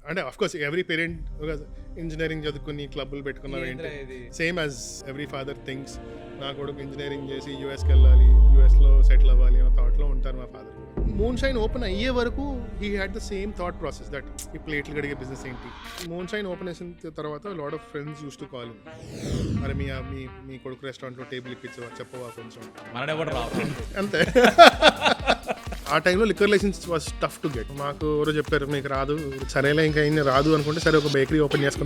అంటే of course every parent engineering చదువుకుని క్లబ్బులు పెట్టుకున్నారు ఏంటి, same as every father things నా కొడుకు ఇంజనీరింగ్ చేసి యూఎస్కి వెళ్ళాలి, యూఎస్లో సెటిల్ అవ్వాలి అనే థాట్లో ఉంటారు మా ఫాదర్. మూన్ షైన్ ఓపెన్ అయ్యే వరకు he had the same thought process that ఈ ప్లేట్లు కడిగే బిజినెస్ ఏంటి. మూన్ షైన్ ఓపెన్ చేసిన తర్వాత lot of friends use to call అరే మీ కొడుకు రెస్టారెంట్లో టేబుల్ ఇప్పించవా, చెప్పవా కొంచెం, అంతే. ఆ టైంలో liquor licence was tough to get. మాకు ఎవరో చెప్పారు మీకు రాదు, సరేలే ఇంకా ఏం రాదు అనుకుంటే సరే ఒక బేకరీ ఓపెన్ చేసుకుందాం.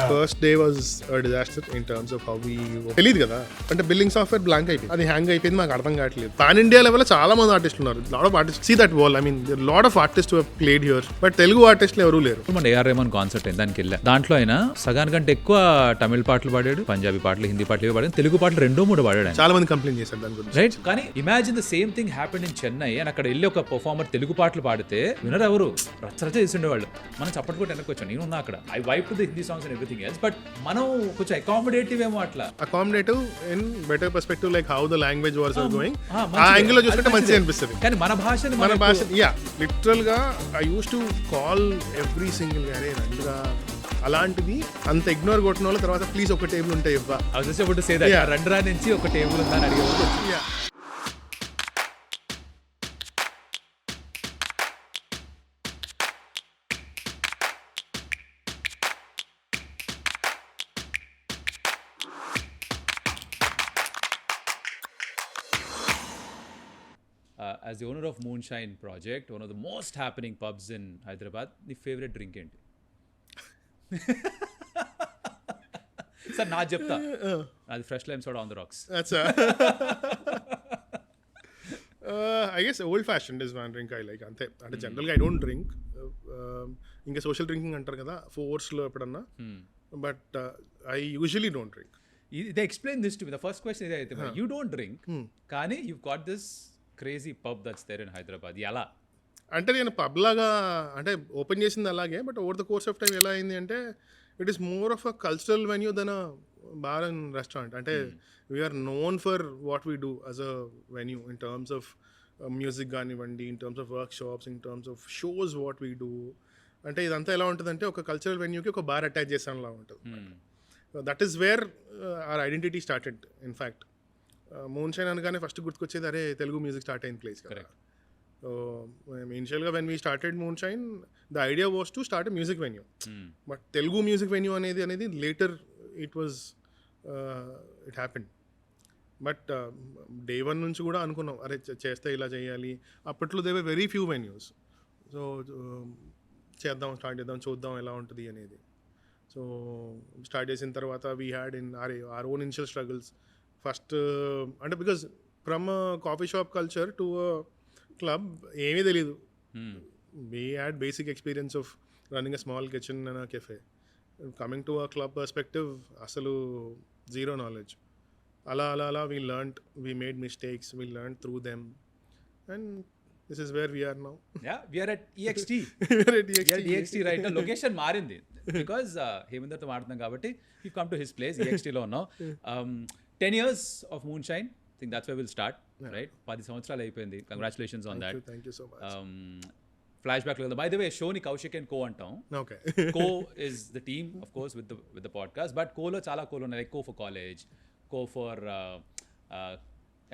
First day was disaster in terms of how we, తెలియదు కదా, అంటే బిల్లింగ్ సాఫ్ట్వేర్ బ్లాంక్ అయిపోయింది, అది హ్యాంగ్ అయిపోయింది, మాకు అర్థం కావట్లేదు. పాన్ ఇండియా లెవెల్ చాలా మంది ఆర్టిస్టులు ఉన్నారు, lot of artist, see that wall, I mean lot of artist who have played here, but Telugu ఆర్టిస్టులు ఎవరూ లేరు. మన ఏఆర్ రెహమాన్ కాన్సర్ట్ దానికి వెళ్ళా, దాంట్లో అయినా సగానికంటే ఎక్కువ తమిళ పాటలు పాడాడు, పంజాబీ పాటలు, హిందీ పాటలు పాడాడు, తెలుగు పాటలు 2-3 పాడాడు. చాలా మంది కంప్లైంట్ చేశారు దాని గురించి, రైట్. కానీ imagine the same thing happened in Chennai, and అక్కడ వెళ్ళి ఒక పర్ఫార్మర్ తెలుగు పాటలు పాడితే వినరు ఎవరు, రచ్చరచ చేసిండేవాళ్ళు. మనం చప్పటి కూడా వెనక్కి వచ్చాను, నేను ఉన్నా అక్కడ. I vibe to the Hindi songs and everything else, but మనం కొంచెం అకామిడేటివ్ ఏమో, అట్లా accommodative in better perspective like how the language was going, ఆ యాంగిల్ లో చూసుకుంటే మంచిగా అనిపిస్తుంది. కానీ మన భాష యా లిటరల్ గా I use to call every single గానే రండిరా, అలాంటిది అంత ఇగ్నోర్ కొట్టిన వాళ్ళ తర్వాత ప్లీజ్ ఒక టేబుల్ ఉంటాయి ఇవ్వ, రండ్రా నుంచి ఒక టేబుల్ ఉందని అడిగే. As the owner of Moonshine Project, one of the most happening pubs in Hyderabad, the favorite drink enti? Sir, na chepta. Adi fresh lime soda on the rocks. That's I guess old fashioned is one drink I like. Ante generally I don't drink. Inga social drinking antaru kada, force lo eppadanna. But I usually don't drink. They explain this to me. The first question is, you don't drink, kani you've got this crazy pub that's there in Hyderabad. ఎలా అంటే నేను pub లాగా అంటే open చేసింది అలాగే, but over the course of time ఎలా అయింది అంటే it is more of a cultural venue then a bar and restaurant. అంటే we're known for what we do as a venue in terms of music కానివ్వండి, in terms of workshops, in terms of shows what we do. అంటే ఇదంతా ఎలా ఉంటుందంటే ఒక cultural వెన్యూకి ఒక bar attach చేసానులా ఉంటుంది. That is where our identity started. In fact Moonshine అనగానే ఫస్ట్ గుర్తుకొచ్చేది అరే తెలుగు మ్యూజిక్ స్టార్ట్ అయిన ప్లేస్ కదా. సో ఇనిషియల్గా when we started Moonshine the idea was to start a music venue, but Telugu music venue అనేది later it happened. But day one నుంచి కూడా అనుకున్నాం అరే చేస్తే ఇలా చేయాలి. అప్పట్లో they were very few venues. So start చేద్దాం చూద్దాం ఎలా ఉంటుంది అనేది. సో స్టార్ట్ చేసిన తర్వాత we had in our own initial struggles. First అంటే because from coffee shop culture to club ఏమీ తెలీదు. We had basic experience of running a small kitchen and a cafe. Coming to a club perspective అసలు zero knowledge. అలా we learned, we made mistakes, we learn through them, and this is where we are now. Yeah, we are at EXT. EXT right now. Location మారింది because Hemander తో మాట్లాడుతున్నాం కాబట్టి you come to his place. EXT లో ఉన్నాం. 10 years of Moonshine. I think that's where we'll start. Yeah. Right? 10 సంవత్సరాలు అయిపోయింది. Congratulations on that. Thank you so much. Flashback లో by the way show ని Kaushik&CO అంటాం. Okay. Co is the team of course with the podcast, but Co లో చాలా Co ఉన్నాయి, like Co for college, Co for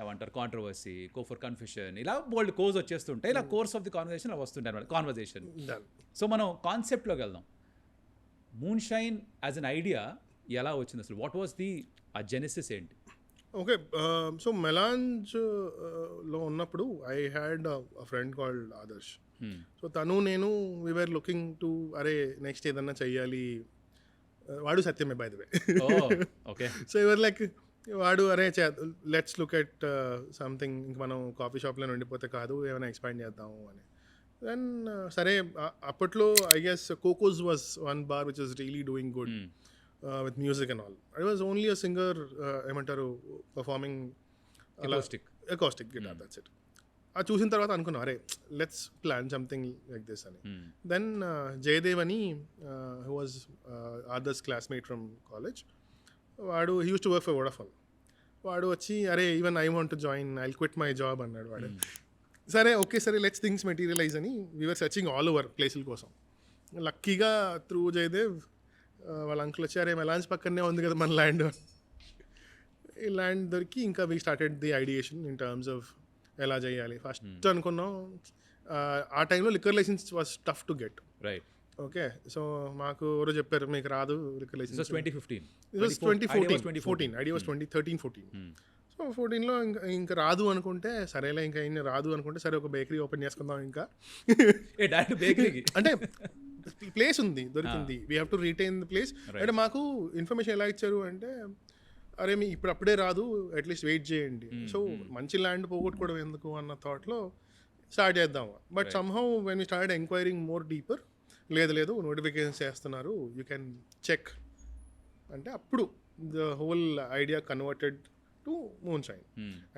ఏమంటారు controversy, co for confusion, ఇలా బోల్డ్ course వచ్చేస్తుంటాయి. ఇలా course of the conversation అలా వస్తుంటాయి అనమాట. కాన్వర్సేషన్. సో మనం కాన్సెప్ట్లోకి వెళ్దాం. Moon shine as an idea ఎలా వచ్చింది అసలు? వాట్ వాస్ ది ఆ జెనెసిస్ ఏంటి? ఓకే, సో మెలాంజ్లో ఉన్నప్పుడు I had a friend called Adarsh. So తను నేను వీ వర్ లుకింగ్ టు అరే నెక్స్ట్ ఏదన్నా చెయ్యాలి. వాడు సత్యమే by the way. Okay. So your like వాడు అరే లెట్స్ లుక్ ఎట్ సంథింగ్, ఇంక మనం కాఫీ షాప్లో ఉండిపోతే కాదు, ఏమైనా ఎక్స్పాండ్ చేద్దాము అని. దెన్ సరే అప్పట్లో I guess Coco's was one bar which is really doing good with music and all. I was only a singer, ఏమంటారు performing acoustic guitar, that's it. అది చూసిన తర్వాత అనుకున్నాం అరే let's plan something like this అని. Then Jayadev అని who was others classmate from college, వాడు he use to work for Vodafone. వాడు వచ్చి అరే even I want to join, I will quit my job అన్నాడు వాడు. సరే ఓకే సరే లెట్స్ థింగ్స్ మెటీరియలైజ్ అని వీఆర్ సర్చింగ్ ఆల్ ఓవర్ ప్లేసుల కోసం. లక్కీగా త్రూ జయదేవ్ వాళ్ళ అంకుల్ వచ్చారే మెలాన్స్ పక్కనే ఉంది కదా మన ల్యాండ్. ఈ ల్యాండ్ దొరికి ఇంకా we started the ideation in terms of ఎలా చేయాలి. ఫస్ట్ అనుకున్నాం ఆ టైంలో liquor license was tough to get. Right. Okay so మాకు ఎవరో చెప్పారు మీకు రాదు liquor license. 2015. It was 2014. Idea was 2013-14. So 14లో ఇంకా రాదు అనుకుంటే సరేలే ఇంకా ఏం రాదు అనుకుంటే సరే ఒక బేకరీ ఓపెన్ చేసుకుందాం ఇంకా. డైరెక్ట్ బేకరీకి అంటే ప్లేస్ ఉంది దొరికింది, we have to retain the place. అంటే మాకు ఇన్ఫర్మేషన్ ఎలా ఇచ్చారు అంటే అరే మీ ఇప్పుడు అప్పుడే రాదు అట్లీస్ట్ వెయిట్ చేయండి. సో మంచి ల్యాండ్ పోగొట్టుకోవడం ఎందుకు అన్న థాట్లో స్టార్ట్ చేద్దాం. But somehow when you start enquiring more deeper లేదు నోటిఫికేషన్స్ చేస్తున్నారు యూ కెన్ చెక్ అంటే అప్పుడు the whole idea converted to moonshine.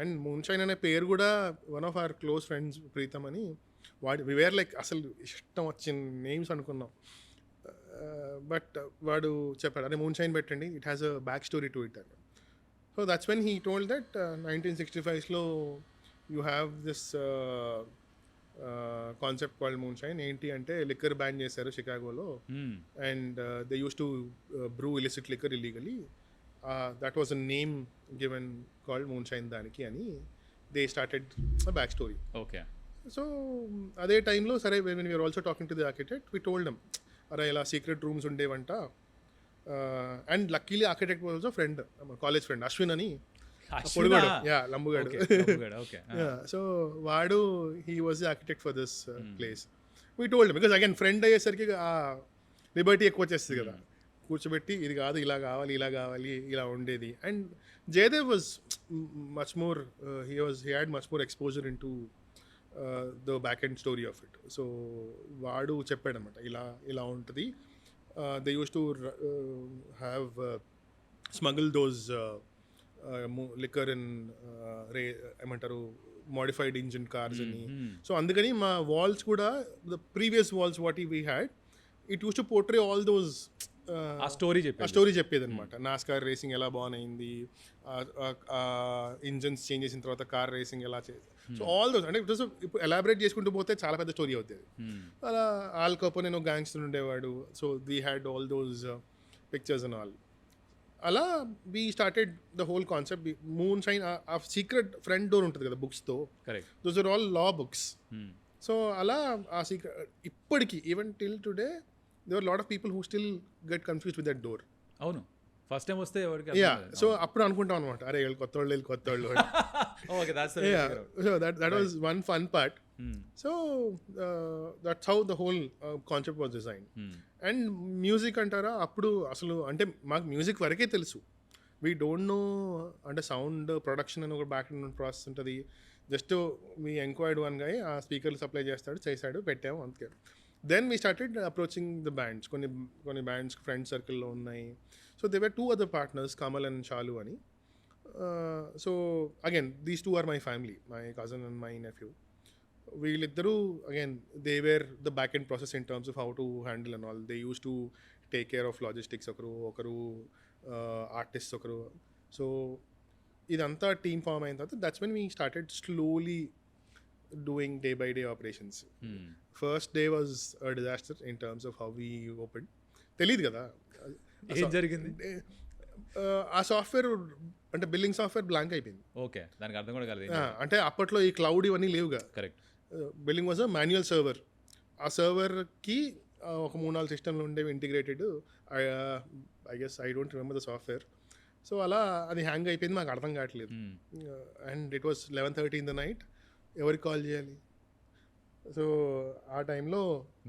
And moonshine అనే పేరు కూడా one of our close friends Pritam అని వి వేర్ లైక్ అసలు ఇష్టం వచ్చిన నేమ్స్ అనుకున్నాం. బట్ వాడు చెప్పాడు అరే మూన్షైన్ పెట్టండి it has a back story to it అని. So that's when he told that 1965లో you have this concept called Moonshine. ఏంటి అంటే లిక్కర్ బ్యాన్ చేశారు షికాగోలో and they use to brew illicit liquor illegally. That was a name given called Moonshine దానికి అని they started a back story. Okay. So అదే టైంలో సరే when we're also talking to the architect we told them అరే ఇలా secret rooms ఉండేవంట. And luckily architect was also friend college friend Ashwin అని పొడిగాడు లంబుగాడు. సో వాడు he was the architect for this place. We told because again friend అయ్యేసరికి ఆ Liberty ఎక్కువ వచ్చేస్తుంది కదా, కూర్చోబెట్టి ఇది కాదు ఇలా కావాలి ఇలా ఉండేది. And Jayadev was much more he had much more exposure in to the back end story of it. So వాడు చెప్పాడు అనమాట ఇలా ఉంటుంది. They use to have smuggle those liquor in ఏమంటారు మోడిఫైడ్ ఇంజిన్ కార్స్ అని. సో అందుకని మా వాల్స్ కూడా the previous walls what we had it use to portray all those ఆ స్టోరీ చెప్పేది అనమాట. నాస్కార్ రేసింగ్ ఎలా బాగునైంది, ఇంజన్స్ చేంజ్ చేసిన తర్వాత కార్ రేసింగ్ ఎలా చేసి. సో ఆల్ దోస్ అంటే ఇప్పుడు ఎలాబరేట్ చేసుకుంటూ పోతే చాలా పెద్ద స్టోరీ అవుతుంది. అలా ఆల్ కపో నేను గ్యాంగ్స్టర్ ఉండేవాడు. So we had all those pictures and all. అలా we started the whole concept. Moonshine ఆ సీక్రెట్ ఫ్రంట్ డోర్ ఉంటుంది కదా బుక్స్తో, those are all law books. So అలా ఆ సీక్రెట్ ఇప్పటికీ even till today there are a lot of people who still get confused with that door. అవును, first time వస్తే ఎవరికి. సో అప్పుడు అనుకుంటాం అనమాట అరే వీళ్ళు కొత్త వాళ్ళు. Okay, that's so that was one fun part. So that's how the whole concept was designed. And music అంటారా అప్పుడు అసలు అంటే మాకు మ్యూజిక్ వరకే తెలుసు. వీ డోంట్ నో అంటే సౌండ్ ప్రొడక్షన్ అని ఒక బ్యాక్ ఎండ్ ప్రాసెస్ ఉంటుంది. జస్ట్ మీ ఎంక్వైర్డ్ వన్ గా ఆ స్పీకర్లు సప్లై చేశాడు పెట్టాము అంతే. Then we started approaching the bands. కొన్ని బ్యాండ్స్ ఫ్రెండ్ సర్కిల్లో ఉన్నాయి. So they were 2 other partners Kamal and Shalu అని. So again these 2 are my family, my cousin and my nephew. వీళ్ళిద్దరూ again they were the back end process in terms of how to handle and all. They use to take care of logistics, ఒకరు artist ఒకరు. So ఇదంతా team form అయిన తర్వాత that's when we started slowly doing day by day operations. First day was a disaster in terms of how we opened. తెలియదు కదా ఏం జరిగింది. ఆ సాఫ్ట్వేర్ అంటే బిల్లింగ్ సాఫ్ట్వేర్ బ్లాంక్ అయిపోయింది. ఓకే, దానికి అర్థం కూడా కాలేదు. అంటే అప్పట్లో ఈ క్లౌడ్ ఇవన్నీ లేవుగా. Correct. Billing was a manual server. ఆ సర్వర్కి ఒక 3-4 సిస్టమ్లు ఉండేవి integrated. I guess I don't remember the software. So అలా అది హ్యాంగ్ అయిపోయింది, మాకు అర్థం కావట్లేదు. And it was 11:30 in the night. ఎవరికి కాల్ చేయాలి? సో ఆ టైంలో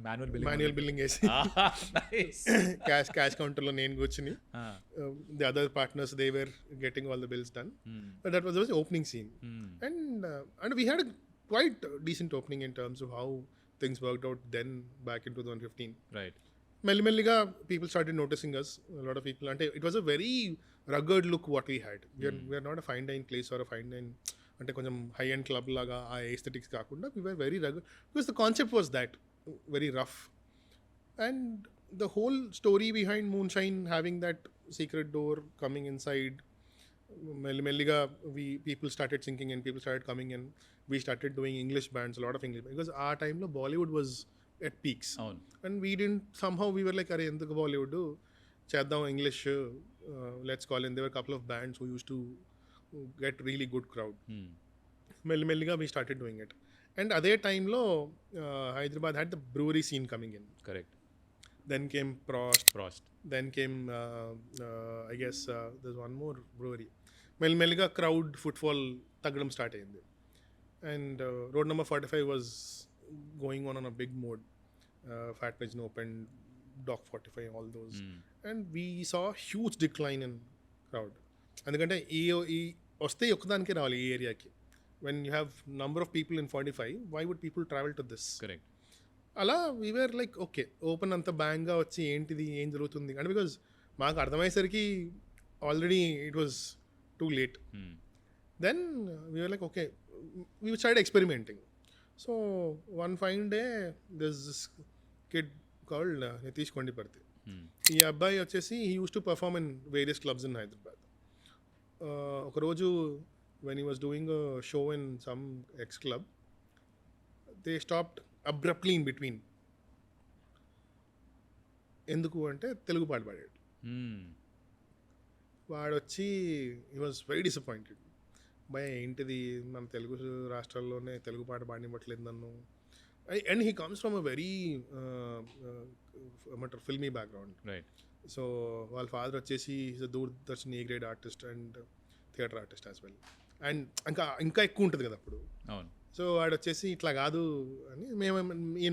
మాన్యువల్ బిల్లింగ్ వేసి క్యాష్ కౌంటర్లో నేను కూర్చుని the other partners they were getting all the bills done. That was opening scene. And we had quiet decent opening in terms of how things worked out then back in 2015. Right. మెల్లిమెల్లిగా people started noticing us, lot of people. అంటే it was a very rugged look what we had. We're not a fine dine place or a fine dine అంటే కొంచెం high and club లాగా ఆ aesthetics కాకుండా we were very rug because the concept was that very rough. And the whole story behind Moonshine having that secret door coming inside మెల్లిమెల్లిగా people started sinking and people started coming and we started doing English bands lot of English because ఆ టైంలో Bollywood was at peaks అవును. And we didn't somehow we were like అరే ఎందుకు Bollywood చేద్దాం English let's call in their couple of bands who use to get really good crowd. మెల్లిమెల్లిగా we started doing it and అదే టైంలో Hyderabad had the brewery scene coming in. Correct. Then came Frost. then came I guess there's one more brewery. మెల్లిమెల్లిగా crowd footfall తగ్గడం start అయింది and road number 45 was going on a big mode. Fat Pigeon open, Dock 45, all those and we saw huge decline in crowd. ఎందుకంటే ఈ వస్తే ఒక్కదానికే రావాలి ఈ ఏరియాకి. When you have number of people in 45, why would people travel to this? Correct. అలా we are like okay open అంత బ్యాంగ్గా వచ్చి ఏంటిది ఏం జరుగుతుంది అంటే బికాజ్ మాకు అర్థమయ్యేసరికి already it was too late. Then we're like okay we start experimenting. So one fine day this kid called Nitish Kondiparthi. ఈ అబ్బాయి వచ్చేసి he use to perform in various clubs in Hyderabad. ఒకరోజు when he was doing show in some X club, they stopped abruptly in between. ఎందుకు అంటే తెలుగు పాట పాడాడు. వాడొచ్చి he was very disappointed. భయ ఏంటిది మన తెలుగు రాష్ట్రాల్లోనే తెలుగు పాట పాడినివ్వట్లేదు నన్ను. And he comes from a very ఏమంటారు ఫిల్మీ బ్యాక్గ్రౌండ్. రైట్. సో వాళ్ళ ఫాదర్ వచ్చేసి is a Doordarshan A grade artist and theatre artist as well. And ఇంకా ఎక్కువ ఉంటుంది కదా అప్పుడు. అవును. సో వాడు వచ్చేసి ఇట్లా కాదు అని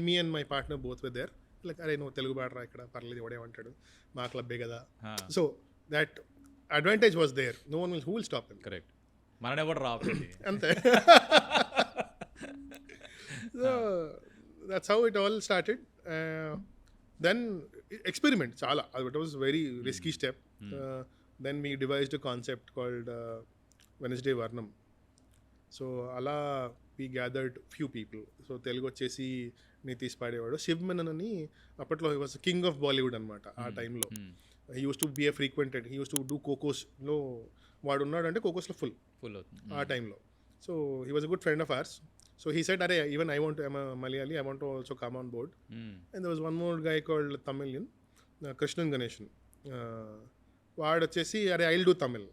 me and my partner both with their like అరే నువ్వు తెలుగు పాడరా ఇక్కడ పర్లేదు ఎవడేమంటాడు మా క్లబ్బే కదా. So that advantage was there. No one will who will stop him. Correct. మననే కూడా రావాలి అంతే. So that's how it all started. Then experiment చాలా, it was very risky step. Then we devised a concept called Wednesday Varnam. So అలా we gathered few people. So Telugu వచ్చేసి నితీష్ పాడేవాడు. శివ్ మెనన్ అని అప్పట్లో he was king of Bollywood అనమాట ఆ టైంలో. He use to be a frequented, he use to do కోకోస్లో. వాడు ఉన్నాడు అంటే కోకోస్లో ఫుల్ ఆ టైంలో. So he was a good friend of ours. So he said అరే even I want Malayali, I want to also come on board. And there was one more guy called Tamilian Krishnan Ganeshan. వాడు వచ్చేసి అరే ఐ విల్ డూ తమిళ్.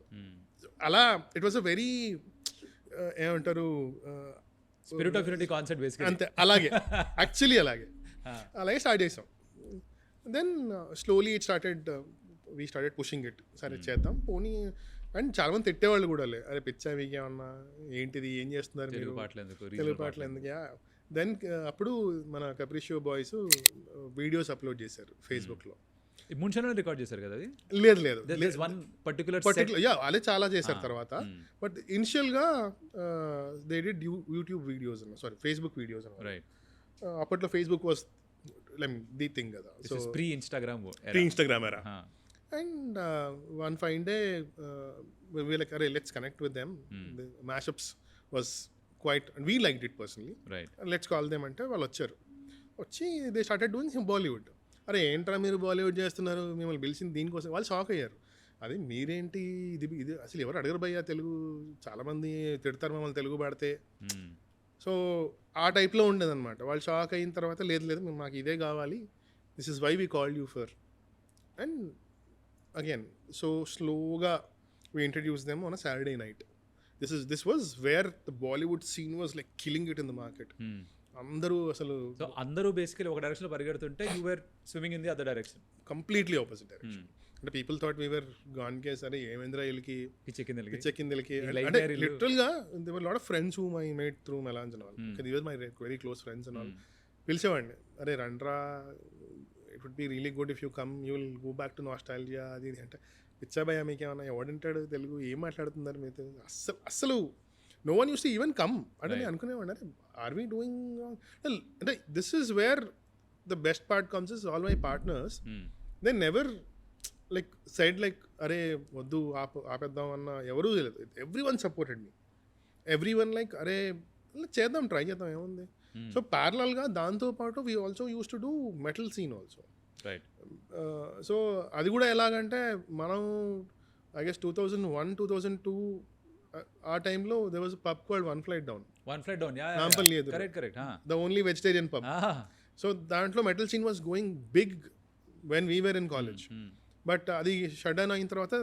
అలా it was a very ఏమంటారు spirit of unity concept basic అంతే. అలాగే actually అలాగే start చేసాం. Then slowly it started, we started pushing it. సరే చేద్దాం పోనీ. అండ్ చాలా మంది తిట్టేవాళ్ళు కూడా అరే పిచ్చా వీకేమన్నా ఏంటిది ఏం చేస్తున్నారు మీరు తెలుగు పాటలు ఎందుకు. దెన్ అప్పుడు మన కప్రిషియో బాయ్స్ వీడియోస్ అప్లోడ్ చేశారు ఫేస్బుక్లో. Moonshine రికార్డ్ చేశారు కదా అది? లేదు వన్ పర్టికులర్ అదే చాలా చేశారు తర్వాత. బట్ ఇనిషియల్గా they did YouTube videos sorry Facebook videos. Right. అప్పట్లో Facebook was like the thing కదా. So pre Instagram era. And one fine day we like array let's connect with them. The mashups was quite, and we liked it personally. Right. And let's call them అంటే వాళ్ళు వచ్చి they started doing some Bollywood. అరే ఏంట్రా మీరు బాలీవుడ్ చేస్తున్నారు, మిమ్మల్ని పిలిచింది దీనికోసం. వాళ్ళు షాక్ అయ్యారు. అదే మీరేంటి ఇది అసలు ఎవరు అడగరు భయ్యా తెలుగు, చాలామంది తిడతారు మమ్మల్ని తెలుగు పాడితే. సో ఆ టైప్లో ఉండేదన్నమాట. వాళ్ళు షాక్ అయిన తర్వాత లేదు మాకు ఇదే కావాలి, this is why we called you for. And again so స్లోగా we introduced them on a Saturday night. This was where the Bollywood scene was like killing it in the market. అందరూ basically ఒక direction లో పరిగెడుతుంటే you were swimming in the other direction. Completely opposite direction. అంటే people thought we were gone case అరే ఏమేంద్ర వీళ్ళకి పిచ్చెక్కిందలకి. అంటే literal గా there were a lot of friends whom I made through Milange and all. They were my very close friends and all. పిలిచేవాడిని, అరే రండ్రా, it would be really good if you come, you will go back to nostalgia అది అంటే. పిచ్చాభయ్య మీకేమన్నా ఎవడంటాడు తెలుగు, ఏం మాట్లాడుతున్నారు మీతో అస్సలు. No one use to even come అంటే నేను అనుకునేవాడిని, అరే ఆర్ వీ డూయింగ్ అంటే this is where the best part comes is all my partners. They never like side like అరే వద్దు ఆపేద్దాం అన్న ఎవరూ లేదు. Everyone supported me, everyone like అరే చేద్దాం ట్రై చేద్దాం ఏముంది. సో ప్యారలల్గా దాంతోపాటు we also use to do metal scene also. Right. So అది కూడా ఎలాగంటే మనం I guess 2001, 2002 ఆ టైంలో there was a pub called One Flight Down. One Flight Down, yeah. Nampally ఎదురు. Correct. The only vegetarian pub. So దాంట్లో metal scene was going big when we were in college. But అది shut down అయిన తర్వాత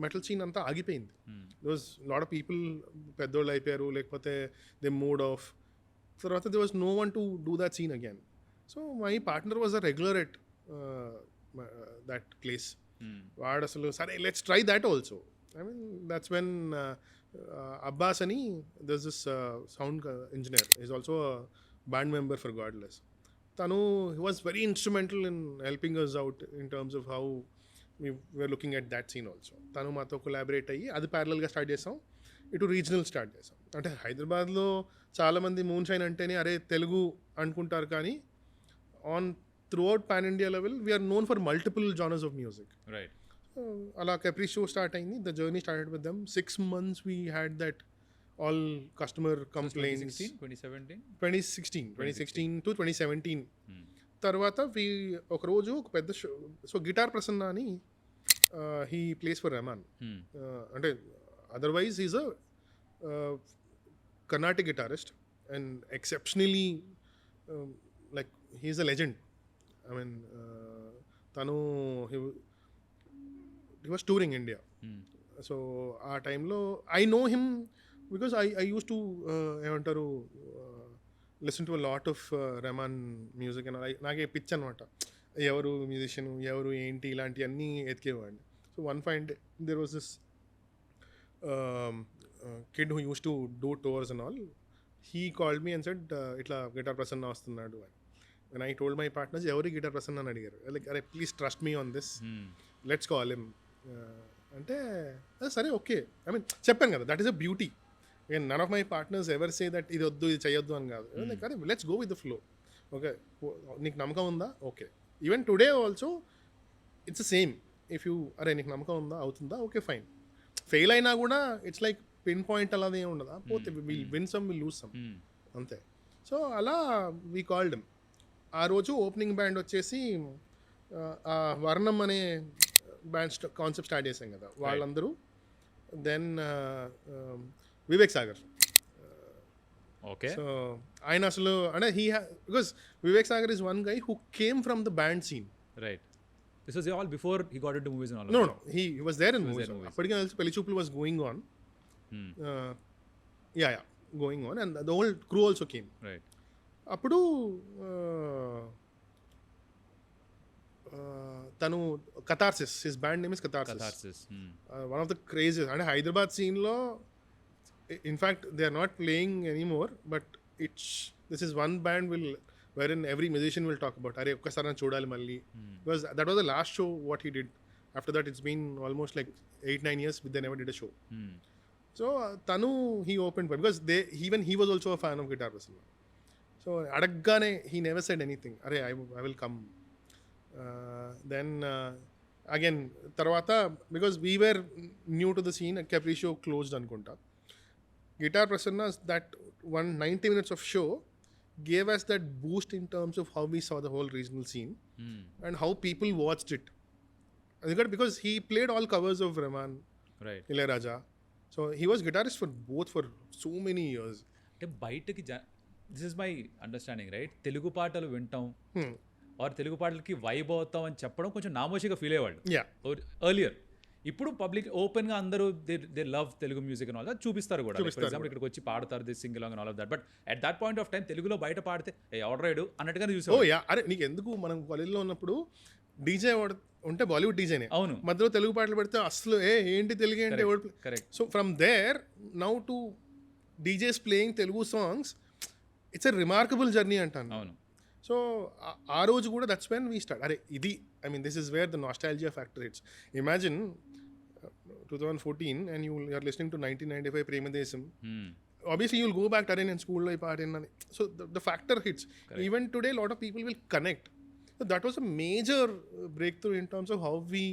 metal scene అంతా ఆగిపోయింది. They was lot of people పెద్దోళ్ళు అయిపోయారు, లేకపోతే దే మూడ్ ఆఫ్. తర్వాత they was no one to do that scene again. So my partner was a regular at that place. వాడు అసలు సరే let's try that also. I mean that's when Abbas అని దస్ this sound engineer is also band member for Godless. తను he was very instrumental in helping us out in terms of how we're looking at that scene also. తను మాతో collaborate అయ్యి అది ప్యారలల్గా start చేసాం, ఇటు regional start చేసాం. అంటే హైదరాబాద్లో చాలామంది మూన్ షైన్ అంటేనే అరే తెలుగు అనుకుంటారు, కానీ on throughout pan India level we are known for multiple genres of music. Right. అలా Capricio స్టార్ట్ అయింది. The journey started with them. 6 months we had that all customer complaints. 2016 to 2017. తర్వాత ఒక రోజు ఒక పెద్ద షో, సో గిటార్ ప్రసన్న అని he plays for Rahman. అంటే otherwise he's a Carnatic guitarist and exceptionally like he's a legend. I mean తను he was touring India. So ఆ టైంలో I know him because I used to ఏమంటారు listen to a lot of Rahman music and నాకే pitch అనమాట. ఎవరు musician, ఎవరు ఏంటి, ఇలాంటివన్నీ ఎతికేవాడిని. So one find there was this kid who use to do tours and all. He called me and said ఇట్లా guitar Prasanna వస్తున్నాడు అని. And I told my partners ఎవరి గిటార్ ప్రసన్న అని అడిగారు. లైక్ అరే please trust me on this, let's call him అంటే సరే okay. I mean చెప్పాను కదా, that is a beauty. Again, none of my partners ever say that ఇది వద్దు ఇది చేయొద్దు అని కాదు. లైక్ అరే let's go with the flow. Okay నీకు నమ్మకం ఉందా, okay. Even today also it's same. If you అరే నీకు నమ్మకం ఉందా, అవుతుందా, ఓకే ఫైన్. ఫెయిల్ అయినా కూడా ఇట్స్ లైక్ పిన్ పాయింట్ అలానే ఉండదా, పోతే will been some will lose some అంతే. సో అలా వీ కాల్డ్ హిమ్. ఆ రోజు ఓపెనింగ్ బ్యాండ్ వచ్చేసి ఆ వర్ణం అనే బ్యాండ్ కాన్సెప్ట్ స్టార్ట్ చేసాం కదా వాళ్ళందరూ. Then Vivek Sagar. Okay. So ఆయన అసలు అంటే because Vivek Sagar is one guy who came from the band scene. Right. This was all before he got into movies and all. No he was there in movies. అప్పటికే తెలుసు Pelli Choopulu was going on. Yeah going on and the whole crew also came. Right. అప్పుడు తను Catharsis, his band name is Catharsis. One of the క్రేజెస్ అంటే హైదరాబాద్ సీన్లో. In fact they are not playing anymore, but this is one band wherein every musician will talk about, అరే ఒక్కసారి నేను చూడాలి మళ్ళీ, because that was the last show what he did. After that it's been almost like 8-9 years they never did a show. So తను he open because even he was also a fan of guitar person. So అడగగానే he never said anything, అరే I will come. Then again తర్వాత because we were new to the scene, Capricio closed అనుకుంటా. Guitar Prasanna, that 90 minutes of show gave us that boost in terms of how we saw the whole regional scene and how people watched it. Because he played all covers of Rahman, right, Ilayaraja. So he was guitarist for so many years. అంటే బయటకి this is my understanding right, Telugu పాటలు వింటాం are Telugu పాటలకి vibe అవుతాం అని చెప్పడం కొంచెం నామోషిగా feel అయ్యేవాళ్ళు ఎర్లియర్. ఇప్పుడు పబ్లిక్ ఓపెన్ గా అందరూ దే లవ్ తెలుగు మ్యూజిక్ అని ఆల్ చూపిస్తారు కూడా. ఫర్ ఎగ్జాంపుల్ ఇక్కడికి వచ్చి పాడతారు this Singh along and all of that. But at that point of time తెలుగులో బయట పాడితే ఎవరు రైడు అన్నట్టుగానే చూసాం. అరే నీకు ఎందుకు, మనం కాలేజ్లో ఉన్నప్పుడు డీజే ఉంటే బాలీవుడ్ డీజేనే, అవును, మధ్యలో తెలుగు పాటలు పెడితే అసలు ఏంటి తెలుగు ఏంటి. Correct. So from there now to DJs playing Telugu songs, it's a remarkable journey అంటాను. అవును. సో ఆ రోజు కూడా దట్స్ వెన్ వీ స్టార్ట్. అరే ఇది I mean this is where the nostalgia factor hits. Imagine 2014 and you are listening to 1995 Premadesam. Obviously you'll go back to in school lo paadinna. So the factor hits. Correct. Even today a lot of people will connect. So that was a major breakthrough in terms of how we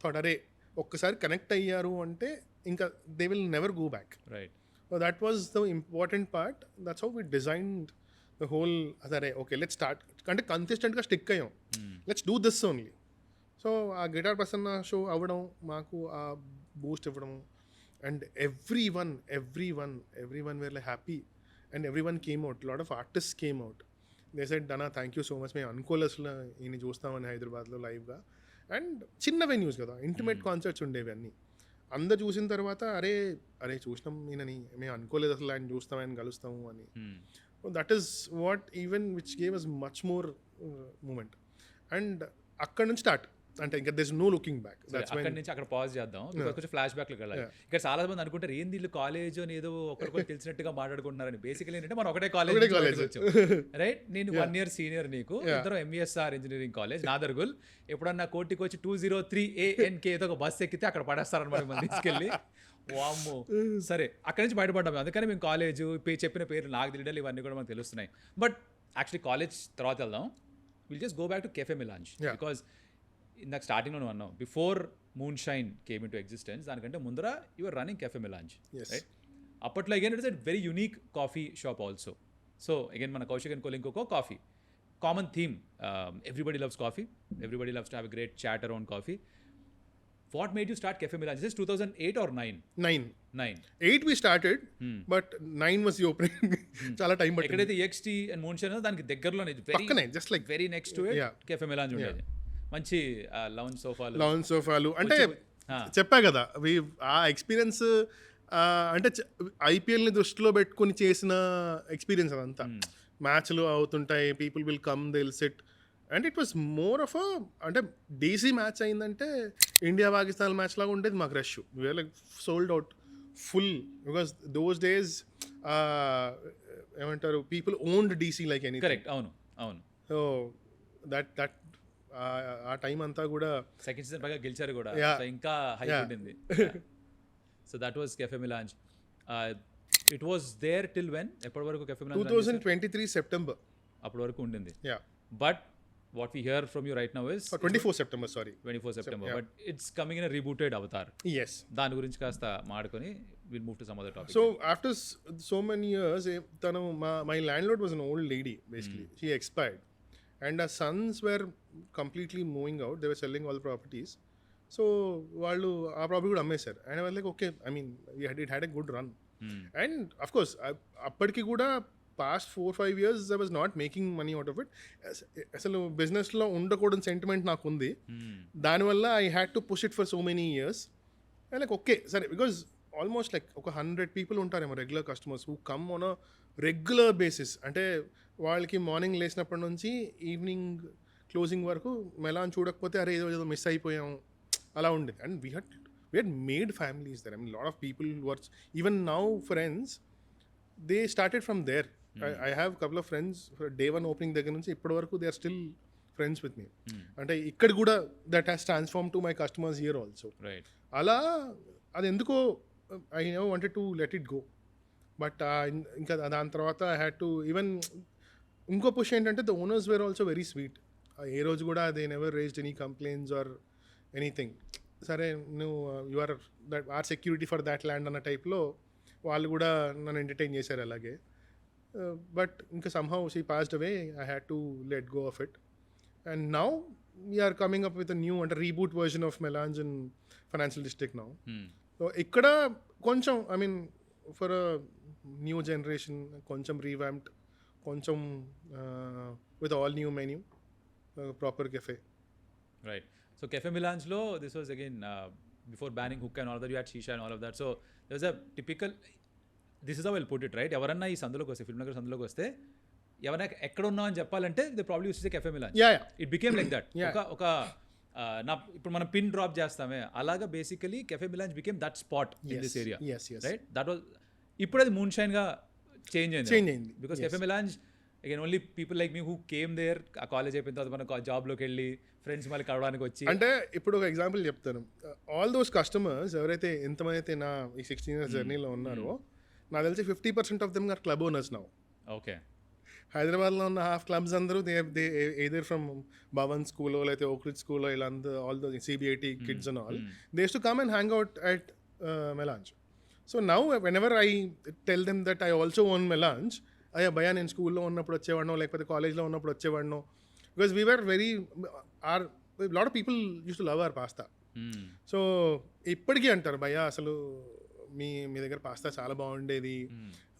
thought, are okkasari connect ayyaru ante inka they will never go back. Right. So that was the important part. That's how we designed the whole are okay let's start ante consistent ga stick ayyam. Let's do this only. So ఆ guitar Prasanna show అవ్వడం, మాకు ఆ boost ఇవ్వడము. And every one were like happy and every one came out. Lot of artist came out. They said డనా thank you so much, మేము అనుకోలే అసలు ఈయన చూస్తామని హైదరాబాద్లో లైవ్గా. అండ్ చిన్న వెన్యూస్ కదా, ఇంటిమేట్ కాన్సర్ట్స్ ఉండేవి అన్నీ. అందరు చూసిన తర్వాత అరే చూసినాం ఈయనని, మేము అనుకోలేదు అసలు ఆయన చూస్తాం, ఆయన కలుస్తాము అని. That is what even which gave us much more moment. And అక్కడ నుంచి స్టార్ట్, అంటే ఇంకా there is no looking back. అక్కడ నుంచి అక్కడ పాజ్ చేద్దాం, కొంచెం ఫ్లాష్ బ్యాక్లోకి వెళ్ళాలి. ఇక్కడ చాలా మంది అనుకుంటారు ఏంది వీళ్ళు కాలేజ్ అని ఏదో ఒకరికొకరు తెలిసినట్టుగా మాట్లాడుకుంటున్నారని. బేసికలీ ఏంటంటే మనం ఒకటే కాలేజ్ వచ్చాం, రైట్? నేను 1 year సీనియర్ నీకు, ఇద్దరు ఎంవిఎస్ఆర్ ఇంజనీరింగ్ కాలేజ్ నాదర్గుల్. ఎప్పుడన్నా కోటికి వచ్చి 203 ANK ఏదో ఒక బస్ ఎక్కితే అక్కడ పడేస్తారనమాట మనం తీసుకెళ్ళి. వామ్మో, సరే అక్కడి నుంచి బయటపడ్డాము. అందుకని మేము కాలేజ్ చెప్పిన పేరు నాకు తెలియడాలి, ఇవన్నీ కూడా మనకు తెలుస్తున్నాయి. బట్ యాక్చువల్లీ కాలేజ్ తర్వాత వెళ్దాం. Will just go back to cafe Milange. Because ఇందాక స్టార్టింగ్లో నువ్వు అన్నావు before Moonshine came in to existence, దానికంటే ముందర your running cafe Milange, right? అప్పట్లో again it is a very unique coffee shop also. So again మన కౌశిక్ అండ్ కోలో ఇంకో coffee common theme, everybody loves coffee, everybody loves to have a great chat around coffee. What made you start Cafe Milange? This is 2008 or 9? 9. 8 we started, but 9 was the opening. చాలా time పట్టింది. ఎక్కడైతే EXT and Moonshine దానికి దగ్గరలోనే, పక్కనే, just like very next to it Cafe Milange ఉండేది. మంచి lounge సోఫాలు అంటే చెప్పా కదా, ఆ ఎక్స్పీరియన్స్ అంటే ఐపీఎల్ని దృష్టిలో పెట్టుకుని చేసిన ఎక్స్పీరియన్స్ అదంతా. మ్యాచ్లు అవుతుంటాయి, people will come, they will sit. And it was more of అంటే డీసీ మ్యాచ్ అయిందంటే ఇండియా పాకిస్తాన్ మ్యాచ్ లాగా ఉండేది మాకు. Rush, we're like sold out full, because those days ఏమంటారు, people owned DC like any. Correct, అవును. సో దట్ ఆ time అంతా కూడా సెకండ్ సీజన్ బాగా గెలిచారు కూడా, ఇంకా హై ఉండింది. So that was cafe Milange. It was there till when? ఎప్పటి వరకు కెఫే మిలాంజ్? 2023 సెప్టెంబర్ అప్పటి వరకు ఉండింది. But what we hear from you right now is 24 September, sorry. 24 September. Yeah. But it's coming in a rebooted avatar. Yes. దాని గురించి కాస్త మాడుకొని we'll move to some other topic. So after so many years, tanu my landlord was an old lady basically. She expired and her sons were completely moving out. They were selling all the properties. So వాళ్ళు ఆ property కూడా అమ్మేశారు. And I was like, okay, I mean it had a good run. And of course అప్పటికి కూడా past 4-5 years I was not making money out of it. అసలు బిజినెస్లో ఉండకూడని sentiment నాకు ఉంది. దానివల్ల I had to push it for so many years. And like okay సరే, because almost like ఒక 100 people ఉంటారేమో regular customers who come on a regular basis. అంటే వాళ్ళకి మార్నింగ్ లేచినప్పటి నుంచి ఈవినింగ్ క్లోజింగ్ వరకు మెలాన్ చూడకపోతే అరే ఏదో మిస్ అయిపోయాం అలా ఉండేది. And we had made families there. I mean, a lot of people who are even now friends, they started from there. I have a couple of friends day one opening దగ్గర నుంచి ఇప్పటి వరకు they are still friends with me. అంటే ఇక్కడ కూడా that has transformed to my customers here also. Right. అలా అది ఎందుకో I never wanted to let it go. But ఇంకా దాని తర్వాత I had to even ఇంకో పుష్ ఏంటంటే the owners were also very sweet. ఏ రోజు కూడా they never raised any complaints or anything. సరే నువ్వు you are that are security for that land అన్న టైప్లో వాళ్ళు కూడా నన్ను ఎంటర్టైన్ చేశారు అలాగే. బట్ ఇంకా somehow she passed away, I had to let go of it. And now we're coming up with new అంటే reboot version of Melange in financial district now. So ఇక్కడ కొంచెం I mean for new generation కొంచెం revamped, కొంచెం with all new menu, proper cafe. Right. So Cafe Milange lo, this was again before banning hookah and all that, you had shisha and all of that. So there was a typical, this is how I'll put it, right? Evaranna ee sanduloki vaste, film nagar sanduloki vaste, evarna ekkada unnam ani cheppalante they probably used to say Cafe Milange. Yeah. It became like that. Oka na ippudu మనం pin drop చేస్తామే అలాగా basically Cafe Milange became that spot in this area. Yes. Right? That was ఇప్పుడు అది Moonshine గా change అయింది. Because Cafe Milange again only people like me who came there, ఆ college అయిపోయిన తర్వాత మన జాబ్లోకి వెళ్ళి ఫ్రెండ్స్ మళ్ళీ కలవడానికి వచ్చి. అంటే ఇప్పుడు ఒక ఎగ్జాంపుల్ చెప్తాను. ఆల్ దోస్ కస్టమర్స్ ఎవరైతే ఎంతమంది అయితే నా ఈ 16 years జర్నీలో ఉన్నారో నాకు తెలిసి 50% of them are club owners now. Okay. హైదరాబాద్లో ఉన్న హాఫ్ క్లబ్స్ అందరూ దే ఎయిదర్ ఫ్రమ్ భవన్ స్కూలో లేకపోతే ఓక్రిడ్జ్ స్కూల్లో ఇలా అందరూ all those CBIT kids and all they use to come and hang out at Melange. So now whenever I tell them that I also own Melange, అయ్యా భయ్యా నేను స్కూల్లో ఉన్నప్పుడు వచ్చేవాడినో లేకపోతే కాలేజ్లో ఉన్నప్పుడు వచ్చేవాడినో, because we were very lot of people use to love our pasta. So ఇప్పటికీ అంటారు భయ్యా అసలు మీ దగ్గర పాస్తా చాలా బాగుండేది.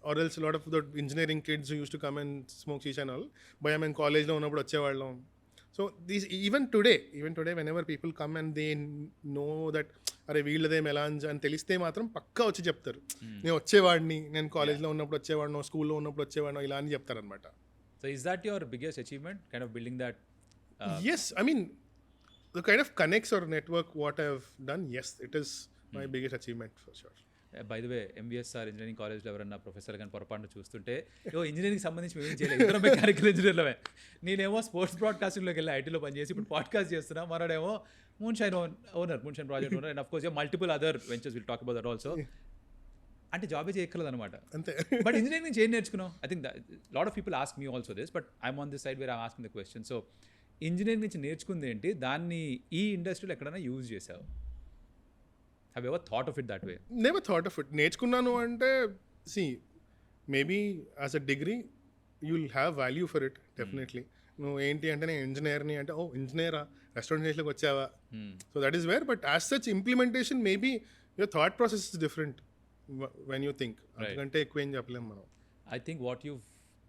Or else lot of the engineering kids use to come and smoke shisha and all. భయ్యా మేము కాలేజ్లో ఉన్నప్పుడు వచ్చేవాళ్ళం. So these even today when ever people come and they know that అరే వీళ్ళదే మెలాంజ్ అని తెలిస్తే మాత్రం పక్కా వచ్చి చెప్తారు, నేను వచ్చేవాడిని, నేను కాలేజ్లో ఉన్నప్పుడు వచ్చేవాడినో, స్కూల్లో ఉన్నప్పుడు వచ్చేవాడినో, ఇలా అని చెప్తారనమాట. So is that your biggest achievement, kind of building that? Yes, I mean the kind of connects or network what I've done, yes, it is my biggest achievement for sure. By the way MBSR engineering కాలేజ్లో ఎవరన్నా professor కానీ పొరపాటు చూస్తుంటే engineering సంబంధించి మేము ఏం చేయలేదు, ఇద్దరం మెకానికల్ ఇంజనీర్లమే. నేనేమో స్పోర్ట్స్ బ్రాడ్కాస్టింగ్లోకి వెళ్ళి ఐటీలో పనిచేసి ఇప్పుడు పాడ్కాస్ట్ చేస్తున్నా. మరోడేమో Moonshine project owner, and of course multiple other ventures, will talk about that also. అంటే జాబే చేయక్కర్లేదు అనమాట. అంతే. బట్ ఇంజనీరింగ్ నుంచి ఏం నేర్చుకున్నావు? I think lot of people ask me also this, but I'm on this side where I'm asking the question. So engineering నుంచి నేర్చుకుంది ఏంటి, దాన్ని ఈ ఇండస్ట్రీలో ఎక్కడైనా యూజ్ చేసావు? Have ever thought of it that way? Never thought of it. నేర్చుకున్నాను అంటే see maybe as a degree you will have value for it definitely. నువ్వు ఏంటి అంటే నేను ఇంజనీర్ని అంటే, ఓ ఇంజనీరా, రెస్టారెంట్ చేసిలోకి వచ్చావా, so that is wear. But as such implementation maybe your thought process is different when you think. అంతకంటే ఎక్కువ ఏం చెప్పలేము మనం. I think what you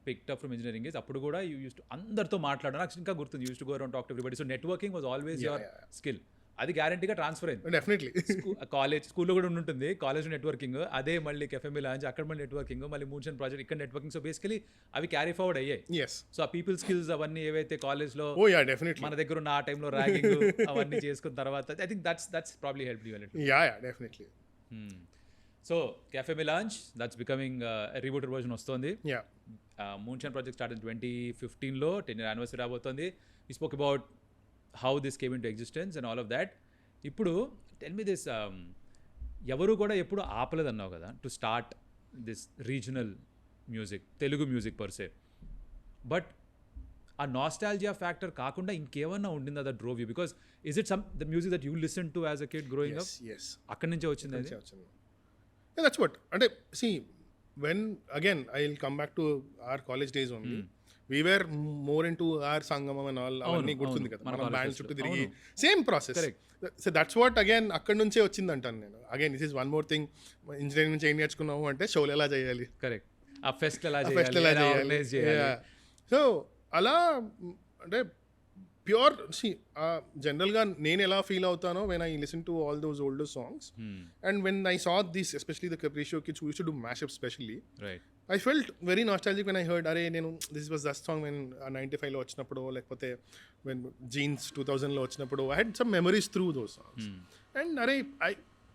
picked up from engineering is, అప్పుడు కూడా యూ యూస్ టు అందరితో మాట్లాడడం, నాకు ఇంకా గుర్తుంది, use to go around talk to everybody. So networking was always your skill. అది గ్యారంటీగా ట్రాన్స్ఫర్ అయింది డెఫినెట్లీ. స్కూల్లో కూడా ఉంటుంది, కాలేజ్ నెట్వర్కింగ్, అదే మళ్ళీ కెఫే మిలాంజ్, అక్కడ మళ్ళీ నెట్వర్కింగ్, మళ్ళీ మూన్షైన్ ప్రాజెక్ట్, ఇక్కడ నెట్వర్కింగ్. సో బేసికలీ అవి క్యారీ ఫార్వర్డ్ అయ్యాయి. సో ఆ పీపుల్ స్కిల్స్ అవన్నీ ఏవైతే కాలేజ్లో మన దగ్గర ఉన్న ఆ టైంలో ర్యాగింగ్ అవన్నీ చేసుకున్న తర్వాత I think that's probably help you. Definitely. So cafe Milange that's becoming rebooted version వస్తుంది. మూన్షైన్ ప్రాజెక్ట్ స్టార్ట్ ఇన్ 2015లో 10th యానివర్సరీ రాబోతుంది. We spoke about how this came in to existence and all of that. ఇప్పుడు tell me this, ఎవరు కూడా ఎప్పుడు ఆపలేదు అన్నావు కదా to start this regional music, Telugu music per se. But ఆ నాస్టాలజియా ఫ్యాక్టర్ కాకుండా ఇంకేమన్నా ఉండిందా that drove you? Because is it some the music that you listen to as a kid growing up? అక్కడి నుంచే వచ్చింది అది? That's what. And see, when again I'll come back to our college days only. We were more into our Sangamam and all. Avanni gurtundi kada. Mana band chuttu tirigi. Same process. Correct. So that's what again akkadi nunche ochindi antanu nenu. Again this is one more thing. Engineering nunche em నేర్చుకున్నాము అంటే షోలు ఎలా చేయాలి, correct, ఆ pest ఎలా చేయాలి. So అలా అంటే ప్యూర్ సి జనరల్గా నేను ఎలా ఫీల్ అవుతానో when I listen to all those older songs and when I saw this especially the Capricio kids who used to do mashup specially, I felt very nostalgic when I heard అరే నేను this was that song when 95లో వచ్చినప్పుడు, లేకపోతే when jeans 2000లో వచ్చినప్పుడు I had some memories through those songs. And అరే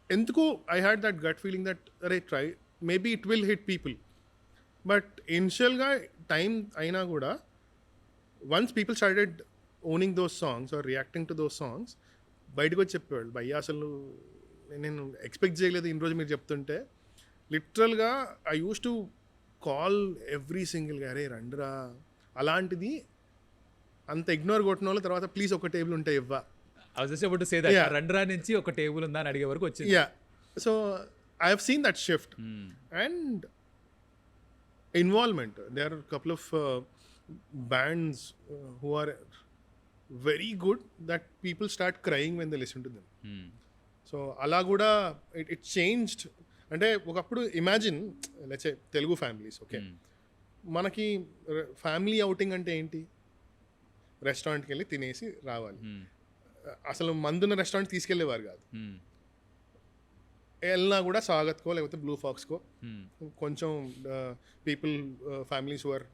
ఎందుకు I had that gut feeling that అరే try maybe it will hit people. But ఇనిషియల్గా టైం అయినా కూడా once people started owning those songs or reacting to those songs, బయటకు వచ్చి చెప్పేవాళ్ళు భయ్యా అసలు నేను ఎక్స్పెక్ట్ చేయలేదు ఇన్ని రోజు మీరు చెప్తుంటే. లిటరల్గా I use to call every సింగిల్గా అరే రండిరా, అలాంటిది అంత ఇగ్నోర్ కొట్టిన వాళ్ళు తర్వాత ప్లీజ్ ఒక టేబుల్ ఉంటే ఇవ్వ, రండ్రా నుంచి ఒక టేబుల్ ఉందా అని అడిగే వరకు వచ్చింది. So I have seen that shift and involvement. They are couple of bands who are very good that people start crying when they listen to them. So ala kuda it changed. అంటే ఒకప్పుడు imagine let's say Telugu families, okay, మనకి family outing అంటే ఏంటి, రెస్టారెంట్కి వెళ్ళి తినేసి రావాలి. అసలు మందున్న రెస్టారెంట్ తీసుకెళ్ళేవారు కాదు. వెళ్ళినా కూడా స్వాగత్కో లేకపోతే బ్లూ ఫాక్స్కో, కొంచెం people families who are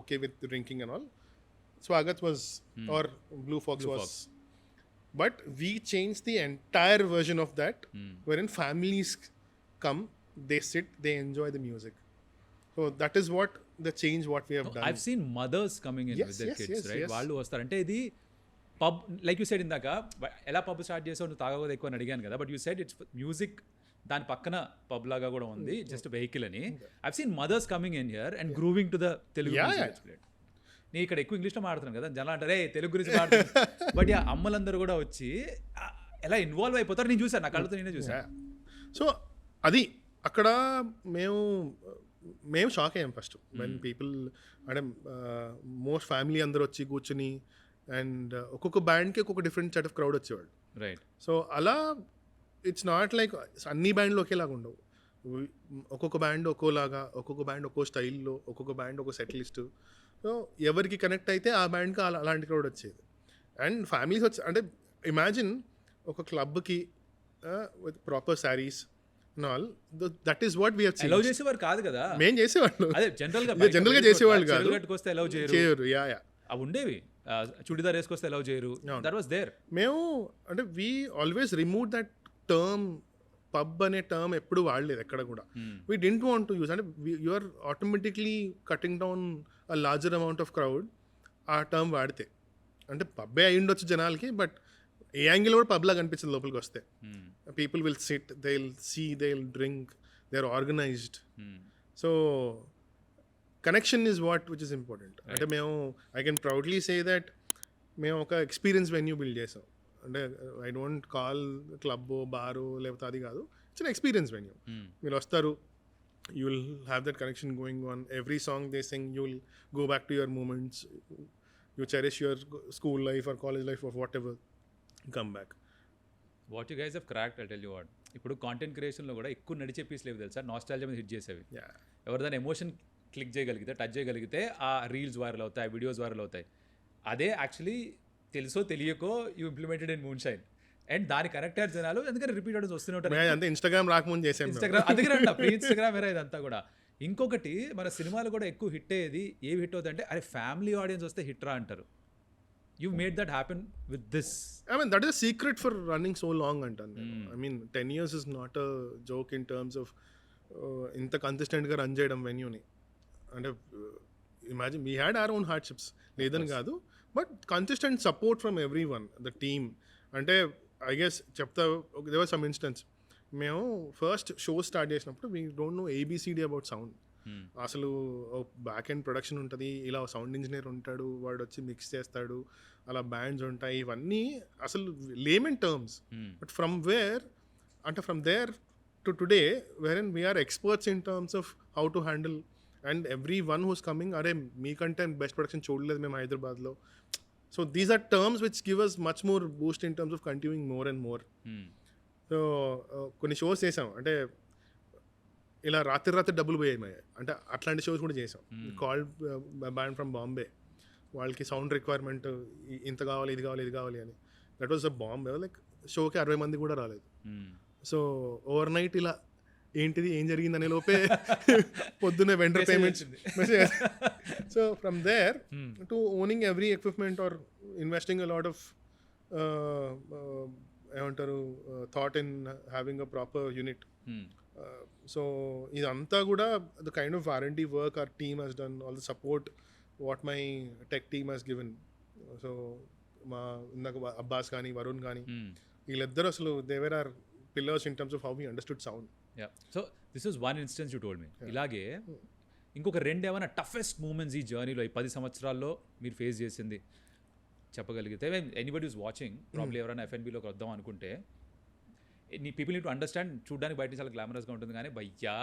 okay with drinking and all, Swagath was or Blue Fox was. But we change the entire version of that where in families come, they sit, they enjoy the music. So that is what the change what we have done. I have seen mothers coming in with their kids, right? వాళ్ళు వస్తారంటే ఇది pub, like you said ఇందాక ఎలా pub start చేసావు, నువ్వు తాగకూడదు ఎక్కువ అని అడిగాను కదా, but you said it's music, దాని పక్కన పబ్ లాగా కూడా ఉంది, జస్ట్ వెహికల్ అని. I've seen mothers coming in here and grooving to the Telugu music. నేను ఇక్కడ ఎక్కువ ఇంగ్లీష్లో మాట్లాడుతున్నాను కదా, జనాలు అంటారే తెలుగు గురించి మాట్లాడుతున్నాను, బట్ అమ్మలందరూ కూడా వచ్చి ఎలా ఇన్వాల్వ్ అయిపోతారు నేను చూసాను, నా కళ్ళతో నేనే చూసాను. సో అది అక్కడ మేము షాక్ అయ్యాం ఫస్ట్ వెన్ పీపుల్, అంటే మోస్ట్ ఫ్యామిలీ అందరూ వచ్చి కూర్చుని అండ్ ఒక్కొక్క బ్యాండ్కి ఒక్కొక్క డిఫరెంట్ సెట్ ఆఫ్ క్రౌడ్ వచ్చేవాళ్ళు. రైట్. సో అలా ఇట్స్ నాట్ లైక్ అన్ని బ్యాండ్లు ఒకేలాగా ఉండవు. ఒక్కొక్క బ్యాండ్ ఒక్కోలాగా, ఒక్కొక్క బ్యాండ్ ఒక్కో స్టైల్లో, ఒక్కొక్క బ్యాండ్ ఒక సెట్ లిస్ట్. సో ఎవరికి కనెక్ట్ అయితే ఆ బ్యాండ్కి అలాంటి క్రౌడ్ వచ్చేది. అండ్ ఫ్యామిలీస్ వచ్చి అంటే ఇమాజిన్ ఒక క్లబ్కి with proper saris and all, that is what we have seen. Allow చేసేవారు కాదు కదా, మేము చేసేవాళ్ళు. అదే జనరల్గా జనరల్గా చేసేవాళ్ళు కాదు. కట్టుకొస్తే అలౌ చేయరు. యా అవి ఉండేవి, చుడిదార్ వేసుకొస్తే అలౌ చేయరు. That was there. మేము అంటే we always remove that term, pub అనే టర్మ్ ఎప్పుడు వాడలేదు ఎక్కడ కూడా. We didn't want to use, అంటే you are automatically cutting down a larger amount of crowd ఆ టర్మ్ వాడితే. అంటే పబ్బే అయి ఉండొచ్చు జనాలకి, బట్ ఏ యాంగిల్ కూడా పబ్లా కనిపించదు లోపలికి వస్తే. People will sit, they will see, they will drink, they are organised. So connection is what which is important. అంటే మేము I can proudly say that మేము ఒక ఎక్స్పీరియన్స్ వెన్యూ బిల్డ్ చేసాం. అంటే I don't call club bar లేకపోతే అది కాదు, it's an experience venue. మీరు వస్తారు, you will have that connection going on. Every song they sing, you will go back to your moments, you cherish your school life or college life or whatever, come back. What you guys have cracked, I tell you what. ఇప్పుడు content క్రియేషన్లో కూడా ఎక్కువ నడిచే piece లేవు తెలుసా, nostalgia మీద hit చేసేవి. ఎవరిదైనా ఎమోషన్ క్లిక్ చేయగలిగితే, టచ్ చేయగలిగితే ఆ రీల్స్ వైరల్ అవుతాయి, వీడియోస్ వైరల్ అవుతాయి. అదే యాక్చువల్లీ తెలుసో తెలియకో you implemented in moonshine. And దాని కనెక్ట్ అయ్యారు జనాలు, ఎందుకంటే రిపీట్ అవుతూ వస్తూనే ఉంటారు. అంటే ఇన్స్టాగ్రామ్ రాకముందు చేసాం, ఇన్స్టాగ్రామ్ అందుకే ప్రీ ఇన్స్టాగ్రామ్ వేరే ఇదంతా కూడా. ఇంకొకటి మన సినిమాలు కూడా ఎక్కువ హిట్ అయ్యేది, ఏవి హిట్ అవుతాయి అంటే అరే ఫ్యామిలీ ఆడియన్స్ వస్తే హిట్ రా అంటారు. You made that happen with this. I mean, that is a secret for running so long. I mean, 10 years is not a joke in terms of inta consistent ga run cheyadam venue ni. And imagine we had our own hardships, ledan kaadu, but consistent support from everyone, the team. Ante I guess chepta, there was some instance మేము first show start చేసినప్పుడు we don't know A B C D about sound. అసలు back end production ఉంటుంది, ఇలా sound engineer ఉంటాడు, వాడు వచ్చి mix చేస్తాడు, అలా బ్యాండ్స్ ఉంటాయి, ఇవన్నీ అసలు layman terms. But from there to today where and we're experts in terms of how to handle. And every one who's coming, అరే మీకంటే బెస్ట్ ప్రొడక్షన్ చూడలేదు మేము హైదరాబాద్లో. So these are terms which give us much more boost in terms of continuing more and more. So కొన్ని shows చేసాం, అంటే ఇలా రాత్రి డబ్బులు పోయాయి, అంటే అట్లాంటి షోస్ కూడా చేసాం. కాల్డ్ బ్యాండ్ ఫ్రమ్ బాంబే, వాళ్ళకి సౌండ్ రిక్వైర్మెంట్ ఇంత కావాలి, ఇది కావాలి, ఇది కావాలి అని. That was a Bombay, like షోకి 60 మంది కూడా రాలేదు. సో ఓవర్ నైట్ ఇలా ఏంటిది ఏం జరిగింది అనే లోపే పొద్దున్నే vendor payments message. So from there to owning every equipment or investing a lot of ఏమంటారు thought in having a proper unit. So ఇదంతా కూడా the kind of R&D work our team has done, all the support what my tech team has given. So మా ఇందాక అబ్బాస్ కానీ వరుణ్ కానీ వీళ్ళిద్దరు అసలు they were our pillars in terms of how we understood sound. Yeah. So this is one instance you told me. ఇలాగే ఇంకొక 2 ఏమైనా toughest moments ఈ జర్నీలో, ఈ 10 సంవత్సరాల్లో మీరు ఫేస్ చేసింది చెప్పగలిగితే, ఎనీబడి ఈస్ వాచింగ్, ప్రాబ్లీ ఎవరైనా F&Bలోకి వద్దాం అనుకుంటే, నీ పీపుల్ నీడ్ టు అండర్స్టాండ్, చూడడానికి బయట చాలా గ్లామరస్గా ఉంటుంది కానీ భయ్యా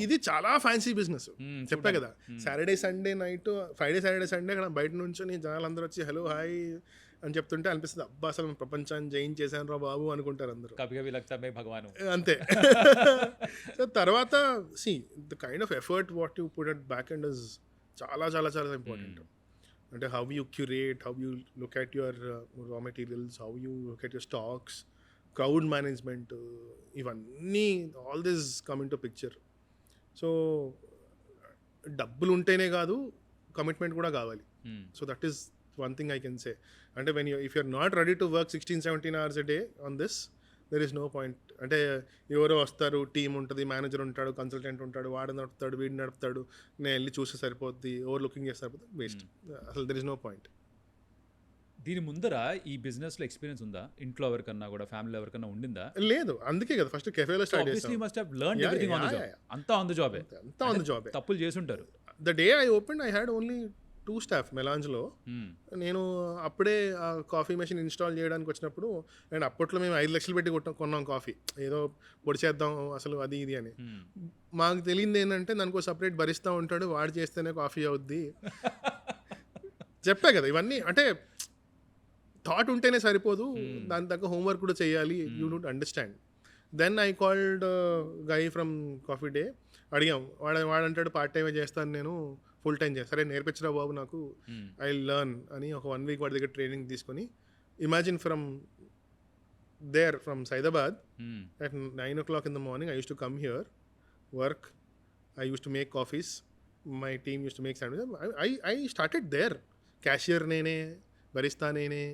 ఇది చాలా ఫ్యాన్సీ బిజినెస్. చెప్పా కదా, Saturday Sunday night, Friday Saturday Sunday అక్కడ బయట నుంచి జనాలందరూ వచ్చి హలో హాయ్ అని చెప్తుంటే అనిపిస్తుంది, అబ్బా అసలు ప్రపంచాన్ని జయించేసాను రా బాబు అనుకుంటారు అందరూ. కవి భగవాన్ అంతే. సో తర్వాత see the kind of effort what you put at back end is చాలా చాలా చాలా ఇంపార్టెంట్. అంటే how you curate, how you look at your raw materials, how you look at your stocks, crowd management, ఇవన్నీ all this come in to picture. So డబ్బులు ఉంటేనే కాదు, commitment కూడా కావాలి. So that is one thing I can say. అంటే when you if you're not ready to work 16-17 hours a day on this, there is no point. అంటే ఎవరో వస్తారు, team ఉంటుంది, మేనేజర్ ఉంటాడు, కన్సల్టెంట్ ఉంటాడు, వాడు నడుపుతాడు, వీడు నడుపుతాడు, నేను వెళ్ళి చూస్తే సరిపోద్ది, ఓవర్ లుకింగ్ చేస్తే సరిపోతుంది, వేస్ట్. అసలు దెర్ ఇస్ నో పాయింట్. దీని ముందర ఈ బిజినెస్ లో ఎక్స్పీరియన్స్ ఉందా? ఇంట్లో ఎవరికన్నా కూడా, ఫ్యామిలీ ఎవరికన్నా ఉండిందా? లేదు, అందుకే కదా ఫస్ట్ కెఫేలో స్టార్ట్ చేసాం. Must have learned everything on the job. అంతా ఆన్ ద జాబే. అంతా ఆన్ ద జాబే. తప్పులు చేసి ఉంటారు. The day I open I had only 2 staff మెలాంజ్లో. నేను అప్పుడే ఆ కాఫీ మెషిన్ ఇన్స్టాల్ చేయడానికి వచ్చినప్పుడు, నేను అప్పట్లో మేము 5 లక్షలు పెట్టి కొన్నాం కాఫీ, ఏదో పొడి చేద్దాం అసలు అది ఇది అని. మాకు తెలియదు ఏంటంటే దానికి సపరేట్ భరిస్తూ ఉంటాడు, వాడు చేస్తేనే కాఫీ అవుద్ది. చెప్పా కదా ఇవన్నీ అంటే థాట్ ఉంటేనే సరిపోదు, దాని తగ్గ హోంవర్క్ కూడా చేయాలి. You don't understand. Then I called guy from Coffee Day, అడిగాం. వాడంటాడు పార్ట్ టైమే చేస్తాను నేను, ఫుల్ టైం చేస్తాను. సరే నేర్పించరా బాబు నాకు, ఐ లర్న్ అని ఒక 1 week వాడి దగ్గర ట్రైనింగ్ తీసుకొని, imagine from there from Hyderabad at 9 o'clock in the morning I used to come here, work, I used to make coffees, my team used to make sandwiches. I started there. Cashier నేనే, బరిస్తా నేనే.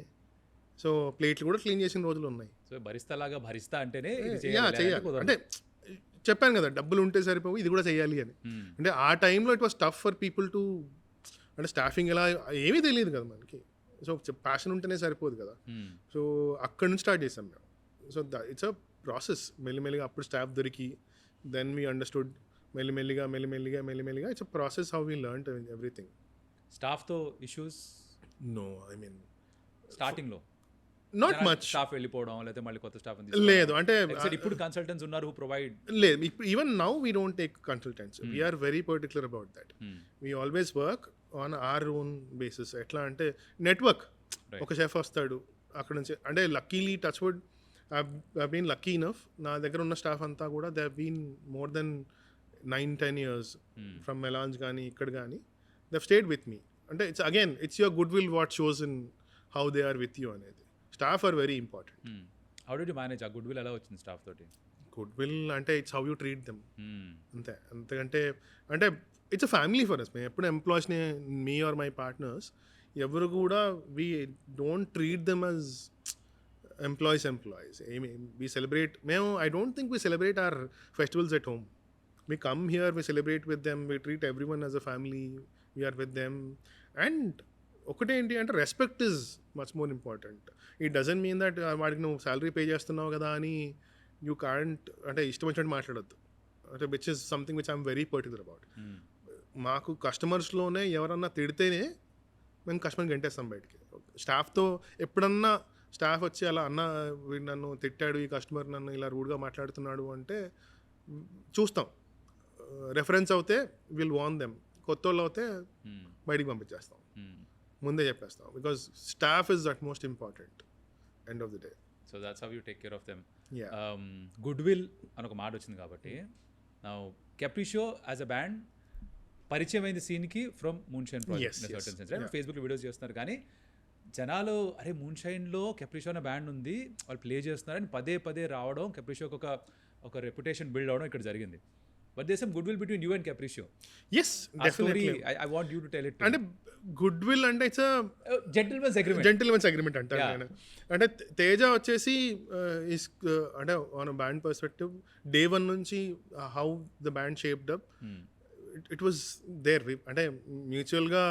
So ప్లేట్లు కూడా clean చేసిన రోజులు ఉన్నాయి. So బరిస్తా లాగా భరిస్తా అంటేనే చేయాలి అంటే చెప్పాను కదా డబ్బులు ఉంటే సరిపోవు, ఇది కూడా చేయాలి అని. అంటే ఆ టైంలో it was tough for people to, అంటే స్టాఫింగ్ ఎలా ఏమీ తెలియదు కదా మనకి. సో ప్యాషన్ ఉంటేనే సరిపోదు కదా. సో అక్కడ నుంచి స్టార్ట్ చేసాం మేము. So it's a process. మెల్లిమెల్లిగా అప్పుడు స్టాఫ్ దొరికి, దెన్ వీ అండర్స్టూడ్, మెల్లిమెల్లిగా it's a process how we learn everything. స్టాఫ్తో ఇష్యూస్? నో, ఐ మీన్ స్టార్టింగ్లో నాట్ మచ్. స్టాఫ్ వెళ్ళిపోవడం లేదా మళ్ళీ కొత్త స్టాఫ్ లేదు. అంటే ఇప్పుడు కన్సల్టెంట్స్ ఉన్నారు ప్రొవైడ్. లేదు, even now we don't take consultants. We're very particular about that. We always work on our own basis. ఎట్లా అంటే నెట్వర్క్. ఒక షెఫ్ వస్తాడు అక్కడ నుంచి, అంటే luckily touch wood I been lucky enough, నా దగ్గర ఉన్న స్టాఫ్ అంతా కూడా they been more than 9-10 years from Melange కానీ ఇక్కడ కానీ దే స్టేడ్ విత్ మీ. అంటే it's your good will what shows in how they are with you అనేది. Staff are very important. How do you manage a goodwill? ఎలా వచ్చింది staff తోటి? Goodwill అంటే it's how you treat them అంతే. అంతకంటే అంటే it's a family for us. మేము ఎప్పుడు ఎంప్లాయీస్ని, మీ ఆర్ మై పార్ట్నర్స్ ఎవరు కూడా we don't treat them as employees. ఏమి వీ సెలబ్రేట్, మేము I don't think we celebrate our festivals at home. We come here, we celebrate with them, we treat every one as a family, we're with them. And ఒకటేంటి అంటే respect is much more important. It doesn't mean that వాడికి నువ్వు salary pay చేస్తున్నావు కదా అని you can't, అంటే ఇష్టం వచ్చినట్టు మాట్లాడద్దు. అంటే which is something which I'm very particular about. మాకు కస్టమర్స్లోనే ఎవరన్నా తిడితేనే మేము కస్టమర్కి గంటేస్తాం బయటికి. స్టాఫ్తో ఎప్పుడన్నా స్టాఫ్ వచ్చి అలా అన్న వీడు నన్ను తిట్టాడు, ఈ కస్టమర్ నన్ను ఇలా రూడ్గా మాట్లాడుతున్నాడు అంటే చూస్తాం. రెఫరెన్స్ అవుతే విల్ వార్న్ దెమ్. కొత్త వాళ్ళు అవుతే బయటికి పంపించేస్తాం, ముందే చెప్పేస్తాం. Because staff is that most important end of the day. So that's how you take care of them. Good will అని ఒక మాట వచ్చింది కాబట్టి, now Capricio as a band పరిచయం అయింది సీన్కి from Moonshine Project in certain sense, right? ఫేస్బుక్లో videos చేస్తున్నారు కానీ జనాలు అరే Moonshineలో Capricio అనే బ్యాండ్ ఉంది, వాళ్ళు ప్లే చేస్తున్నారని పదే రావడం, Capricioకి ఒక రెప్యుటేషన్ బిల్డ్ అవడం ఇక్కడ జరిగింది. But there's some goodwill between you and Capricio. Yes, definitely. I want you to tell it. అంటే goodwill అంటే ఇట్స్ జెంటిల్మెన్స్ అగ్రిమెంట్ అంటారు నేను. అంటే తేజ వచ్చేసి అంటే ఆన్ బ్యాండ్ పర్స్పెక్టివ్ డే 1 నుంచి how the band shaped up, it was there. అంటే మ్యూచువల్గా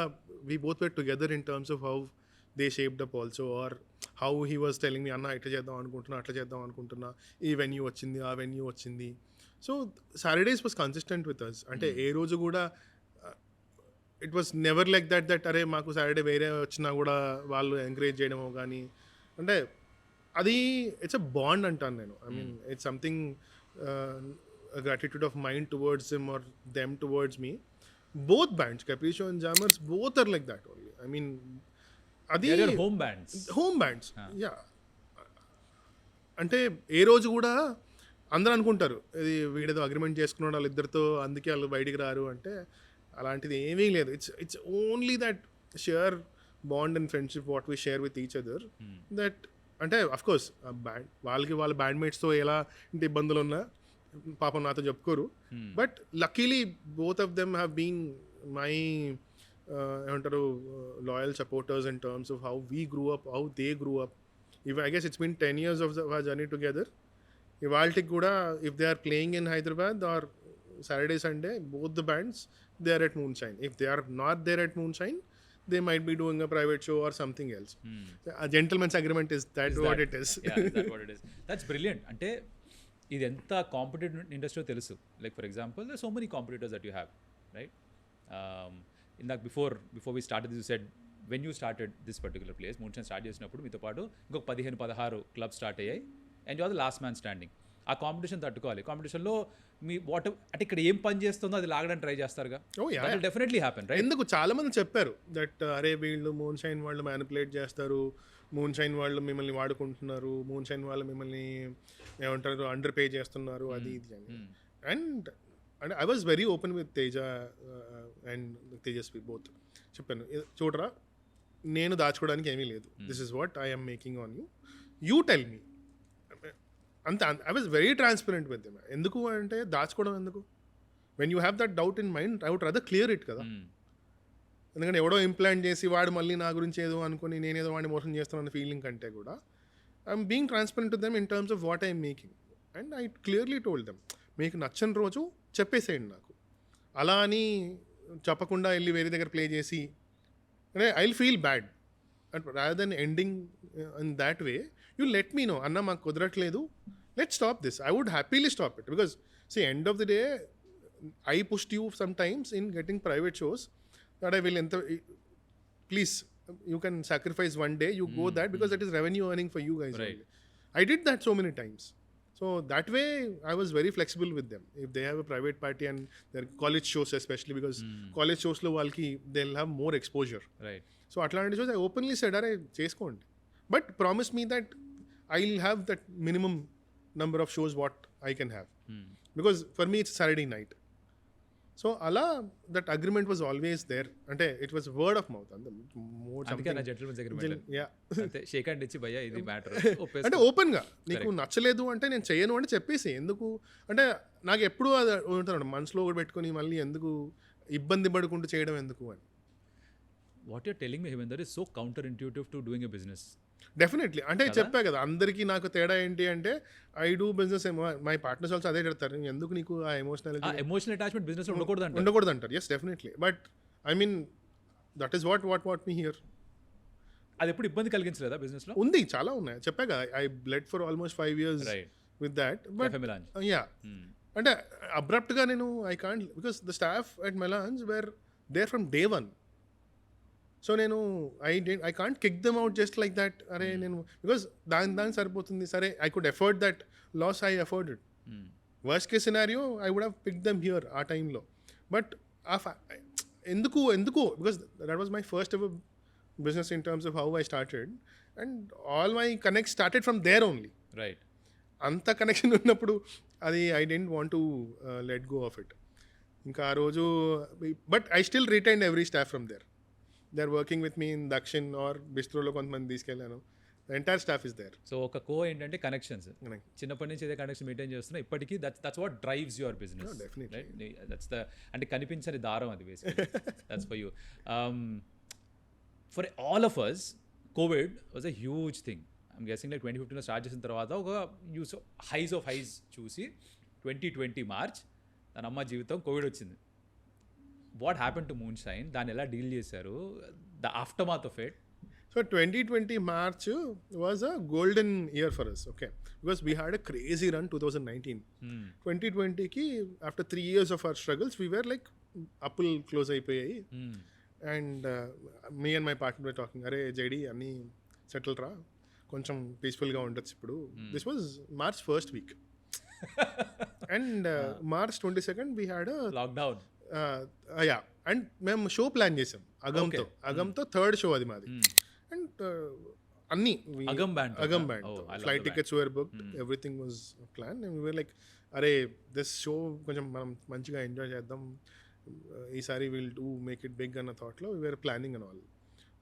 we both were together in terms of how they shaped up also, or how he was telling me అన్న ఇట్లా చేద్దాం అనుకుంటున్నా, అట్లా చేద్దాం అనుకుంటున్నా, ఈ వెన్యూ వచ్చింది, ఆ వెన్యూ వచ్చింది. So Saturdays was consistent with us. అంటే ఏ రోజు కూడా it was never like that అరే మాకు సాటర్డే వేరే వచ్చినా కూడా వాళ్ళు ఎంకరేజ్ చేయడమో కానీ, అంటే అది ఇట్స్ అ బాండ్ అంటాను నేను. I mean it's something gratitude of mind towards him or them towards me. Both bands Capricio and Jammers both are like that only. I mean అది home bands. యా. అంటే ఏ రోజు కూడా అందరూ అనుకుంటారు ఇది వీడేదో అగ్రిమెంట్ చేసుకున్నాడు వాళ్ళిద్దరితో అందుకే వాళ్ళు బయటికి రారు అంటే, అలాంటిది ఏమీ లేదు. It's only that share bond and friendship what we share with each other. That అంటే అఫ్కోర్స్ బ్యాండ్ వాళ్ళ బ్యాండ్మేట్స్తో ఎలా ఇంటి ఇబ్బందులు ఉన్నా పాపం నాతో చెప్పుకోరు. But luckily both of them have been my ఏమంటారు loyal supporters in terms of how we grew up, how they grew up. If I guess it's been 10 years of our journey together. ఇవాళకి కూడా if they are playing in Hyderabad or Saturday Sunday both the bands they are at Moonshine. If they are not there at Moonshine they might be doing a private show or something else. A gentleman's agreement is what it is. Yeah, is that what it is? That's brilliant. అంటే ఇది ఎంత competitive industry తెలుసు. Like for example there are so many competitors that you have, right? ఇందాక before we started this you said when you started this particular place Moonshine start చేసినప్పుడు మీతో పాటు ఇంకొక 15-16 clubs start అయ్యాయి and you are the last man standing. ఆ competition తట్టుకోవాలి. కాంపిటీషన్లో me what అంటే ఇక్కడ ఏం పని చేస్తుందో అది లాగడానికి ట్రై చేస్తారుగా. Definitely happen right. ఎందుకు చాలా మంది చెప్పారు దట్ అరే వీళ్ళు మూన్ షైన్ వాళ్ళు మ్యానిపులేట్ చేస్తారు, మూన్ షైన్ వాళ్ళు మిమ్మల్ని వాడుకుంటున్నారు, మూన్ షైన్ వాళ్ళు మిమ్మల్ని ఏమంటారు అండర్ పే చేస్తున్నారు, అది ఇది అని. And I was very open with Teja and Tejaswi both. చెప్పాను, చూడరా నేను దాచుకోవడానికి ఏమీ లేదు, this is what I'm making on you, you tell me. అంతే, I was very transparent with them. ఎందుకు అంటే దాచుకోవడం ఎందుకు? When you have that doubt in mind I would rather clear it కదా. ఎందుకంటే ఎవడో ఇంప్లాంట్ చేసి వాడు మళ్ళీ నా గురించి ఏదో అనుకుని నేనేదో వాడిని మోసం చేస్తానన్న ఫీలింగ్ కంటే కూడా I'm being transparent to them in terms of what I'm making. And I clearly told them, మీకు నచ్చని రోజు చెప్పేసేయండి నాకు. అలా అని చెప్పకుండా వెళ్ళి వేరే దగ్గర ప్లే చేసి అంటే I will feel bad. Rather than ending in that way you let me know, అన్న మాకు కుదరట్లేదు, let stop this. I would happily stop it because see end of the day I pushed you sometimes in getting private shows that I will please you can sacrifice one day, you go that because that is revenue earning for you guys. Right. Only. I did that so many times. So that way I was very flexible with them. If they have a private party and their college shows especially because college shows lo valki they'll have more exposure. Right. So atlanti shows I openly said are cheskondi, but promise me that I'll have that minimum number of shows what I can have. Because for me it's Saturday night. So అలా that agreement was always there. అంటే it was word of mouth. అంటే open గా నీకు నచ్చలేదు అంటే నేను చేయను అని చెప్పేసి, ఎందుకు అంటే నాకు ఎప్పుడు అది ఉంటాను మనసులో కూడా పెట్టుకుని మళ్ళీ ఎందుకు ఇబ్బంది పడుకుంటూ చేయడం ఎందుకు అని. What you're telling me Himender is so counterintuitive to doing a business. Definitely. అంటే చెప్పా కదా, అందరికీ నాకు తేడా ఏంటి అంటే I do business, my partners also అదే చెప్తారు, ఎందుకు నీకు ఆ ఎమోషనల్ అటాచ్మెంట్ బిజినెస్ ఉండకూడదు అంటారు. Yes definitely, but I mean that is what me here. అది ఎప్పుడు ఇబ్బంది కలిగించలేదా బిజినెస్ లో? ఉంది, చాలా ఉన్నాయి. చెప్పా కదా I bled for almost 5 years with that. But yeah అంటే అబ్రప్ట్ గా నేను I can't because the staff at Melange were there from day 1. So నేను I can't kick them out just like that. అరే నేను బికాస్ దానికి సరిపోతుంది, సరే I could afford that loss, I afford it. Worst case scenario I would have pick them here ఆ టైంలో. But ఎందుకు because that was my first ever business in terms of how I started and all my connect started from there only. Right. అంత connection ఉన్నప్పుడు అది I dent want to let go of it. ఇంకా ఆ రోజు but I still retain every staff from there. They are working with me in Dakshin or Bistrolo కొంతమంది తీసుకెళ్ళాను. The entire staff is there. So ఒక కో ఏంటంటే connections. చిన్నప్పటి నుంచి ఇదే కనెక్షన్ మెయింటైన్ చేస్తున్నా ఇప్పటికీ. That's what drives your business. Right. That's the అంటే కనిపించని దారం అది basically. That's for you. For all of us Covid was a huge thing. I'm guessing like 2015లో స్టార్ట్ చేసిన తర్వాత ఒక యూస్ హైస్ ఆఫ్ హైస్ చూసి 2020 మార్చ్ తన అమ్మ జీవితం కోవిడ్ వచ్చింది. What happen to Moonshine? దాన్ని ఎలా డీల్ చేశారు? The aftermath of it. So 2020 March was a golden year for us, okay, because we had a crazy run 2019. 2020 ki after 3 years of our struggles we were like apple close అయిపోయాయి. And me and my partner were talking, అరే JD అన్నీ settle రా, కొంచెం పీస్ఫుల్గా ఉండొచ్చు ఇప్పుడు. This was March 1st week. And March 22nd we had a lockdown. Yeah. And మేము show plan చేసాం అగంతో 3rd షో అది మాది. అండ్ అన్నీ Agam band flight tickets were booked, everything was plan. And we're like అరే దిస్ షో కొంచెం మనం మంచిగా ఎంజాయ్ చేద్దాం ఈసారి will do make it big అన్న థాట్లో we're planning and all.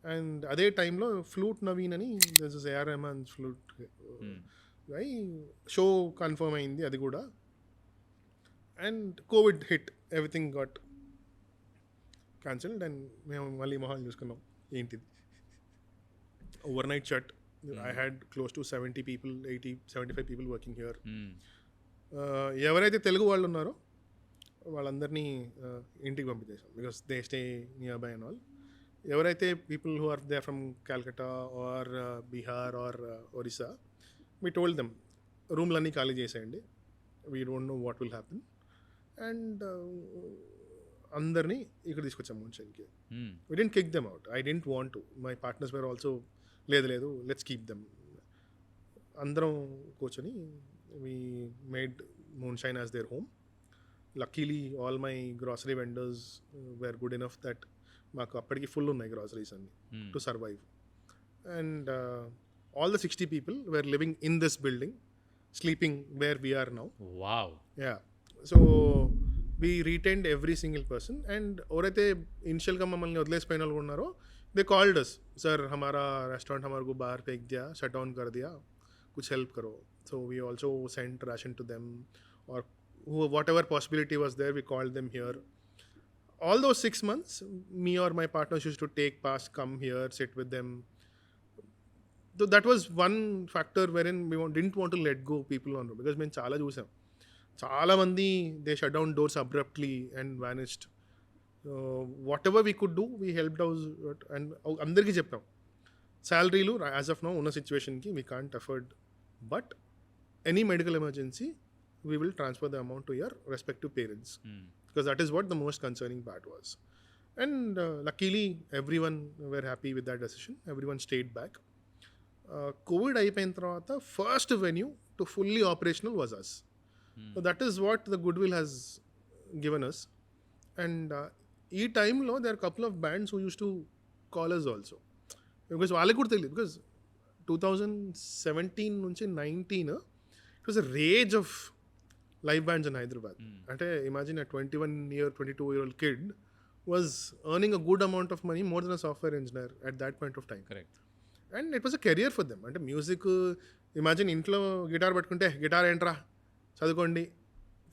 And అదే టైంలో ఫ్లూట్ నవీన్ అని this is AR Rahman flute అయి షో కన్ఫర్మ్ అయింది అది కూడా. And Covid hit, everything got cancelled. And మేము మళ్ళీ మొహాలు చూసుకున్నాం ఏంటిది overnight shut. I had close to 70 people, 75 people working here. ఎవరైతే తెలుగు వాళ్ళు ఉన్నారో వాళ్ళందరినీ ఇంటికి పంపించేసాం because they stay nearby and all. ఎవరైతే people who are they from Calcutta or Bihar or Orissa, we told them రూమ్లన్నీ ఖాళీ చేసేయండి, we don't know what will happen. And అందరినీ ఇక్కడ తీసుకొచ్చాం Moonshineకి. We didn't kick them out, I dent want to. My partners were also లేదు let's keep them. అందరం కూర్చొని we made Moonshine as their home. Luckily all my grocery vendors were good enough that మాకు అప్పటికి full ఉన్నాయి groceries అన్ని to survive. And all the 60 people were living in this building, sleeping where we are now. Wow. Yeah. So we retained every single person, and ఎవరైతే ఇనిషియల్గా మమ్మల్ని వదిలేసిపోయిన వాళ్ళు ఉన్నారో they called us, sir हमारा restaurant हमारे को बाहर फेंक दिया, शट डाउन कर दिया, कुछ हेल्प करो. So we also sent ration to them, or whatever possibility was there, we called them here. All those 6 months, me or my partners used to take past, come here, sit with them. So that was one factor wherein we didn't want to let go people on road, because మేము చాలా చూసాం, చాలా మంది they shut down doors abruptly and vanished. Whatever we could do we help out. And అందరికీ చెప్పాం శాలరీలు as of now ఉన్న సిచ్యువేషన్కి we can't afford, but any medical emergency we will transfer the amount to your respective parents, because that is what the most concerning part was. And luckily everyone were happy with that decision, everyone stayed back. COVID అయిపోయిన తర్వాత first venue to fully operational was us. So that is what the goodwill has given us. And ఈ టైంలో they are couple of bands who use to call us also, because వాళ్ళకి కూడా తెలియదు, because 2017 నుంచి 19 it was a rage of live bands in Hyderabad. Ante imagine a 21-year, 22-year-old kid was earning a good amount of money, more than a software engineer at that point of time. Correct. And it was a career for them. Ante music, imagine intlo guitar pattukunte guitar entra chadukondi,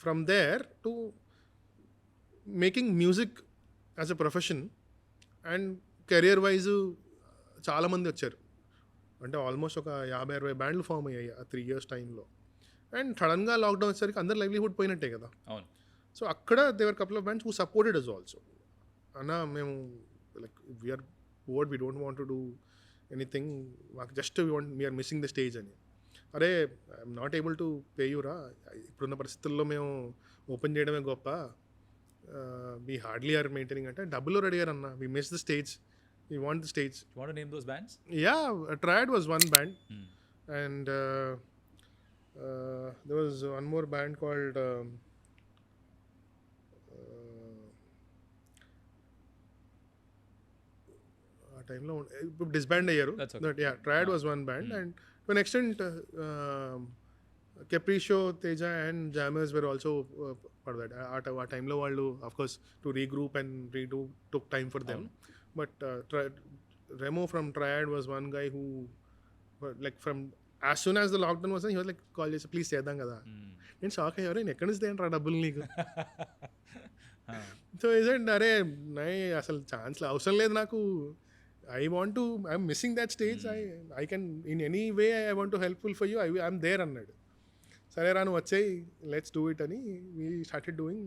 from there to making music as a profession and career wise చాలా మంది వచ్చారు. అంటే almost ఒక 50-60 బ్యాండ్లు form అయ్యాయి ఆ 3 years టైంలో. And సడన్గా లాక్డౌన్ వచ్చేసరికి అందరు లైవ్లీహుడ్ పోయినట్టే కదా. అవును. సో అక్కడ there were couple of bands who supported us also. అన్నా మేము like we're bored, we don't want to do anything, మాకు just we're missing the stage అని. అరే I'm not able to pay యూరా, ఇప్పుడున్న పరిస్థితుల్లో మేము ఓపెన్ చేయడమే గొప్ప, వీ హార్డ్లీ ఆర్ మెయింటైనింగ్ అంటే డబ్బులు అడిగారు అన్న, we miss the stage, we want the stage. You want to name those bands? Yeah, Triad was one band. And there was one more band called ఆ టైంలో ఇప్పుడు డిస్బాండ్ అయ్యారు. But yeah, triad was one band. And to an extent Capricio, Teja and Jammers were also part of that. ఆ టైంలో వాళ్ళు of course to regroup and redo took time for them. But Remo from Triad was one guy who like from as soon as the lockdown was, he was like, call చేసి please చేద్దాం కదా. నేను shock అయ్యారు, నేను ఎక్కడి నుంచి తేంట్రా డబ్బులు నీకు. సో ఇదండి, అరే నై అసలు ఛాన్స్ అవసరం లేదు నాకు, I'm missing that stage, I can in any way I want to helpful for you, I'm there అన్నాడు. సరే రా నువ్వు వచ్చాయి, లెట్స్ డూ ఇట్ అని we started doing.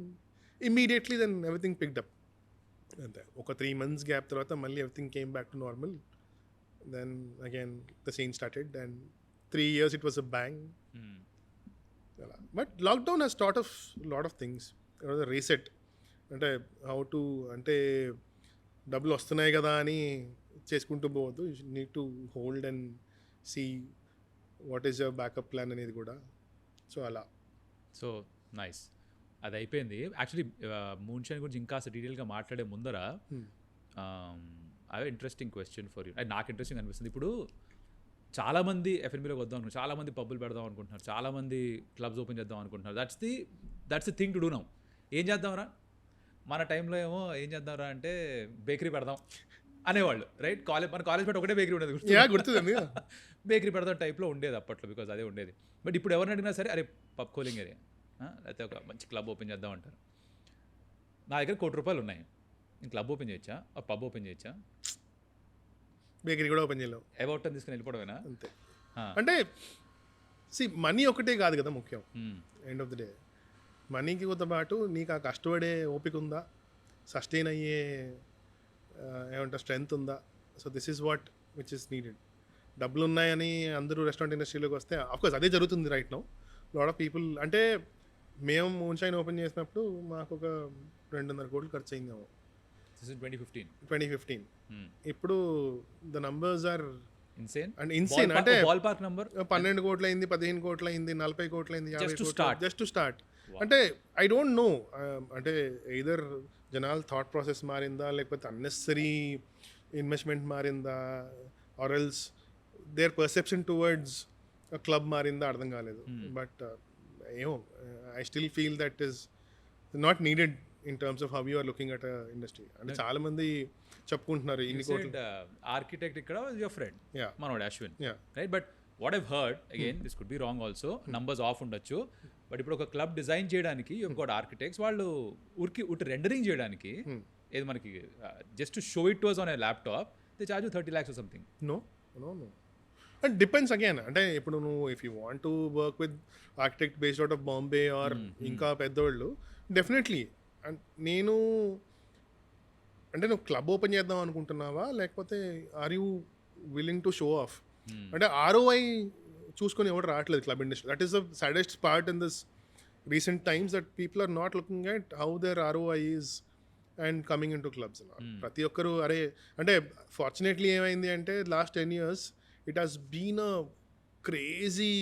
Immediately then everything picked up. అంతే, ఒక 3 months గ్యాప్ తర్వాత మళ్ళీ everything came back to normal. Then again the scene started and 3 years it was a bang. But lockdown has taught us a lot of things. It was a reset. అంటే how to, అంటే డబ్బులు వస్తున్నాయి కదా అని చేసుకుంటూ పోవద్దు, you need to hold and see what is your backup plan అనేది కూడా. సో అలా. సో నైస్, అది అయిపోయింది. యాక్చువల్లీ మూన్షైన్ గురించి ఇంకా డీటెయిల్గా మాట్లాడే ముందర అదే ఇంట్రెస్టింగ్ క్వశ్చన్ ఫర్ యూ. అది నాకు ఇంట్రెస్టింగ్ అనిపిస్తుంది. ఇప్పుడు చాలామంది ఎఫ్ఎన్బీలోకి వద్దాం అనుకుంటున్నారు, చాలామంది పబ్బులు పెడదాం అనుకుంటున్నారు, చాలామంది క్లబ్స్ ఓపెన్ చేద్దాం అనుకుంటున్నారు. That's the thing to do now. ఏం చేద్దాంరా, మన టైంలో ఏమో ఏం చేద్దాంరా అంటే బేకరీ పెడదాం అనేవాళ్ళు, రైట్? మన కాలేజ్ పెట్టి ఒకటే బేకరీ ఉండేది, గుర్తుంది. బేకరీ పెడదాం టైప్లో ఉండేది అప్పట్లో, బికాజ్ అదే ఉండేది. బట్ ఇప్పుడు ఎవరిని అడిగినా సరే అరే పబ్ కోలింగ్ ఏరియా, లేకపోతే ఒక మంచి క్లబ్ ఓపెన్ చేద్దాం అంటారు. నా దగ్గర ₹1 కోటి ఉన్నాయి, నేను క్లబ్ ఓపెన్ చేయొచ్చా, పబ్ ఓపెన్ చేయొచ్చా, బేకరీ కూడా ఓపెన్ చేయలేవు, అబౌట్ అని తీసుకుని వెళ్ళిపోవడమేనా? అంతే. అంటే మనీ ఒకటే కాదు కదా ముఖ్యం. ఎండ్ ఆఫ్ ది డే మనీకి కొత్త పాటు నీకు ఆ కష్టపడే ఓపిక ఉందా, సస్టైన్ అయ్యే ఏమంటారు స్ట్రెంగ్త్ ఉందా. So this is what which is needed. డబ్బులు ఉన్నాయని అందరూ రెస్టారెంట్ ఇండస్ట్రీలోకి వస్తే అఫ్కోర్స్ అదే జరుగుతుంది right now. Lot of people, అంటే మేము మూన్షైన్ ఓపెన్ చేసినప్పుడు మాకు ఒక 2.5 కోట్లు ఖర్చు అయిందేమో 2015. ఇప్పుడు the numbers are insane and insane అంటే బాల్ పార్క్ నంబర్ 12 కోట్లు అయింది, 15 కోట్లు అయింది, 40 కోట్లు అయింది, 50 Just to కోట్లు start. Just to start. అంటే ఐ డోంట్ నో, అంటే ఎయిదర్ జనాల థాట్ ప్రాసెస్ మారిందా, లేకపోతే అన్నెసరీ ఇన్వెస్ట్మెంట్ మారిందా, or else their perception towards club మారిందా అర్థం కాలేదు. బట్ ఏమో, I still feel that is not needed in terms of how you are looking at industry. అంటే చాలా మంది చెప్పుకుంటున్నారు ఇన్ని కోట్లు. ఆర్కిటెక్ట్ ఇక్కడ యువర్ ఫ్రెండ్ Yeah. మనోడు Ashwin, Yeah. Right? But what I've heard again, this could be wrong also, numbers off ఉండొచ్చు, but ఇప్పుడు ఒక క్లబ్ డిజైన్ చేయడానికి యూ గోట్ ఆర్కిటెక్ట్స్, వాళ్ళు ఉట్టి రెండరింగ్ చేయడానికి ఏది మనకి just show it was on a laptop they charge 30 lakhs or something. No no no and depends again. అంటే ఇప్పుడు నువ్వు if you want to work with architect based out of Bombay or ఇంకా పెద్దవాళ్ళు, డెఫినెట్లీ. అండ్ నేను అంటే నువ్వు club open చేద్దాం అనుకుంటున్నావా, లేకపోతే are you willing to show off? అంటే ROI చూసుకొని ఎవరు రావట్లేదు club industry. That is the saddest part in this recent times, that people are not looking at how their ROI is and coming in to clubs. ప్రతి ఒక్కరు అరే అంటే fortunately ఏమైంది అంటే last 10 years it has been a crazy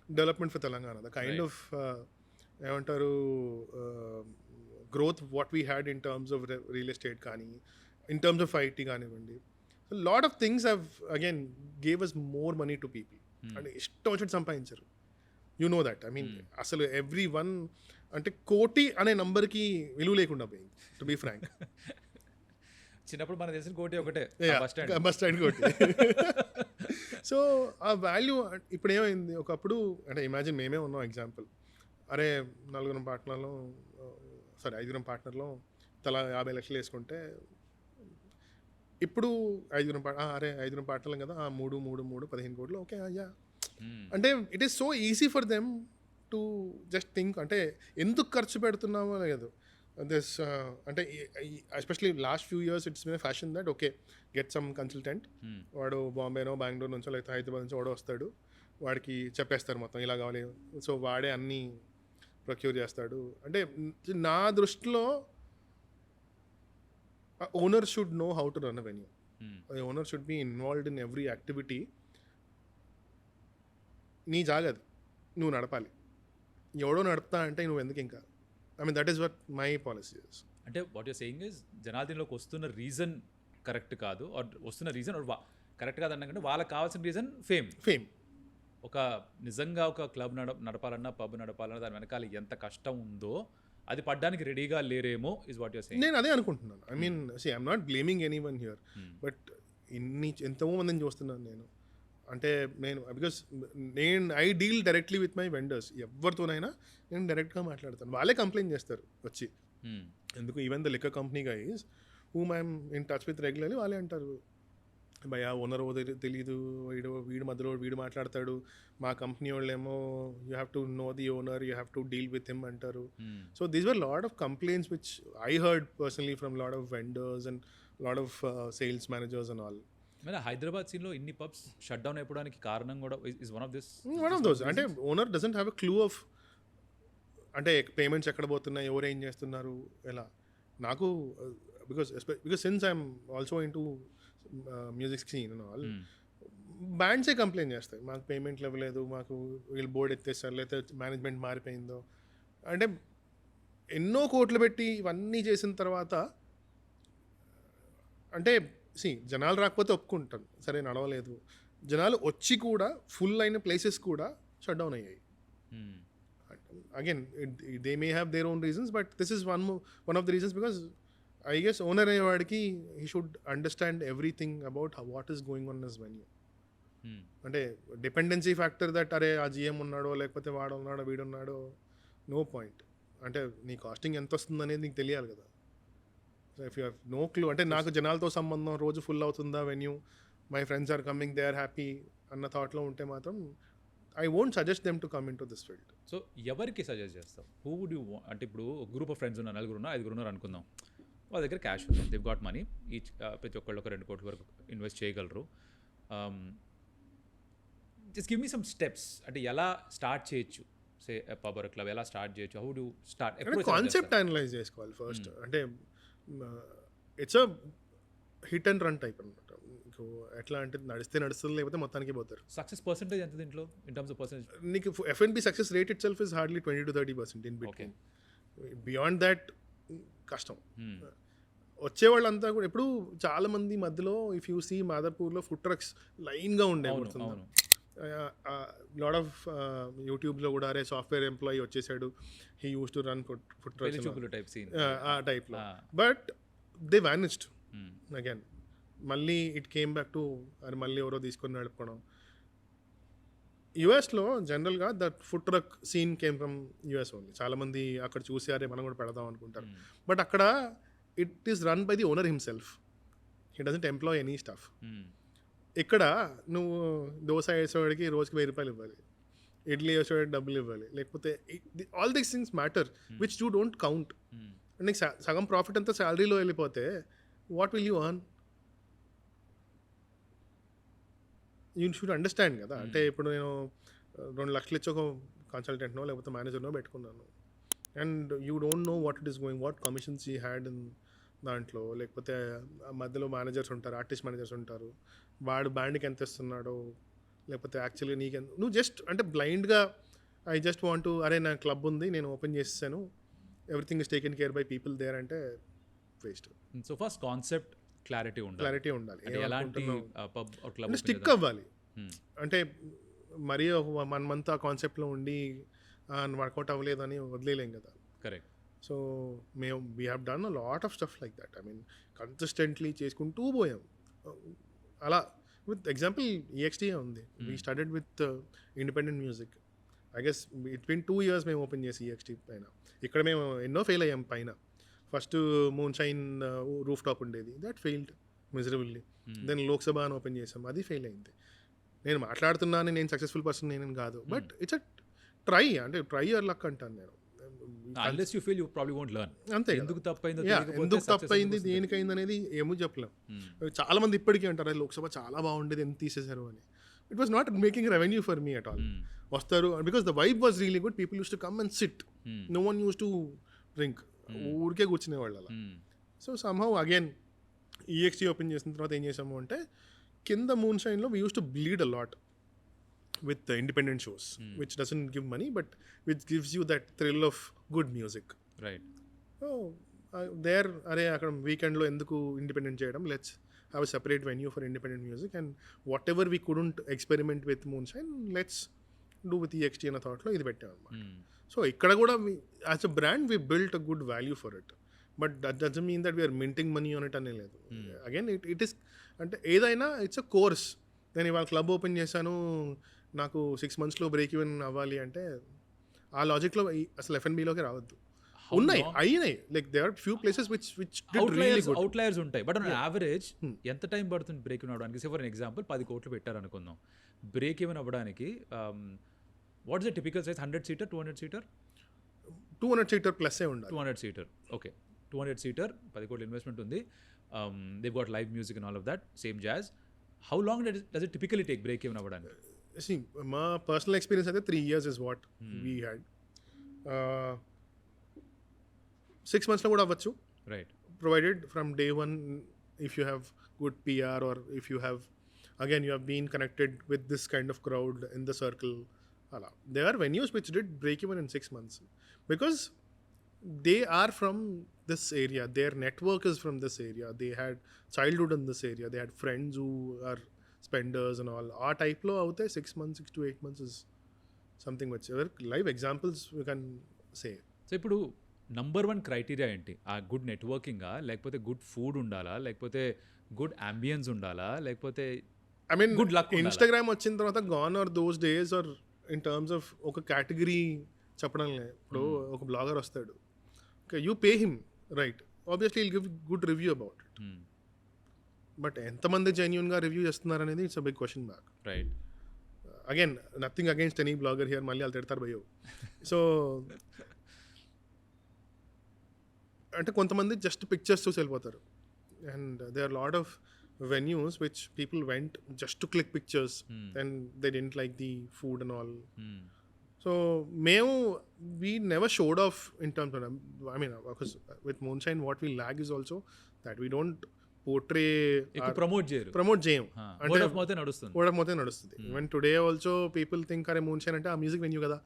development for Telangana. The kind of ఏమంటారు growth what we had in terms of real estate కానీ, in terms of IT కానివ్వండి, lot of things have again gave us more money to people. అంటే ఇష్టం వచ్చినట్టు సంపాదించారు. You know that. I mean అసలు every one అంటే కోటి అనే నంబర్కి విలువ లేకుండా పోయింది, టు బీ ఫ్రాంక్. చిన్నప్పుడు మనకు తెలిసిన కోటి ఒకటే, బస్ స్టాండ్ కోటి. సో ఆ వాల్యూ ఇప్పుడు ఏమైంది, ఒకప్పుడు అంటే ఇమాజిన్ మేమే ఉన్నాం ఎగ్జాంపుల్, అరే 5 పార్ట్నర్లో తలా 50 లక్షలు వేసుకుంటే, ఇప్పుడు 5 పార్ట్నర్లం కదా, 3 15 కోట్లు, ఓకే అయ్యా. అంటే it is so easy for them to just think, అంటే ఎందుకు ఖర్చు పెడుతున్నామో లేదు. దిస్ అంటే especially last few years it's been fashion that okay get some consultant, వాడు బాంబేనో బెంగళూరు నుంచో లేకపోతే హైదరాబాద్ నుంచో వాడు వస్తాడు, వాడికి చెప్పేస్తారు మొత్తం ఇలా కావాలి, సో వాడే అన్నీ ప్రొక్యూర్ చేస్తాడు. అంటే నా దృష్టిలో owner should know how to run a venue. Owner should be involved in every activity. నీ జాగది, నువ్వు నడపాలి. ఎవడో నడుపుతా అంటే నువ్వు ఎందుకు ఇంకా? I mean that is what my policy is. అంటే వాట్ యూర్ సేయింగ్ ఇస్ జనాలు దీనిలోకి వస్తున్న రీజన్ కరెక్ట్ కాదు, ఆర్ వస్తున్న రీజన్ కరెక్ట్ కాదు అన్నకంటే వాళ్ళకి కావాల్సిన రీజన్ ఫేమ్. ఒక నిజంగా ఒక క్లబ్ నడపాలన్నా పబ్ నడపాలన్నా దాని వెనకాల ఎంత కష్టం ఉందో అది పడ్డానికి రెడీగా లేరేమో ఇస్ వాట్ యూర్ సేయింగ్. నేను అదే అనుకుంటున్నాను. I mean I'm not blaming any one here, but ఎంతో మందిని చూస్తున్నాను నేను. అంటే నేను because I deal directly with my vendors. ఎవరితోనైనా నేను డైరెక్ట్గా మాట్లాడతాను, వాళ్ళే కంప్లైంట్ చేస్తారు వచ్చి. ఎందుకు even the liquor company guys whom I'm in touch with regularly వాళ్ళే అంటారు, భయ్యా ఓనర్ తెలీదు, వీడు మధ్యలో వీడు మాట్లాడతాడు, మా కంపెనీ వాళ్ళేమో you have to know the owner, you have to deal with him అంటారు. So these were lot of complaints which I heard personally from lot of vendors and lot of sales managers and all. మన హైదరాబాద్ సీన్లో ఇన్ని pubs shut down అయిపోవడానికి కారణం కూడా is one of those. అంటే owner doesn't have a clue of అంటే payments ఎక్కడ పోతున్నాయి, ఎవరు ఏం చేస్తున్నారు, ఎలా. నాకు because since I'm also in to music scene and all, బ్యాండ్సే కంప్లైంట్ చేస్తాయి, మాకు పేమెంట్లు ఇవ్వలేదు, మాకు వీళ్ళు బోర్డు ఎత్తేస్తారు, లేకపోతే మేనేజ్మెంట్ మారిపోయిందో. అంటే ఎన్నో కోట్లు పెట్టి ఇవన్నీ చేసిన తర్వాత అంటే జనాలు రాకపోతే ఒప్పుకుంటాను, సరే నడవలేదు. జనాలు వచ్చి కూడా ఫుల్ అయిన ప్లేసెస్ కూడా షట్ డౌన్ అయ్యాయి. Again they may have their own reasons, but this is one of the reasons. Because I guess owner అయ్యేవాడికి he should understand everything about what is going on this venue. అంటే dependency factor that అరే ఆ GM ఉన్నాడో లేకపోతే వాడు ఉన్నాడో వీడున్నాడో, no point. అంటే నీ కాస్టింగ్ ఎంత వస్తుంది అనేది నీకు తెలియాలి కదా. If you have no clue, అంటే నాకు జనాలతో సంబంధం, రోజు ఫుల్ అవుతుందా venue, my friends are coming, they are happy అన్న థాట్లో ఉంటే మాత్రం I won't suggest them to come in to this field. So ఎవరికి సజెస్ట్ చేస్తావు? హూ వుడ్ యూ అంటే ఇప్పుడు గ్రూప్ ఆఫ్ ఫ్రెండ్స్ ఉన్నారు, 4 ఉన్నారు, 5 ఉన్నారు అనుకుందాం, వాళ్ళ దగ్గర క్యాష్ ఉంది, దివ్ గాట్ మనీ, ఈచ్ ప్రతి ఒక్కళ్ళు ఒక 2 కోట్ల వరకు ఇన్వెస్ట్ చేయగలరు. Just give me some steps, అంటే ఎలా స్టార్ట్ చేయొచ్చు, సే పబ్ ఆర్ క్లబ్ ఎలా స్టార్ట్ చేయొచ్చు, how do start? Concept analyse చేసుకోవాలి ఫస్ట్. అంటే it's a hit and run type అనమాట. మీకు ఎట్లా అంటే నడిస్తే నడుస్తుంది, లేకపోతే మొత్తానికి పోతారు. సక్సెస్ పర్సెంటేజ్ ఎంత దీంట్లో ఇన్ టర్మ్స్ ఆఫ్ పర్సెంటేజ్? నీకు F&B success rate itself is hardly 20-30% in between. Beyond that కష్టం. వచ్చేవాళ్ళంతా కూడా ఎప్పుడు చాలా మంది మధ్యలో ఇఫ్ యూ సీ మాదాపూర్లో ఫుడ్ ట్రక్స్ లైన్గా ఉండేవి. లాట్ ఆఫ్ యూట్యూబ్లో కూడా అరే సాఫ్ట్వేర్ ఎంప్లాయీ వచ్చేసాడు, he use to run food trucks ఆ టైప్లో. But they vanished again. మళ్ళీ ఇట్ కేమ్ బ్యాక్ టు అది మళ్ళీ ఎవరో తీసుకొని నడుపుకోవడం. యుఎస్లో జనరల్గా that food truck scene came from US only. చాలామంది అక్కడ చూసారే మనం కూడా పెడదాం అనుకుంటారు. బట్ అక్కడ it is run by the owner himself. He doesn't employ any staff. ఇక్కడ నువ్వు దోశ వేసేవాడికి రోజుకి 1000 రూపాయలు ఇవ్వాలి, ఇడ్లీ వేసేవాడికి డబ్బులు ఇవ్వాలి, లేకపోతే all these things matter which you don't count. నీకు సగం ప్రాఫిట్ అంతా శాలరీలో వెళ్ళిపోతే what will you earn? You should understand కదా. అంటే ఇప్పుడు నేను 2 లక్షలు ఇచ్చి ఒక కన్సల్టెంట్నో లేకపోతే మేనేజర్నో పెట్టుకున్నాను, and you don't know what it is going, what commissions you had in దాంట్లో. లేకపోతే మధ్యలో మేనేజర్స్ ఉంటారు, ఆర్టిస్ట్ మేనేజర్స్ ఉంటారు, వాడు బ్యాండ్కి ఎంత ఇస్తున్నాడో, లేకపోతే యాక్చువల్గా నువ్వు జస్ట్ అంటే బ్లైండ్గా ఐ జస్ట్ వాంట్ అరే నా క్లబ్ ఉంది నేను ఓపెన్ చేసేసాను, everything is taken care by people there అంటే waste. So first concept clarity ఉండాలి. ఎలాంటి పబ్ ఆర్ క్లబ్ స్టిక్ అవ్వాలి. అంటే మరీ 1 month ఆ కాన్సెప్ట్లో ఉండి వర్కౌట్ అవ్వలేదని వదిలేలేం కదా. Correct. So we have done a lot of stuff like that. I mean consistently చేసుకుంటూ పోయాం. అలా విత్ ఎగ్జాంపుల్ EXT ఉంది. We started with independent music. I guess it bin 2 years మేము ఓపెన్ చేసి EXT పైన. ఇక్కడ మేము ఎన్నో ఫెయిల్ అయ్యాం పైన. ఫస్ట్ మూన్షైన్ రూఫ్ టాప్ ఉండేది, that failed miserably. Then Lok Sabha అని ఓపెన్ చేసాం, అది ఫెయిల్ అయింది. నేను మాట్లాడుతున్నాను, నేను సక్సెస్ఫుల్ పర్సన్ నేను కాదు, బట్ ఇట్స్ అ ట్రై. అంటే ట్రై యువర్ లక్ అంటాను నేను. Unless you fail, you probably won't learn. అంతే. ఎందుకు తప్పైంది, దేనికైంది అనేది ఏమో చెప్పలేం. చాలా మంది ఇప్పటికీ అంటారు లోక్సభ చాలా బాగుండేది, ఎంత తీసేశారు అని. It was not making revenue for me at all. వస్తారు because the vibe was really good. People use to come and sit, no one use to drink. ఊరికే కూర్చునేవాళ్ళు అలా. So somehow again EXT open చేసిన తర్వాత ఏం చేసాము అంటే కింద మూన్షైన్లో we use to bleed a lot with the independent shows, which doesn't give money, but which gives you that thrill of good music. Right. So, there, అక్కడ వీకెండ్లో ఎందుకు ఇండిపెండెంట్ చేయడం, let's have a separate venue for independent music, and whatever we couldn't experiment with Moonshine, let's do with EXT అన్న థాట్లో ఇది పెట్టాం అనమాట. So ఇక్కడ కూడా as a brand we built a good value for it, but that doesn't mean that we're minting money on it అనే లేదు. Again it is అంటే ఏదైనా ఇట్స్ అ కోర్స్. నేను ఇవాళ క్లబ్ ఓపెన్ చేశాను, నాకు 6 monthsలో బ్రేక్ ఈవెన్ అవ్వాలి అంటే ఆ లాజిక్లో అసలు F&Bలోకి రావద్దు. అయినాయి like there are few places which did really good. Outliers ఉంటాయి, బట్ ఆన్ యావరేజ్ ఎంత టైం పడుతుంది బ్రేక్ ఈవెన్ అవ్వడానికి? ఫర్ ఎగ్జాంపుల్ 10 కోట్లు పెట్టారు అనుకుందాం, బ్రేక్ ఈవెన్ అవ్వడానికి what is the typical size? 100 seater, 200 seater? 200 seater plus ఉండాలి. 200 seater, ఓకే. 200 seater, 10 కోట్ల ఇన్వెస్ట్మెంట్ ఉంది. They've got live music and all of that, same jazz. How long does it typically take break even అవ్వడానికి? See, my personal experience అయితే 3 years is what we had. 6 monthsలో కూడా అవ్వచ్చు, right? Provided from day one, if you have good PR or if you have, again, you have been connected with this kind of crowd in the circle. Ala. There are venues which did break even in 6 months because they are from this area. Their network is from this area. They had childhood in this area. They had friends who are spenders and all. ఆ టైప్లో అవుతాయి 6 months, 6 to 8 months is something which live examples we can say. So ఇప్పుడు number 1 criteria ఏంటి? ఆ good నెట్వర్కింగా, లేకపోతే good food ఉండాలా, లేకపోతే good ambience ఉండాలా, లేకపోతే I mean good luck? Instagram వచ్చిన తర్వాత gone are those days, or in terms of ఒక కేటగిరీ చెప్పడం లేదు. ఇప్పుడు ఒక బ్లాగర్ వస్తాడు, okay, you pay him, right, obviously will give good review about it. But ఎంతమంది జెన్యూన్గా రివ్యూ చేస్తున్నారు అనేది it's a big question mark. Right. Again nothing against any blogger here, మళ్ళీ వాళ్ళు తిడతారు భయ్యో. సో అంటే కొంతమంది జస్ట్ పిక్చర్స్ చూసి వెళ్ళిపోతారు, and they are lot of venues which people went just to click pictures and they didn't like the food and all. So we never showed off in terms of, I mean, because with Moonshine what we lag is also that we don't portray promote చేయరు, promote చేయం, అంటే నడుస్తుంది, ఓడకపోతే నడుస్తుంది. Even today also people think అరే Moonshine అంటే ఆ music venue కదా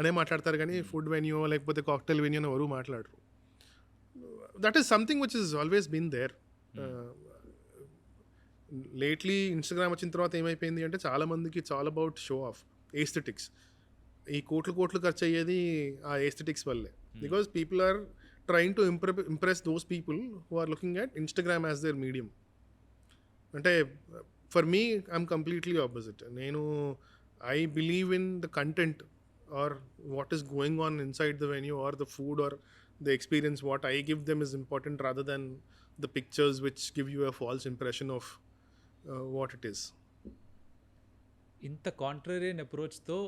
అనే మాట్లాడతారు, కానీ ఫుడ్ వెన్యూ లేకపోతే కాక్టైల్ వెన్యూ అని ఎవరు మాట్లాడరు. That is something which is always been there. Lately Instagram వచ్చిన తర్వాత ఏమైపోయింది అంటే చాలా మందికి it's all about show off, aesthetics. ఈ కోట్లు ఖర్చు అయ్యేది ఆ ఏస్థెటిక్స్ వల్లే, because people are trying to impress those people who are looking at Instagram as their medium. అంటే for me I'm completely opposite. నేను I believe in the content or what is going on inside the venue or the food or the experience. What I give them is important rather than the pictures which give you a false impression of what it is. ఇంత contrarian అప్రోచ్తో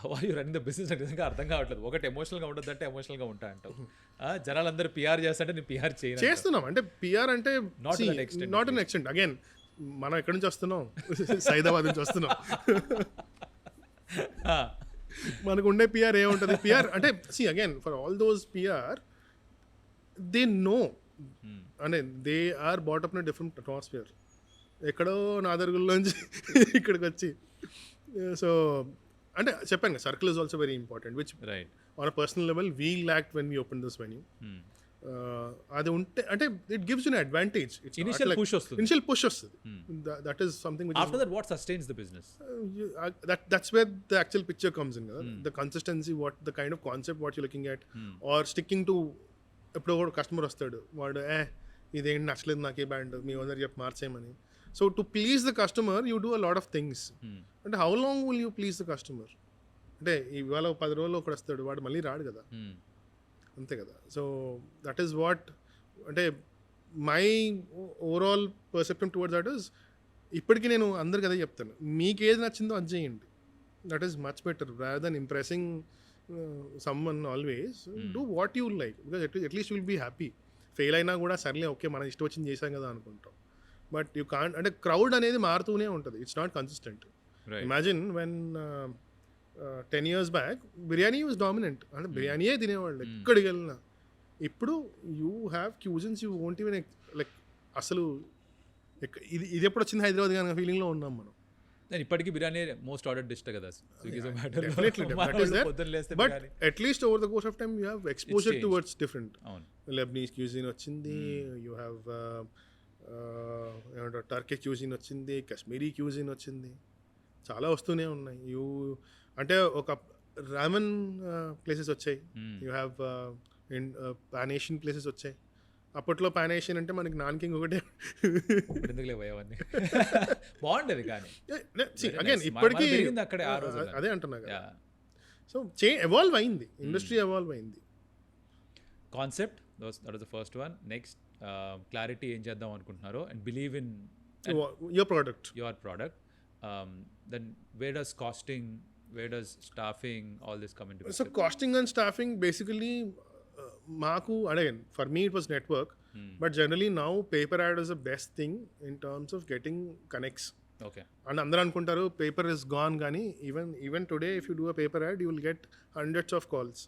how are you running the business నిజంగా అర్థం కావట్లేదు. ఒకటి ఎమోషనల్గా ఉండదు అంటే ఎమోషనల్గా ఉంటా అంటావు. జనాలందరూ పిఆర్ చేస్తుంటే నేను పిఆర్ చేస్తున్నాం. అంటే పిఆర్ అంటే నాట్ అన్ ఎక్స్టెంట్. అగైన్ మనం ఎక్కడి నుంచి వస్తున్నాం, సైదాబాద్ నుంచి వస్తున్నాం. మనకు ఉండే పిఆర్ ఏముంటుంది? పిఆర్ అంటే see again for all those PR they know, అంటే they are brought up in different atmosphere. ఎక్కడో నాదరుగుల్లోంచి ఇక్కడికి వచ్చి, సో అంటే చెప్పాను కదా, circle is also very important, which on a personal level we lacked when we open this venue. అది ఉంటే అంటే it gives you advantage. Initial push వస్తుంది. That is something which after that what sustains the business. That's where the actual picture comes in. The consistency, what the kind of concept what you're looking at, or sticking to. ఎప్పుడో కూడా customer వస్తాడు, వాడు ఇదేంటి నచ్చలేదు నాకు, ఏ band మీ owner చెప్పి మార్చేయమని. So to please the customer you do a lot of things. అంటే how long will you please the customer? అంటే ఇవాళ 10 రోజుల్లో ఒకడు వస్తాడు, వాడు మళ్ళీ రాడు కదా, అంతే కదా. సో దట్ ఈస్ వాట్, అంటే my overall perception towards that is, ఇప్పటికీ నేను అందరికి అదే చెప్తాను, మీకు ఏది నచ్చిందో అది చేయండి. That is much better rather than impressing someone. Always do what you like, because at least will be happy. Fail అయినా కూడా సర్లే ఓకే మనం ఇష్టం వచ్చింది చేసాం కదా అనుకుంటాం. బట్ యూ కాంట్, అంటే క్రౌడ్ అనేది మారుతూనే ఉంటుంది, it's not consistent. Imagine when 10 years back biryani was dominant, అంటే బిర్యానీయే తినేవాళ్ళు ఎక్కడికి వెళ్ళినా. ఇప్పుడు you have cuisines, you won't even like అసలు ఇది ఎప్పుడు వచ్చింది హైదరాబాద్ కానీ ఫీలింగ్లో ఉన్నాం మనం. ఇప్పటికీ బిర్యానీ మోస్ట్ ఆర్డర్డ్ డిష్ కదా, but at least over the course of time you have exposure towards different. Lebanese cuisine వచ్చింది, యూ హ్యావ్ ఏమంటారు టర్కీ క్యూజిన్ వచ్చింది, కాశ్మీరీ క్యూజిన్ వచ్చింది, చాలా వస్తూనే ఉన్నాయి. యూ అంటే ఒక రామన్ ప్లేసెస్ వచ్చాయి, you have pan Asian places వచ్చాయి. అప్పట్లో పాన్ ఏషియన్ అంటే మనకి నాన్ కింగ్ ఒకటే బాగుండేది, కానీ అగైన్ ఇప్పటికీ అదే అంటున్నా కదా. సో ఎవాల్వ్ అయింది, ఇండస్ట్రీ ఎవాల్వ్ అయింది. Concept that was the first one. Next clarity ఏం చేద్దాం అనుకుంటున్నారో, and believe in your product. Then where does costing, where does staffing, all this come into? So costing and staffing basically maaku, again for me it was network, but generally now paper ad is the best thing in terms of getting connects. Okay. And andaru anukuntaru paper is gone, gani even today if you do a paper ad you will get hundreds of calls.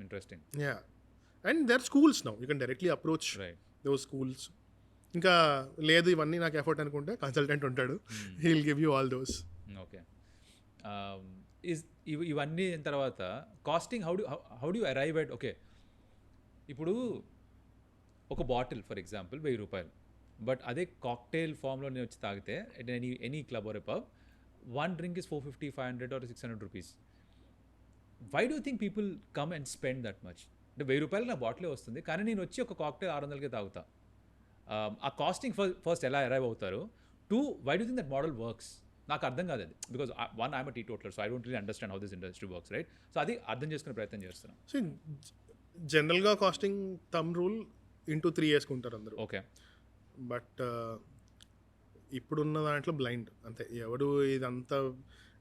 Interesting. Yeah, and there are schools now, you can directly approach those schools. ఇంకా లేదు ఇవన్నీ నాకు effort అనుకుంటే consultant ఉంటాడు, he will give you all those. Okay. ఇవన్నీ తర్వాత costing, how do you arrive at? Okay, ఇప్పుడు ఒక బాటిల్ ఫర్ ఎగ్జాంపుల్ 1000 రూపాయలు, బట్ అదే కాక్టైల్ ఫామ్లో నేను వచ్చి తాగితే at any club or a pub, one drink is 450, 500 or 600 rupees. Why do think people come and spend that much? అంటే 1000 రూపాయలు నా బాటిలే వస్తుంది, కానీ నేను వచ్చి ఒక కాక్టైల్ 600కే తాగుతా. ఆ కాస్టింగ్ ఫస్ట్ ఎలా అరైవ్ అవుతారు? 2, why do think that model works? నాకు అర్థం కాదు అది, because one I'm teetotaler, so I don't really understand how this industry works, right? So అది అర్థం చేసుకునే ప్రయత్నం చేస్తున్నాం. సో జనరల్గా కాస్టింగ్ థంబ్ రూల్ ఇంటూ 3 వేసుకుంటారు అందరూ. ఓకే. బట్ ఇప్పుడున్న దాంట్లో బ్లైండ్ అంతే, ఎవడు ఇదంతా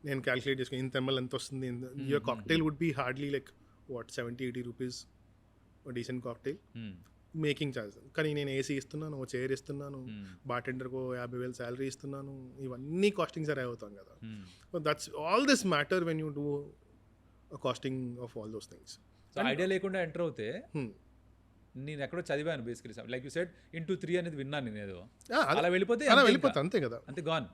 నేను క్యాలిక్యులేట్ చేసుకుని ఇంత ఎంఎల్ ఎంత వస్తుంది, your cocktail would be hardly like what 70-80 rupees decent cocktail making charge. కానీ నేను ఏసీ ఇస్తున్నాను, చైర్ ఇస్తున్నాను, బార్టెండర్కు 50,000 శాలరీ ఇస్తున్నాను, ఇవన్నీ కాస్టింగ్స్ అరైవ్ అవుతాం కదా. So that's all this matter when you do costing of all those things. So idea లేకుండా enter అవుతే నేను ఎక్కడో చదివాను basically like you said into 3 అనేది విన్నాను నేను ఏదో అది- అలా వెళ్ళిపోతే అలా అంతే వెళ్ళిపోతుంది ఇంకా. అంతే కదా. అంతే గాన్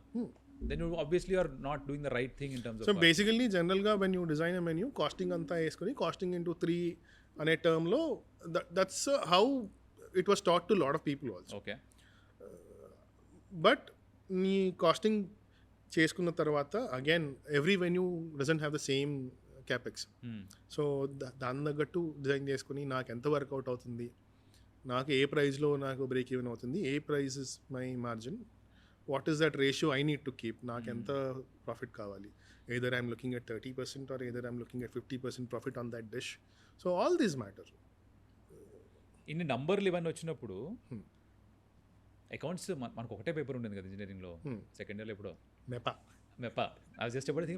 then you obviously are not doing the right thing in terms so of basically జనరల్గా when you design a menu costing అంతా వేసుకొని కాస్టింగ్ ఇంటూ 3 అనే టర్మ్లో that's how it was taught to lot of people also. Okay but నీ costing చేసుకున్న తర్వాత again every venue doesn't have the same capex. So దాని తగ్గట్టు డిజైన్ చేసుకుని నాకు ఎంత వర్కౌట్ అవుతుంది, నాకు ఏ ప్రైస్లో నాకు బ్రేక్ ఈవెన్ అవుతుంది, ఏ price is my margin, what is that ratio I need to keep, నాకు ఎంత ప్రాఫిట్ కావాలి, either I'm looking at 30% or either I'm looking at 50% profit on that dish. So all these matter. ఇన్ని నంబర్లు ఇవన్నీ వచ్చినప్పుడు accounts మనకు ఒకటే paper ఉండేది కదా ఇంజనీరింగ్లో సెకండ్ ఇయర్లో ఎప్పుడో మెపా అది జస్ట్ ఎప్పుడు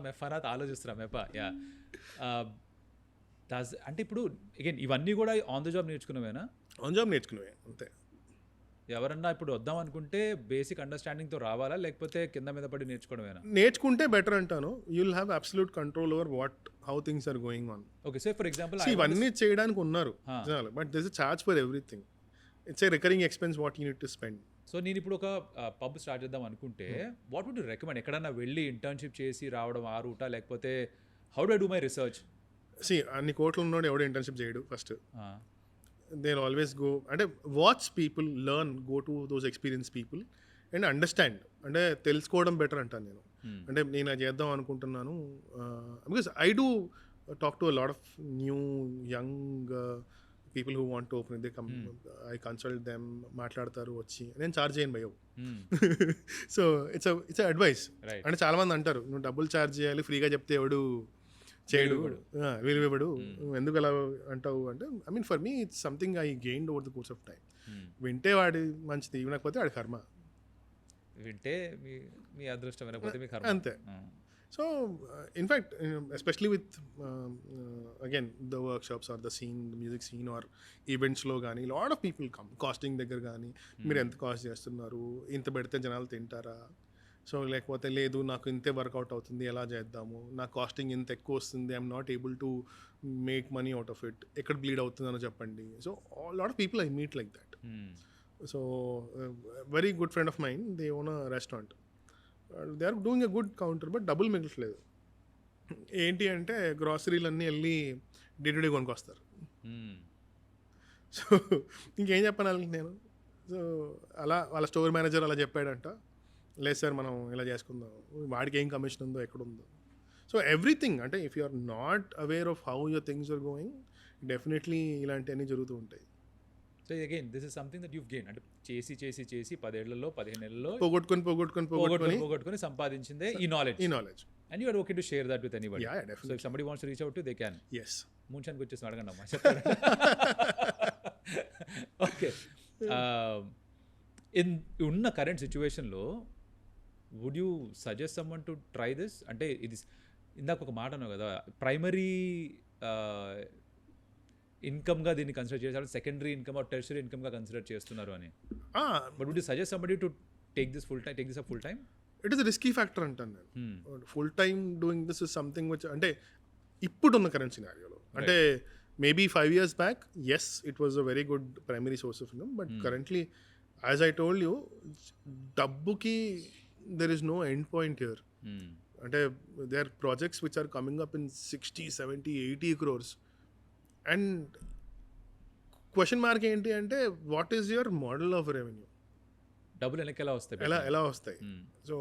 మెఫానా ఆలోచిస్తున్నా మెపా యా అంటే ఇప్పుడు అగైన్ ఇవన్నీ కూడా ఆన్ ద జాబ్ నేర్చుకున్నవేనా? ఆన్ జాబ్ నేర్చుకునేవే అంతే. ఎవరన్నా ఇప్పుడు వద్దాం అనుకుంటే బేసిక్ అండర్స్టాండింగ్తో రావాలా లేకపోతే కింద మీద పడి నేర్చుకోవడమేనా? నేర్చుకుంటే బెటర్ అంటాను. You will have absolute control over how things are going on. Okay so for example ఇవన్నీ చేయడానికి ఉన్నారు but this is charge for everything. It's a recurring expense what you need to spend. So నేను ఇప్పుడు ఒక pub start చేద్దాం అనుకుంటే what would you recommend? ఎక్కడన్నా వెళ్ళి ఇంటర్న్షిప్ చేసి రావడం ఆ రూటా లేకపోతే how do I do my research? అన్ని కోట్లు ఉన్నాడు ఎవడో ఇంటర్న్షిప్ చేయడు. ఫస్ట్ దే ఆల్వేస్ గో అంటే watch people, learn, go to those experience people and understand. అంటే తెలుసుకోవడం బెటర్ అంటాను నేను. అంటే నేను అది చేద్దాం అనుకుంటున్నాను because I do talk to a lot of new young people who want to open they come, I consult them, మాట్లాడతారు వచ్చి, నేను ఛార్జ్ చేయను భయో. So it's advice. అంటే చాలా మంది అంటారు నువ్వు డబ్బులు ఛార్జ్ చేయాలి, ఫ్రీగా చెప్తే ఎవడు చేయడు, విలువ ఇవ్వడు, ఎందుకు అలా అంటావు అంటే I mean for me it's something I gained over the course of time. వింటే వాడి మంచిది, వినకపోతే వాడి కర్మ. వింటే మీ అదృష్టం, వినకపోతే మీ కర్మ, అంతే. So in fact especially with again the workshops or the scene, the music scene or ఈవెంట్స్లో కానీ lot of people come costing దగ్గర కానీ, మీరు ఎంత కాస్ట్ చేస్తున్నారు, ఇంత పెడితే జనాలు తింటారా, సో లేకపోతే లేదు నాకు ఇంతే వర్కౌట్ అవుతుంది, ఎలా చేద్దాము, నా కాస్టింగ్ ఇంత ఎక్కువ వస్తుంది, I'm not able to make money out of it, ఎక్కడ బ్లీడ్ అవుతుందో చెప్పండి. So lot of people I meet like that. So very good friend of mine, they own a restaurant, they are doing a good counter but డబ్బులు మిగలట్లేదు. ఏంటి అంటే గ్రాసరీలన్నీ వెళ్ళి day to day కొనుక్కొస్తారు. సో ఇంకేం చెప్పాను వాళ్ళకి నేను. సో అలా వాళ్ళ స్టోర్ మేనేజర్ అలా చెప్పాడంట, లేదు సార్ మనం ఇలా చేసుకుందాం, వాడికి ఏం కమిషన్ ఉందో ఎక్కడుందో. సో ఎవ్రీథింగ్ అంటే if you are not aware of how your things are going definitely ఇలాంటివన్నీ జరుగుతూ ఉంటాయి. So again this is something that you've gain, అంటే చేసి 10 ఏళ్లలో 15 ఏళ్లలో పోగొట్టుకొని సంపాదించిందే ఈ knowledge. And you are okay to share that with anybody. Yeah, definitely. So if somebody wants to reach out to you, they can. Yes. Moonshine కి వచ్చేసి అడగండి అమ్మా, చెప్తారు. ఓకే, ఉన్న కరెంట్ సిచ్యువేషన్లో would you suggest someone to try this? అంటే ఇది ఇందాక ఒక మాట అన్నావు కదా, ప్రైమరీ ఇన్కమ్గా దీన్ని కన్సిడర్ చేస్తారు, సెకండరీ ఇన్కమ్ ఆర్ టెర్షరీ ఇన్కమ్గా కన్సిడర్ చేస్తున్నారు అని. But would you suggest somebody to take this full time? It is risky factor అంటాను నేను. Full time doing this is something which అంటే ఇప్పుడున్న కరెంట్ సినారియోలో, అంటే maybe 5 years back as it was a very good primary source of income, but currently as I told you డబ్బుకి there is no end point here. అంటే they are projects which are coming up in 60, 70, 80 crores. And question mark ఏంటి అంటే what is your model of revenue? డబ్బులు వెనక్కి ఎలా వస్తాయి? So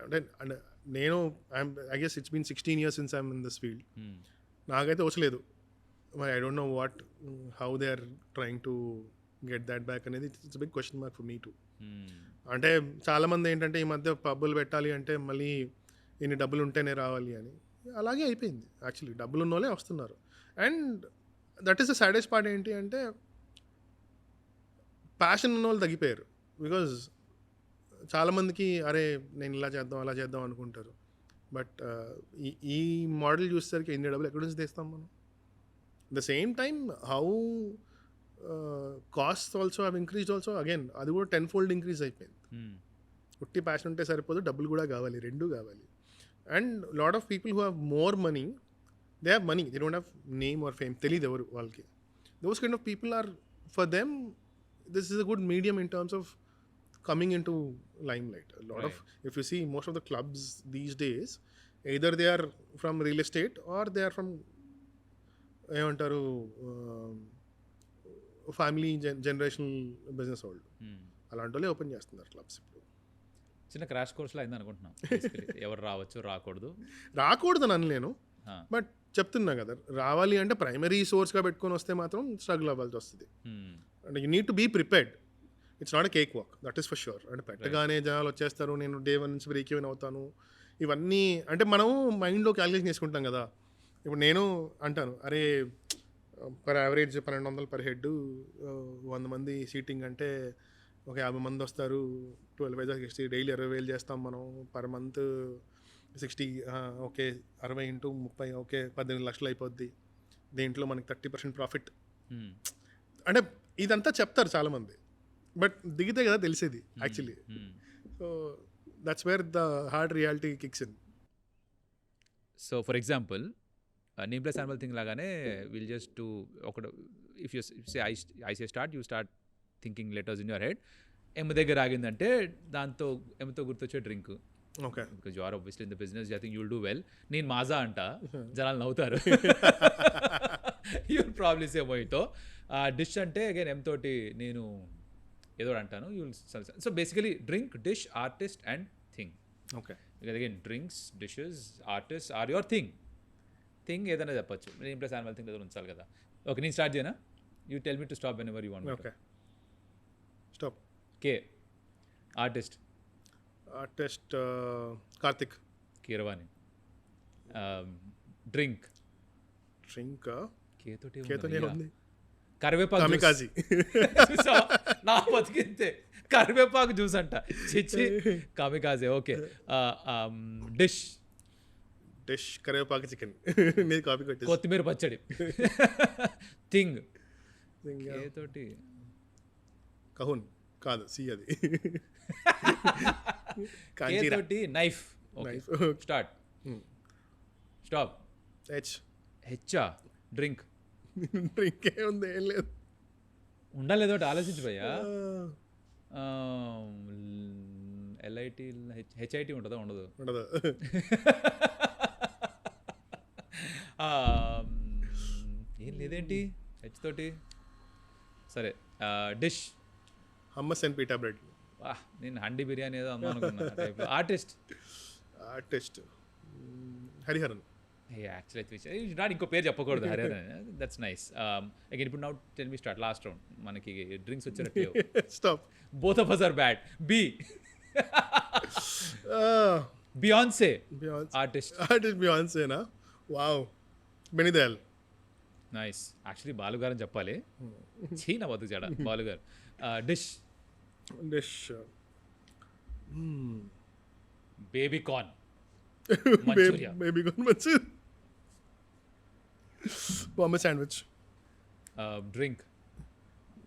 అంటే నేను I guess it's been 16 years since I'm in this field. నాకైతే వచ్చలేదు, మరి I don't know how they are trying to get that back అనేది it's big question mark for me too. అంటే చాలామంది ఏంటంటే ఈ మధ్య పబ్బులు పెట్టాలి అంటే మళ్ళీ ఇన్ని డబ్బులు ఉంటేనే రావాలి అని, అలాగే అయిపోయింది యాక్చువల్లీ. డబ్బులు ఉన్న వాళ్ళే వస్తున్నారు. And that is the saddest part ఏంటి అంటే ప్యాషన్ ఉన్న వాళ్ళు తగ్గిపోయారు. బికాజ్ చాలామందికి అరే నేను ఇలా చేద్దాం అలా చేద్దాం అనుకుంటారు, బట్ ఈ మోడల్ చూసేసరికి ఎన్ని డబ్బులు ఎక్కడి నుంచి తెస్తాం మనం? The same time how cost also have increased also, again అది కూడా 10-fold ఇంక్రీజ్ అయిపోయింది. ఉట్టి ప్యాషన్ ఉంటే సరిపోదు, డబ్బులు కూడా కావాలి, రెండూ కావాలి. And lot of people who have more money, they have money, they don't have name or fame, తెలియదు ఎవరు వాళ్ళకి. those kind of people are, for them, this is a good medium in terms of coming into limelight. A lot of, if you see most of the clubs these days, either they are from real estate or they are from ఏమంటారు family generational business వాళ్ళు, అలాంటి వాళ్ళే open చేస్తున్నారు clubs ఇప్పుడు. చిన్న crash కోర్స్లో అయింది అనుకుంటున్నాం. ఎవరు రావచ్చు రాకూడదని అనలేను, బట్ చెప్తున్నా కదా, రావాలి అంటే ప్రైమరీ సోర్స్గా పెట్టుకొని వస్తే మాత్రం స్ట్రగుల్ అవ్వాల్సి వస్తుంది. అంటే you need to be prepared. It's not a cake walk, that is for sure. అంటే పెట్టగానే జనాలు వచ్చేస్తారు, నేను డే 1 నుంచి బ్రేక్ ఈవెన్ అవుతాను, ఇవన్నీ అంటే మనం మైండ్లో క్యాలిక్యులేషన్ చేసుకుంటాం కదా. ఇప్పుడు నేను అంటాను, అరే పర్ యావరేజ్ 1200 పర్ హెడ్, 100 మంది సీటింగ్ అంటే ఒక 50 మంది వస్తారు, 12/60 డైలీ 20,000 చేస్తాం మనం, పర్ మంత్ 60, ఓకే 60 × 30, ఓకే 18 లక్షలు అయిపోద్ది, దీంట్లో మనకి 30% ప్రాఫిట్. అంటే ఇదంతా చెప్తారు చాలామంది, బట్ దిగితే కదా తెలిసేది actually. So that's where the hard reality kicks in. So for example name plus animal thing లాగానే విల్ జస్ట్ టు ఒకటి, if you say I say start, you start thinking letters in your head. M దగ్గర ఆగిందంటే దాంతో ఎమ్తో గుర్తొచ్చే drink. Okay, because you are obviously in the business, I think you will do well. నేను మాజా అంట, జనాలు నవ్వుతారు. You will probably say mojito. Dish అంటే అగైన్ ఎమ్ తోటి నేను ఏదో అంటాను. You will, so basically drink, dish, artist and thing. Okay, because again drinks, dishes, artist are your thing. Thing ఏదైనా చెప్పచ్చు, నేమ్ ప్లస్ యానిమల్ థింగ్ ఏదో ఉంచాలి కదా. ఓకే, నేను స్టార్ట్ చేయనా? You tell me to stop whenever you want. Okay, stop. K. Artist Karthik Keeravani. Drink కేతోనే ఉంది, కరివేపాకు కామికాజీ. నా బతికితే కరివేపాకు జ్యూస్ అంట, చిచ్చి కామికాజే. ఓకే, డిష్ కరివేపాకు చికెన్, నేను కాపీ కొట్టి, కొత్తిమీర పచ్చడి. థింగ్ తోటి కహున్ కాదు, సి అది. తోటి నైఫ్. Start, stop. హెచ్చా. డ్రింక్ ఏముంది, ఏం లేదు, ఉండాలేదో ఆలోచించి పోయా. LIT HIT ఉంటుందా? ఉండదు. ఏం లేదేంటి హెచ్ తోటి? సరే, dish hummus and PETA bread. నేను హండీ బిర్యానీ ఏదో అందాం అనుకున్నా. ఆర్టిస్ట్ హరిహరన్. యాక్చువల్లీ నాట్ ఇంకో పేరు చెప్పకూడదు, హరిహరన్. That's nice. అగైన్ ఇప్పుడు now tell me start. Last round మనకి డ్రింక్స్ వచ్చినట్టు. Stop. Both of us are bad. B. Beyonce. Artist Beyonce na. Wow. Benny Dayal. Nice. Actually బాలుగారు అని చెప్పాలి. చీనా వద్దు జడ. బాలుగారు. Dish baby corn Manchuria. Baby corn Manchuria. Bombay sandwich. Drink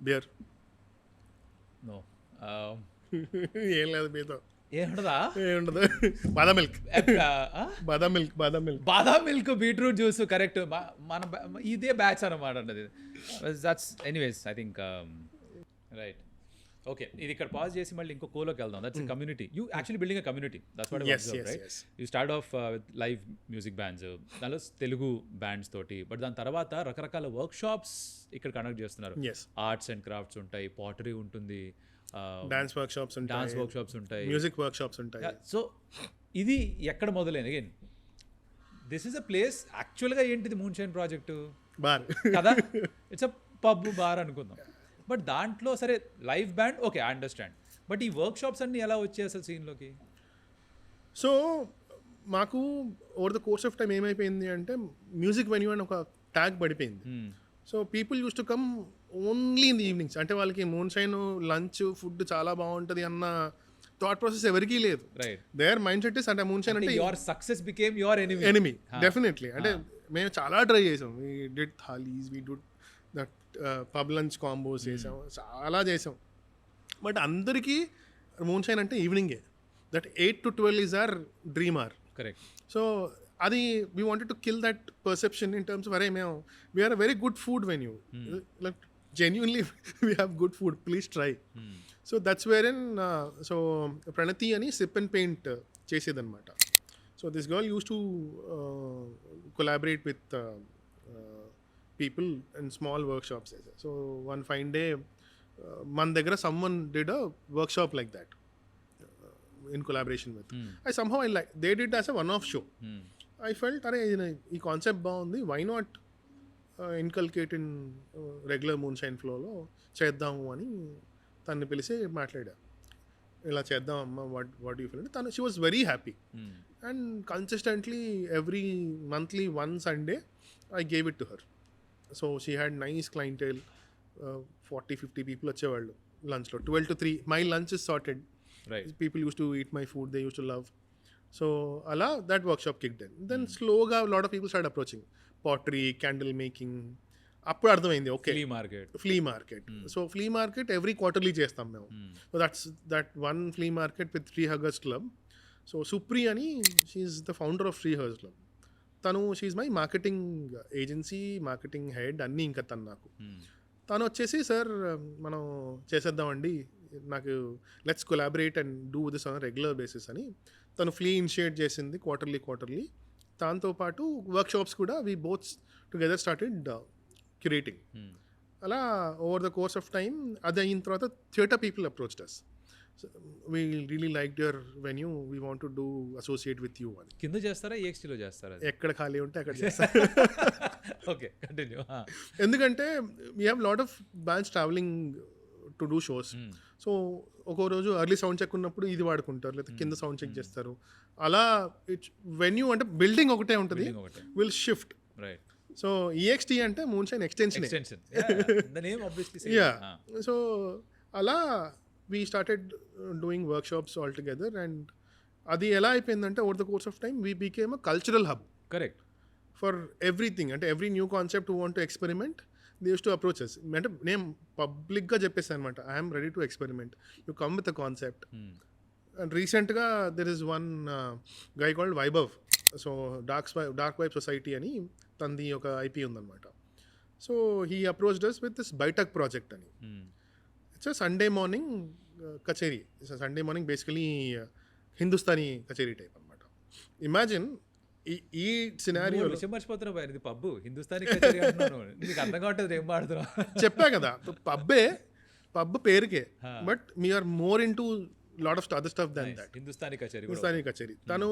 beer. No. ఏం లేదు మీతో. ఏముండదు. బాదం మిల్క్ బీట్రూట్ జ్యూస్. కరెక్ట్. మన ఇదే బ్యాచ్ అనమాట అండి. That's anyways I think right. Okay, ఇది ఇక్కడ పాజ్ చేసి మళ్ళీ ఇంకో కోలోకి వెళ్దాం. That's community. You actually building a community. That's what I observe, right? You start of with live music bands, దానిలో తెలుగు బ్యాండ్స్ తోటి. బట్ దాని తర్వాత రకరకాల వర్క్ షాప్స్ ఇక్కడ కండక్ట్ చేస్తున్నారు. ఆర్ట్స్ అండ్ క్రాఫ్ట్స్ ఉంటాయి, పాటరీ ఉంటుంది, డాన్స్ వర్క్ షాప్స్ ఉంటాయి, మ్యూజిక్ వర్క్ షాప్స్ ఉంటాయి. సో ఇది ఎక్కడ మొదలైంది? Again this is a place. యాక్చువల్గా ఏంటిది మూన్షైన్ ప్రాజెక్ట్ బార్ కదా, ఇట్స్ అ పబ్ బార్ అనుకుందాం. బట్ దాంట్లో సరే live band, okay, I understand. But ఈ వర్క్ షాప్స్ అన్ని ఎలా వచ్చాయి అసలు సీన్లోకి? సో మాకు over the course of time ఏమైపోయింది అంటే మ్యూజిక్ వెన్యూ అని ఒక ట్యాగ్ పడిపోయింది. So people use to come only in the evenings. అంటే వాళ్ళకి మూన్షైన్ లంచ్ ఫుడ్ చాలా బాగుంటుంది అన్న థాట్ ప్రాసెస్ ఎవరికీ లేదు. దేర్ మైండ్ సెట్ ఇస్ అంటే మూన్షైన్ అంటే your success became your enemy. Definitely. అంటే మేము చాలా ట్రై చేసాం. We did thalis, we did that pub lunch combos చేసాం, చాలా చేసాం. బట్ అందరికీ మూన్షైన్ అంటే ఈవినింగే. That 8 to 12 is our dream hour. Correct. So అది we wanted to kill that perception in terms of అరే మేము we are a very good food venue like genuinely we have good food please try. So that's where in so Pranati అని sip and paint చేసేదన్నమాట. So this girl use to collaborate with people and small workshops. So one fine day మన దగ్గర someone did a workshop like that in collaboration with. I like they did as a one-off show. I felt అరే ఈ concept బాగుంది, why not inculcate in regular Moonshine ఫ్లోలో చేద్దాము అని తను పిలిచి మాట్లాడా, ఇలా చేద్దాం అమ్మ, వాట్ యూ ఫీల్ అంటే తను she was very happy. And consistently every monthly one Sunday I gave it to her. So she had nice clientele, 40-50 people వచ్చేవాళ్ళు లంచ్లో. 12 to 3 my lunch is sorted. People use to eat my food, they use to love. So అలా that workshop kicked in. Then స్లోగా lot of people start approaching pottery, candle making. అప్పుడు అర్థమైంది okay flea market. So flea market every quarterly చేస్తాం మేము. So that one flea market with free huggers club. So Supri అని she's the founder of free huggers club. తను she's my marketing agency, marketing head అన్నీ. ఇంకా తను నాకు తను వచ్చేసి సార్ మనం చేసేద్దామండి, నాకు let's collaborate and do this on regular basis అని తను ఫ్లీ ఇనిషియేట్ చేసింది క్వార్టర్లీ. దాంతోపాటు వర్క్షాప్స్ కూడా we both together started curating. అలా over the course of time అది అయిన తర్వాత theatre people approached us. We really like your venue, we want to do associate with you అని. కింద చేస్తారా, EXTలో చేస్తారా? ఎక్కడ ఖాళీ ఉంటే అక్కడ చేస్తారు. Okay, continue. ఎందుకంటే we have lot of bands travelling to do shows. So ఒక్కో రోజు ఎర్లీ సౌండ్ చెక్ ఉన్నప్పుడు ఇది వాడుకుంటారు, లేదా కింద సౌండ్ చెక్ చేస్తారు. అలా ఇట్స్ వెన్యూ అంటే బిల్డింగ్ ఒకటే ఉంటుంది, విల్ షిఫ్ట్. సో EXT అంటే మూన్షైన్ ఎక్స్టెన్షన్. యా. సో అలా we started doing workshops all together, and అది ఎలా అయిపోయిందంటే over the course of time we became a cultural hub. Correct. For everything, అంటే every new concept who want to experiment they use to approach us. అంటే నేను పబ్లిక్గా చెప్పేసాను అనమాట, I'm ready to experiment, you come with a concept. And రీసెంట్గా there is one guy called Vaibhav. So dark vibe society అని తనది ఒక IP ఉందన్నమాట. So he approached us with this Baithak project అని. ఇట్స్ సండే మార్నింగ్ కచేరీ. సండే మార్నింగ్ బేసికలీ హిందుస్థానీ కచేరీ type అనమాట. Imagine ఈ సినారియో మర్చిపోతున్నావు, ఇది పబ్బు హిందుస్థానీ కచేరీ అంటున్నాను, నీకు అర్థం కావట్లేదు ఏం పాడుతున్నావు. చెప్పా కదా, పబ్ పేరుకే, but we're more into lot of other stuff than that. Hindustani Kacheri తను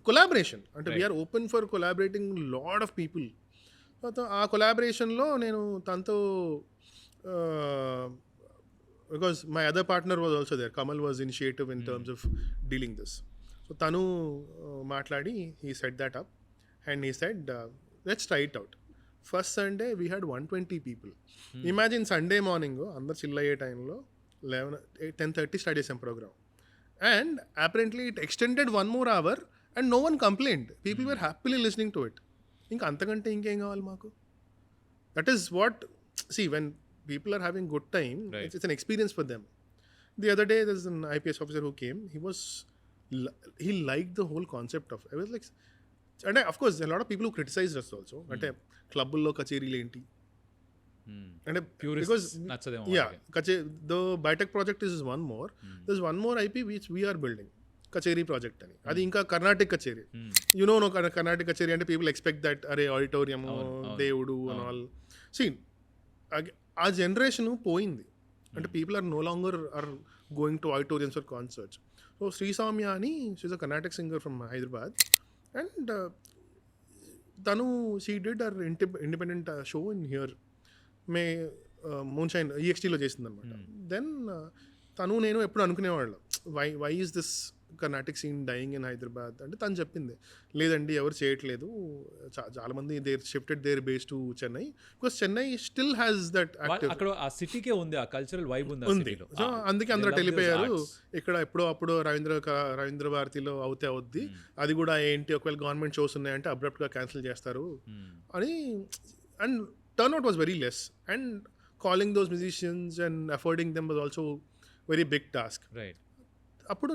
కొలాబరేషన్, అంటే we're open for collaborating lot of people. ఆ కొలాబరేషన్లో నేను తనతో because my other partner was also there, Kamal was initiative in terms of dealing this. So tanu matladi, he set that up and he said let's try it out. First Sunday we had 120 people. Imagine Sunday morning andaru chill aye time lo 10:30 start chesam program, and apparently it extended one more hour and no one complained. People were happily listening to it. Inka antakante inkem kavali maaku. That is what, see, when people are having good time, right, it's an experience for them. The other day there's an IPS officer who came, he liked the whole concept of, I was like, and of course there are a lot of people who criticized us also, అంటే క్లబ్బుల్లో కచేరీలు ఏంటి అంటే, because the Bhaitak Project is one more, there's one more IP which we are building, కచేరీ project అని. అది ఇంకా కర్ణాటక కచేరీ. You know Carnatic kacheri అంటే పీపుల్ ఎక్స్పెక్ట్ దట్ అరే ఆడిటోరియం, దేవుడు అండ్ ఆల్. సీ ఆ జనరేషన్ పోయింది, అంటే people are no longer are going to auditoriums for concerts. So Srisoumya అని, she's a Carnatic singer from Hyderabad, and తను she did our independent show in here Moonshine EXTలో చేసింది అనమాట. దెన్ తను నేను ఎప్పుడు అనుకునేవాళ్ళం, why is this Carnatic scene dying in Hyderabad అంటే, తను చెప్పింది లేదండి ఎవరు చేయట్లేదు, చాలామంది there shifted their base to Chennai, because Chennai still has that active, అక్కడ ఆ సిటీకే ఉంది, ఆ కల్చరల్ వైబ్ ఉంది. సో అందుకే అందరూ వెళ్ళిపోయారు. ఇక్కడ అప్పుడు రవీంద్ర భారతిలో అవుద్ది, అది కూడా ఏంటి ఒకవేళ గవర్నమెంట్ షోస్ ఉన్నాయంటే అబ్రప్ట్గా క్యాన్సిల్ చేస్తారు అని. And turn out was very less, and calling those musicians and affording them was also very big task. Right. అప్పుడు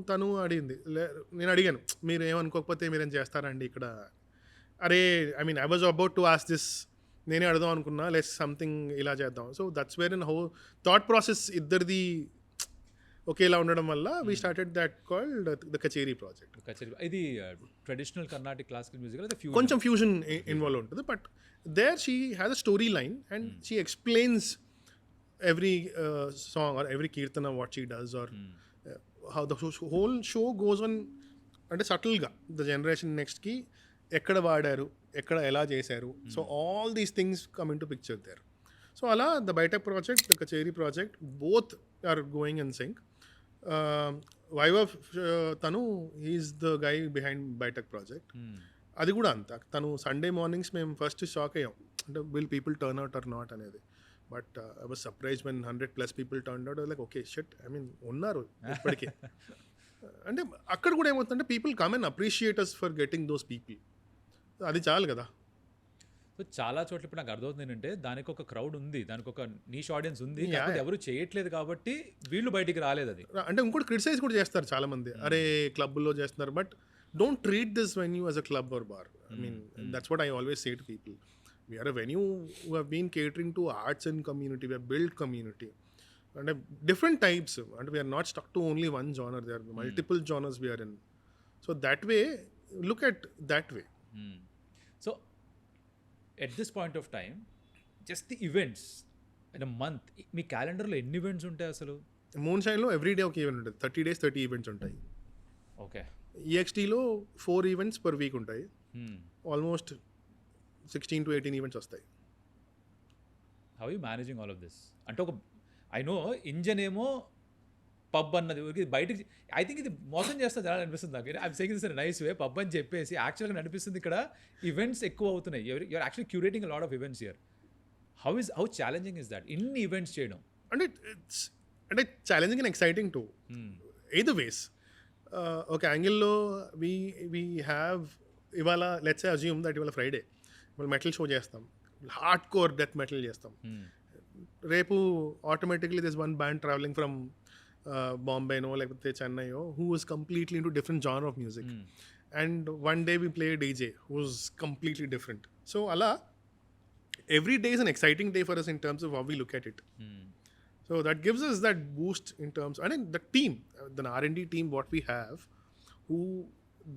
తను అడిగింది, నేను అడిగాను, మీరు ఏమనుకోకపోతే మీరేం చేస్తారండి ఇక్కడ? అరే I mean I was about to ask this, నేనే అడదాం అనుకున్నా, లెస్ సంథింగ్ ఇలా చేద్దాం. So that's where in how thought process ఇద్దరిది ఒకేలా ఉండడం వల్ల we started that called the Kacheri project. ఇది ట్రెడిషనల్ కర్ణాటిక్ క్లాసికల్ మ్యూజిక్ కొంచెం ఫ్యూజన్ ఇన్వాల్వ్ ఉంటుంది, but there she has a story line and she explains every song or every kirtana what she does or how the whole show goes on అంటే సటిల్గా the generation నెక్స్ట్కి ఎక్కడ వాడారు, ఎక్కడ ఎలా చేశారు, so all these things come in to picture there. So అలా the Baithak project, the Kacheri project both are going in sync. Vaibhav తను he is the guy behind Baithak project. అది కూడా అంత, తను సండే మార్నింగ్స్ మేము ఫస్ట్ షాక్ అయ్యాం, అంటే will people turn out or not అనేది. But I was surprise when 100+ people turn out. Like okay shit, I mean ఉన్నారు ఇప్పటికీ. అంటే అక్కడ కూడా ఏమవుతుందంటే people come and appreciate us for getting those people, అది చాలు కదా. సో చాలా చోట్ల ఇప్పుడు నాకు అర్థమవుతుంది ఏంటంటే దానికి ఒక క్రౌడ్ ఉంది, దానికి ఒక నీష్ ఆడియన్స్ ఉంది, కాకపోతే ఎవరు చేయట్లేదు కాబట్టి వీళ్ళు బయటికి రాలేదు. అది అంటే ఇంకోటి క్రిటిసైజ్ కూడా చేస్తారు చాలా మంది, అరే క్లబ్లో చేస్తున్నారు, but don't treat this venue as a club or bar. I mean that's what I always say to people. We are a venue who have been catering to arts and community. We have built community and different types, and we are not stuck to only one genre. There are multiple genres we are in. So that way, look at that way. So at this point of time, just the events in a month, మీ క్యాలెండర్లో ఎన్ని events ఉంటాయి అసలు? Moonshine లో every day ఒక event ఉంటుంది, 30 days 30 events ఉంటాయి. Okay. EXT లో 4 events per week ఉంటాయి. ఆల్మోస్ట్ 16 to 18 ఈవెంట్స్ వస్తాయి. How you managing all of this? అంటే ఒక ఐ నో ఇంజన్ ఏమో పబ్ అన్నది బయటకి, ఐ థింక్ ఇది మోసం చేస్తుంది ఎలా అనిపిస్తుంది నాకు. I'm saying this in nice way, pub అని చెప్పేసి యాక్చువల్గా అనిపిస్తుంది ఇక్కడ ఈవెంట్స్ ఎక్కువ అవుతున్నాయి. You're actually curating lot of events here. How challenging is that, ఇన్ని ఈవెంట్స్ చేయడం? అంటే challenging and exciting to either ways. ఒక యాంగిల్లో వీ హ్యావ్, ఇవాళ లెట్స్ అజ్యూమ్ దట్ ఇవాళ ఫ్రైడే వాళ్ళు మెటల్ షో చేస్తాం, హార్డ్ కోర్ డెత్ మెటల్ చేస్తాం. రేపు automatically this one band travelling from బాంబేనో లేకపోతే చెన్నైయో who was completely into different genre of music, and one day we play DJ who was completely different. So అలా every day is an exciting day for us in terms of how we look at it. So that gives us that boost in terms, and the team, the R&D team what we have, who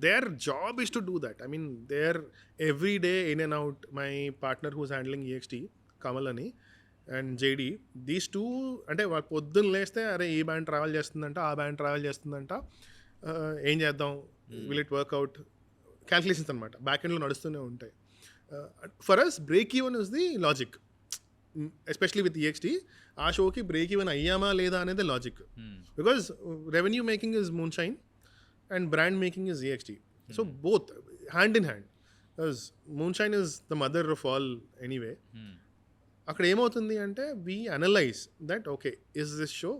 their job is to do that. I mean, they're every day in and out. My partner who's handling EXT, Kamal ani and JD, these two అంటే వాళ్ళు పొద్దున్న లేస్తే అరే ఈ band travel చేస్తుందంట, ఆ band travel చేస్తుందంట, ఏం చేద్దాం, విల్ ఇట్ వర్క్అవుట్, క్యాల్కులేషన్స్ అనమాట బ్యాక్ ఎండ్లో నడుస్తూనే ఉంటాయి. For us break even is the logic, especially with EXT. ఆ షోకి బ్రేక్ ఈవెన్ అయ్యామా లేదా అనేది logic, because revenue making is Moonshine and brand making is EXT. So both hand in hand, because Moonshine is the mother of all anyway. అక్కడ ఏమవుతుంది అంటే we analyze that, okay, is this show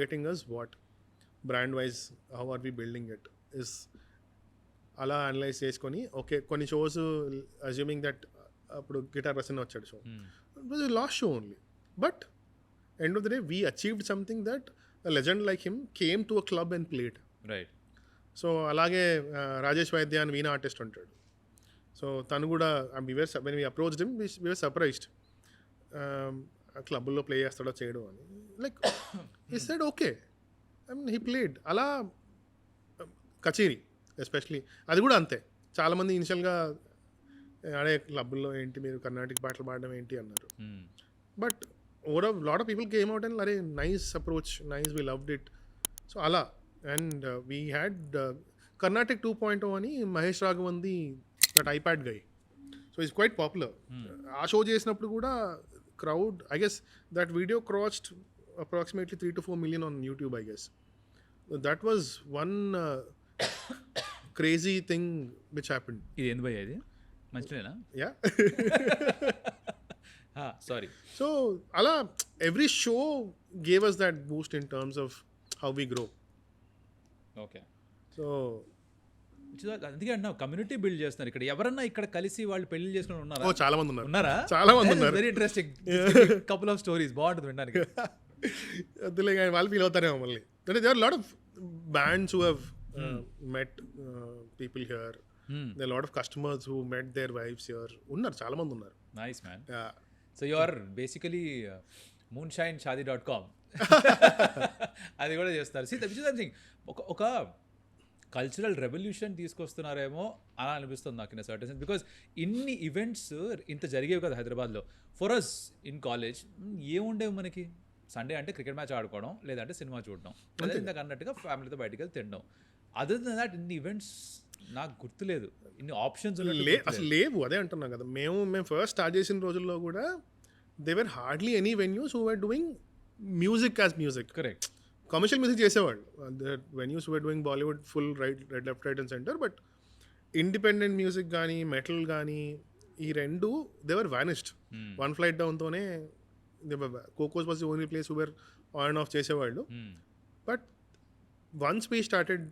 getting us what brand wise, how are we building it, is అలా analyse చేసుకొని okay కొన్ని shows assuming that అప్పుడు guitar person వచ్చాడు show, it was a last show only, but end of the day we achieved something that a legend like him came to a club and played. Right. So అలాగే రాజేష్ వైద్య అని వీణా artist ఉంటాడు. So తను కూడా when we approached him we were surprised, క్లబ్లో play చేస్తాడో చేయడం అని. Like he said okay, I mean he played. అలా కచేరీ ఎస్పెషలీ అది కూడా అంతే. చాలామంది ఇనిషియల్గా అడే క్లబ్లో ఏంటి మీరు కర్ణాటక పాటలు పాడడం ఏంటి అన్నారు, but over lot of people came out and అరే nice approach, nice, we loved it. So అలా. And we had Karnataka 2.0 అని Mahesh Raghavandi, that iPad guy, so is quite popular. ఆ షో చేసినప్పుడు కూడా crowd, I guess that video crossed approximately 3 to 4 million on YouTube, I guess. That was one crazy thing which happened. ఇది ఏంది భయ్యా, ఇది మంచిదేనా? Yeah. Sorry. So అలా every show gave us that boost in terms of how we grow. Okay. So అందుకే అన్నా community build చేస్తున్నారు ఇక్కడ. ఎవరన్నా ఇక్కడ కలిసి వాళ్ళు పెళ్లి చేసుకుని ఉన్నారా? చాలా మంది ఉన్నారా? చాలా మంది ఉన్నారు. Very interesting couple of stories, బాగుంటుంది వినడానికి. వద్దులే కానీ వాళ్ళు ఫీల్ అవుతారేమో మళ్ళీ. అంటే there lot of bands who have met people here. There are a lot of customers who met their wives here. Unnar, chaala mandi unnaru. Nice, man. Yeah. So you are basically moonshineshadi.com. అది కూడా చేస్తారు. See, which is the thing. ఒక cultural revolution తీసుకొస్తున్నారేమో అలా అనిపిస్తుంది నాకు in certain sense. Because ఇన్ని events ఇంత జరిగేవి కదా హైదరాబాద్లో. ఫర్ అస్ ఇన్ కాలేజ్ ఏముండేవి మనకి? సండే అంటే క్రికెట్ మ్యాచ్ ఆడుకోవడం, లేదంటే సినిమా చూడడం, లేదా ఇందాక అన్నట్టుగా ఫ్యామిలీతో బయటికి వెళ్ళి తినడం. అదర్ దెన్ దట్ ఇన్ని ఈవెంట్స్ నాకు గుర్తులేదు, ఇన్ని ఆప్షన్స్ అసలు లేవు. అదే అంటున్నాం కదా, మేము ఫస్ట్ స్టార్ట్ చేసిన రోజుల్లో కూడా they were hardly any venues who were doing music as music. Correct. Commercial music చేసేవాళ్ళు, venues were doing Bollywood full left right and centre. But independent music కానీ మెటల్ కానీ ఈ రెండు they were vanished. One flight డౌన్తోనే Coco's was the only place were on off చేసేవాళ్ళు. But once we started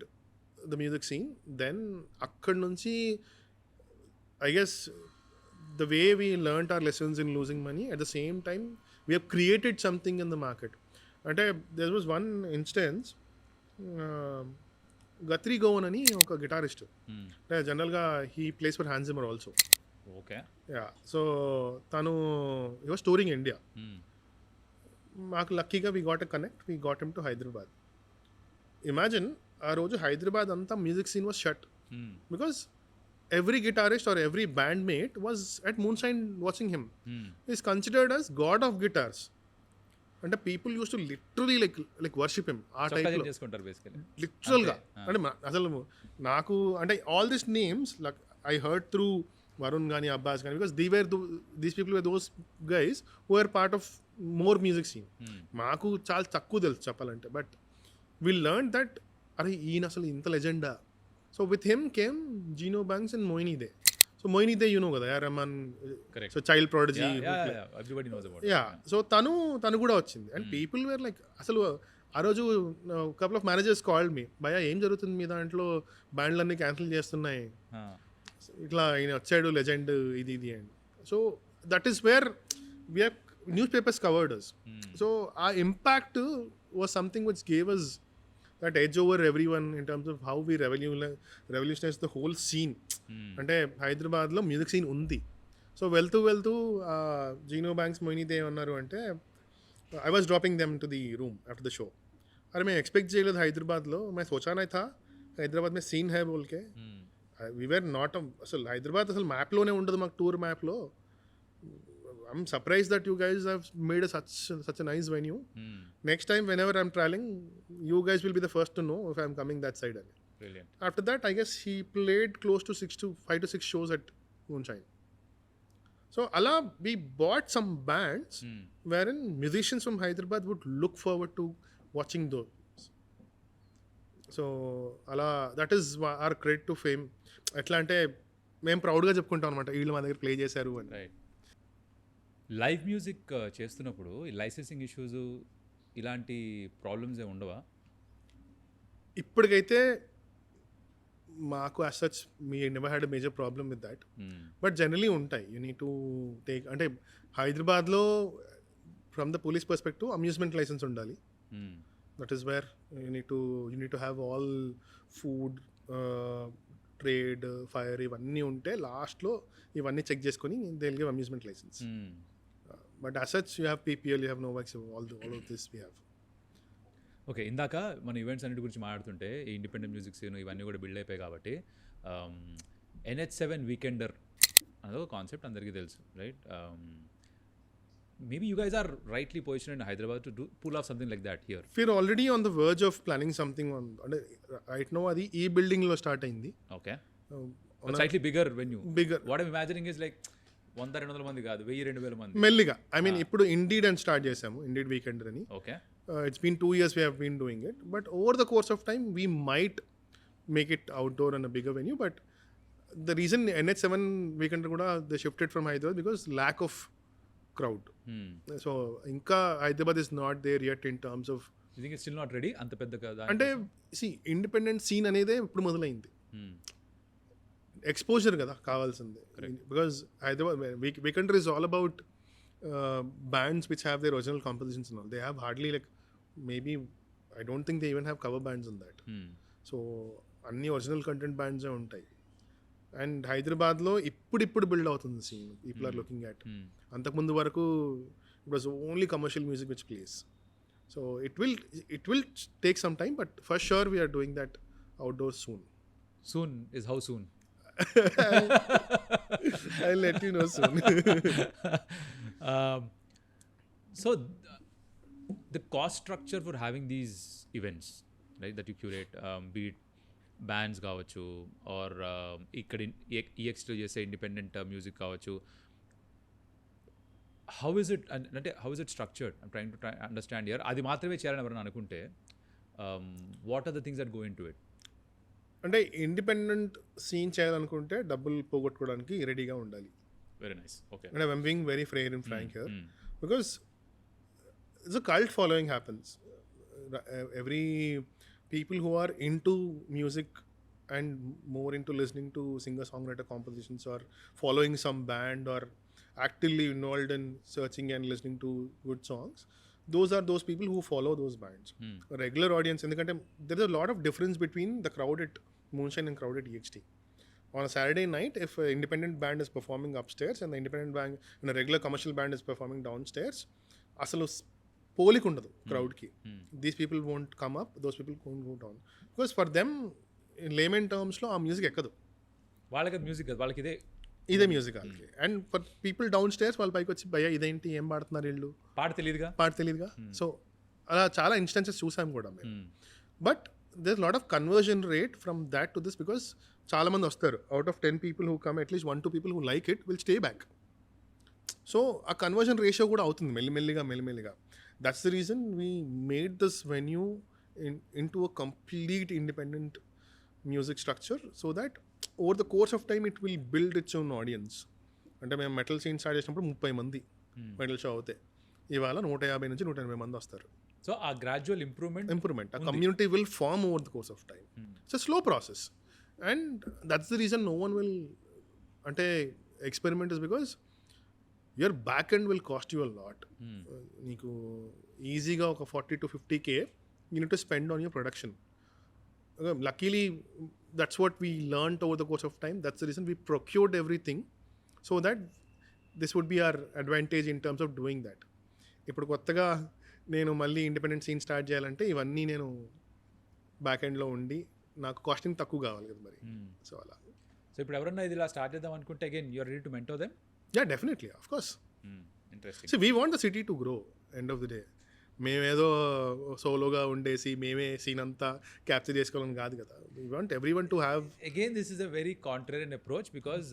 the music scene, then అక్కడి నుంచి I guess the way we learnt our lessons in losing money, at the same time we have created something in the market. And there was one instance, Guthrie Gowan ani oka guitarist, general ga he plays for Hans Zimmer also. Okay. Yeah, so tanu he was touring India. Maaku lucky ga we got a connect, we got him to Hyderabad. Imagine aa roju Hyderabad anta music scene was shut because every guitarist or every bandmate was at Moonshine watching him. He's considered as god of guitars. And the people used to literally like worship him. ఆ type లో చేసుకుంటారు basically, literal గా. అంటే అసలు నాకు అంటే all these names like I heard through Varun Gani, Abbas Gani, because these people were those guys who were part of more music scene. మాకు చాలా తక్కువ తెలుసు చెప్పాలంటే. బట్ we learned that అరే ఈయన అసలు ఇంత లెజెండా. So with him came Gino Banks and Moini Day. So Moini Day, you know kada, yeah, Rahman. Correct. So child prodigy. Yeah. Everybody knows about it. Yeah. So tanu kuda vachindi. And people were like, asalu ఆ రోజు couple of managers called me, భయ్యా ఏం జరుగుతుంది మీ దాంట్లో, బ్యాండ్లన్నీ cancel చేస్తున్నాయి, ఇట్లా ఈయన వచ్చాడు లెజెండ్ ఇది and. So that is wear we have newspapers covered us. So our impact was something which gave us that edge over everyone in terms of how we revolutionized the whole scene. అంటే హైదరాబాద్లో music scene ఉంది. So వెళ్తూ జీనో banks మొయినీ they ఉన్నారు అంటే I was dropping them to the room after the show. అరే మేము expect చేయలేదు హైదరాబాద్లో, मैं सोचा नहीं था హైదరాబాద్ में सीन है बोल के. we were not అసలు హైదరాబాద్ అసలు మ్యాప్లోనే ఉండదు మాకు, టూర్ మ్యాప్లో. I'm surprised that you guys have made such a nice venue. Next time whenever I'm traveling, you guys will be the first to know if I'm coming that side. Brilliant. After that, I guess he played close to 5 to 6 shows at Moonshine. So Allah, we bought some bands wherein musicians from Hyderabad would look forward to watching those. So Allah, that is our credit to fame. ఎట్లా అంటే మేము ప్రౌడ్గా చెప్పుకుంటాం అనమాట, వీళ్ళు మా దగ్గర play చేశారు అని. రైట్. లైవ్ మ్యూజిక్ చేస్తున్నప్పుడు ఈ లైసెన్సింగ్ ఇష్యూస్ ఇలాంటి ప్రాబ్లమ్స్ ఏమి ఉండవా? ఇప్పటికైతే మాకు as such me never had a major problem with that. But generally ఉంటాయి. యూ నీడ్ టు టేక్, అంటే హైదరాబాద్లో from the police perspective amusement licence ఉండాలి. That is where you need to have all food, trade, fire ఇవన్నీ ఉంటే లాస్ట్లో ఇవన్నీ check చేసుకొని they will give amusement licence. But as such you have PPL, you have no works, all of this we have. Okay, ఇందాక మన events అన్నిటి గురించి మాట్లాడుతుంటే ఈ ఇండిపెండెంట్ మ్యూజిక్ సీన్ ఇవన్నీ కూడా బిల్డ్ అయిపోయాయి కాబట్టి NH7 Weekender అనేది ఒక కాన్సెప్ట్ అందరికీ తెలుసు, right? Maybe you guys are rightly positioned in Hyderabad to pull off something like that here. We're already on the verge of planning something on right now. Adi ee building lo start ayindi. Okay. Slightly bigger venue. Bigger. What I'm imagining is like 100-200 మంది కాదు, 1000-2000 మంది మెల్లిగా. I mean ఇప్పుడు Indeed and start చేసాము, Indeed Weekender అని. Okay. It's been 2 years we have been doing it, but over the course of time we might make it outdoor and a bigger venue. But the reason NH7 Weekender kuda they shifted from Hyderabad because lack of crowd. So ఇంకా Hyderabad is not there yet in terms of, you think it's still not ready అంత పెద్ద కదా అంటే see independent scene అనేదే ఇప్పుడు మొదలైంది. Exposure కదా కావాల్సింది. Because Hyderabad weekender is all about bands which have their original compositions and all. They have hardly like maybe I don't think they even have cover bands in that. So అన్ని original content బ్యాండ్సే ఉంటాయి. And హైదరాబాద్లో ఇప్పుడు build అవుతుంది scene, people are looking at. అంతకుముందు వరకు it was only commercial music which plays. So it will take some time, but for sure we're doing that outdoors soon. Soon is how soon? I'll let you know soon. So the cost structure for having these events, right, that you curate, be it bands కావచ్చు or ఇక్కడ EXT చేసే independent music కావచ్చు, how is it, అంటే how is it structured? I'm trying to understand here. అది మాత్రమే చేయాలని ఎవరైనా అనుకుంటే what are the things that go into it? అంటే ఇండిపెండెంట్ సీన్ చేయాలనుకుంటే డబ్బులు పోగొట్టుకోవడానికి రెడీగా ఉండాలి. Very nice. Okay. And I'm being very fair and frank here, because it's a cult following happens. Every people who are into music and more into listening to singer-songwriter compositions or following some band or actively involved in searching and listening to good songs, those are those people who follow those bands. A regular audience, ఎందుకంటే there is a lot of difference between the crowd at Moonshine and crowd at EXT. On a Saturday night, if an independent band is performing upstairs and the independent band and a regular commercial band is performing downstairs, అసలు పోలిక ఉండదు క్రౌడ్కి. These people won't come up, those people won't go down, because for them in layman టర్మ్స్లో ఆ music ఎక్కదు. వాళ్ళకి music కాదు, వాళ్ళకి ఇదే మ్యూజిక్ వాళ్ళకి. And for people down stairs వాళ్ళ పైకి వచ్చి భయ్యా ఇదేంటి, ఏం పాడుతున్నారు వీళ్ళు, పాట తెలియదుగా. సో అలా చాలా ఇన్స్టెన్సెస్ చూసాం కూడా మేము. But there's a lot of conversion rate from that to this, because చాలా మంది వస్తారు. Out of 10 people who come, at least 1-2 people who like it will stay back. So ఆ కన్వర్షన్ రేషియో కూడా అవుతుంది మెల్లిమెల్లిగా. That's the reason we made this venue into a complete independent music structure, so that over the course of time it will build its own audience. అంటే మేము metal scene start చేసినప్పుడు 30 మంది metal show అవుతాయి. ఇవాళ 150 నుంచి 180 మంది వస్తారు. So ఆ గ్రాడ్యువల్ ఇంప్రూవ్మెంట్ ఆ community will form over the course of time. It's a slow process, and that's the reason no one will అంటే experiment is because your back end will cost you a lot. నీకు ఈజీగా ఒక 40 to 50K you need to spend on your production. Luckily that's what we learned over the course of time. That's the reason we procured everything so that this would be our advantage in terms of doing that. ఇప్పుడు కొత్తగా నేను మళ్ళీ independent scene start చేయాలంటే ఇవన్నీ నేను back ఎండ్లో ఉండి నాకు కాస్టింగ్ తక్కువ కావాలి కదా మరి. సో అలా. సో ఇప్పుడు ఎవరన్నా ఇది ఇలా స్టార్ట్ చేద్దాం అనుకుంటే again you are ready to mentor them? Yeah, definitely, of course. Interesting. So we want the city to grow. End of the day మేమేదో సోలోగా ఉండేసి మేమే సీన్ అంతా క్యాప్చర్ చేసుకోవాలని కాదు కదా. We want everyone to have. Again this is a very contrarian approach, because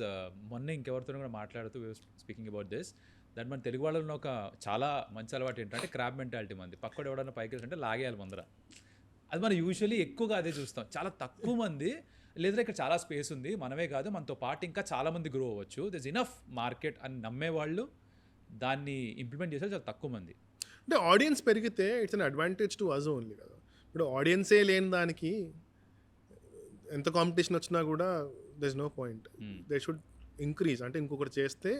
మొన్న ఇంకెవరితో కూడా మాట్లాడుతూ స్పీకింగ్ అబౌట్ దిస్, దట్ మన తెలుగు వాళ్ళలో ఒక చాలా మంచి అలవాటు ఏంటంటే క్రాబ్ మెంటాలిటీ. మంది పక్కడు ఎవడన్నా పైకి అంటే లాగేయాలి ముందర. అది మనం యూజువల్లీ ఎక్కువగా అదే చూస్తాం. చాలా తక్కువ మంది లేదా ఇక్కడ చాలా స్పేస్ ఉంది, మనమే కాదు మనతో పాటు ఇంకా చాలామంది గ్రో అవ్వచ్చు, దిస్ ఇనఫ్ మార్కెట్ అని నమ్మేవాళ్ళు దాన్ని ఇంప్లిమెంట్ చేసే చాలా తక్కువ మంది. అంటే ఆడియన్స్ పెరిగితే it's an advantage to us only కదా. ఇప్పుడు ఆడియన్సే లేని దానికి ఎంత కాంపిటీషన్ వచ్చినా కూడా there is no point. They should increase. అంటే ఇంకొకటి చేస్తే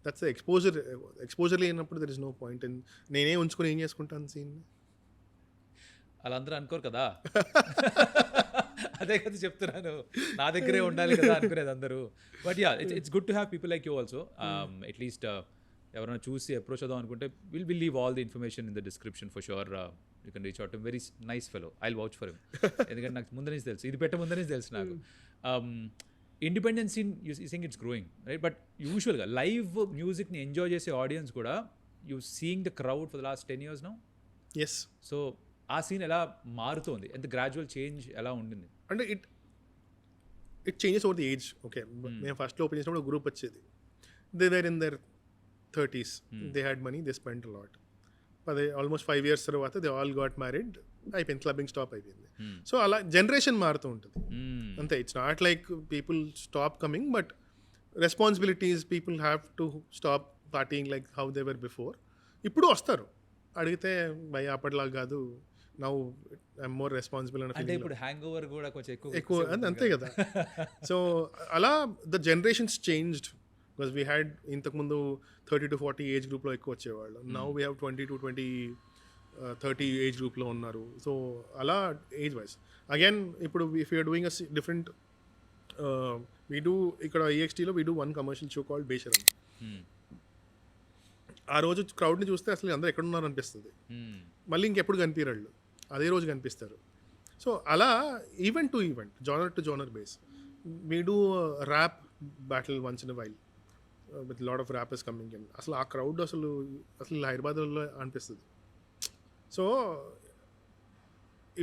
దట్స్ ఎక్స్పోజర్ లేనప్పుడు దర్ ఇస్ నో పాయింట్. నేనే ఉంచుకొని ఏం చేసుకుంటాను సీన్. అలా అందరూ అనుకోరు కదా. అదే కదా చెప్తున్నాను, నా దగ్గరే ఉండాలి కదా అనుకునేది అందరూ. But yeah, it's good to have people like you also. At least ఎవరైనా చూసి అప్రోచ్ అవుదాం అనుకుంటే will leave all the information in the description for sure. You can reach out. Very nice fellow, I will vouch for him. ఎందుకంటే నాకు ముందు నుంచి తెలుసు, ఇది పెట్టే ముందు నుంచి తెలుసు నాకు. Independence scene you sing it's growing, right? But యూజువల్గా లైవ్ మ్యూజిక్ని ఎంజాయ్ చేసే ఆడియన్స్ కూడా you seeing the crowd for the last 10 years now. Yes. So ఆ సీన్ ఎలా మారుతోంది, ఎంత గ్రాడ్యువల్ చేంజ్ ఎలా ఉండింది? అంటే it changes over the age. Okay, మేము ఫస్ట్లో ఓపెన్ చేసినప్పుడు గ్రూప్ వచ్చేది. They were in their 30s. They had money, they spend lot. అదే ఆల్మోస్ట్ 5 years తర్వాత దే ఆల్ గాట్ మ్యారీడ్, అయిపోయింది, క్లబ్బింగ్ స్టాప్ అయిపోయింది. సో అలా జనరేషన్ మారుతూ ఉంటుంది అంతే. It's not like people stop coming, but responsibilities people have to stop partying like how they were before. ఇప్పుడు వస్తారు అడిగితే, భయ అప్పటిలాగా కాదు, నౌ ఐఎమ్ మోర్ రెస్పాన్సిబుల్ అంటే ఇప్పుడు హ్యాంగ్ ఓవర్ కూడా కొంచెం ఎక్కువ అంతే కదా. సో అలా the generations changed. Because we had ఇంతకుముందు 30 to 40 ఏజ్ గ్రూప్లో ఎక్కువ వచ్చేవాళ్ళు. Now we have 20 to 20 30 age గ్రూప్లో ఉన్నారు. సో అలా ఏజ్ వైజ్ అగైన్ ఇప్పుడు if you're doing a different we do ఇక్కడ EXTలో we do one commercial show called Besharam. ఆ రోజు క్రౌడ్ని చూస్తే అసలు అందరూ ఎక్కడున్నారు అనిపిస్తుంది. మళ్ళీ ఇంకెప్పుడు కనిపించరు, అదే రోజు కనిపిస్తారు. సో అలా event to event, genre to genre base we do rap battle once in while with lot of rappers coming in. అసలు ఆ క్రౌడ్ అసలు హైదరాబాద్లో అనిపిస్తుంది. So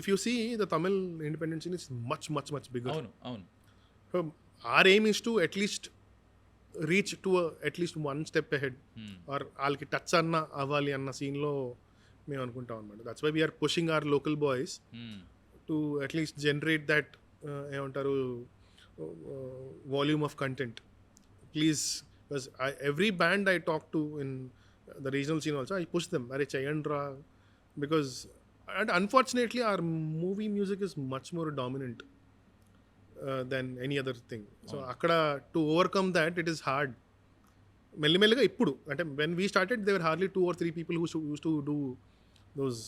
if you see the Tamil independence scene is much much much bigger. అవును. So our aim is to at least reach to at least one step ahead our వాళ్ళకి touch అన్న అవ్వాలి అన్న సీన్లో మేము అనుకుంటాం అనమాట. That's why we're pushing hour local boys to at least generate that ఏమంటారు volume of content please. Because every band I talk to in the regional scene also I push them, అరే చేయండి రా, because and unfortunately our movie music is much more dominant than any other thing. So అక్కడ to overcome that it is hard. మెల్లిమెల్లిగా ఇప్పుడు అంటే when we started there were hardly 2 or 3 people who used to do those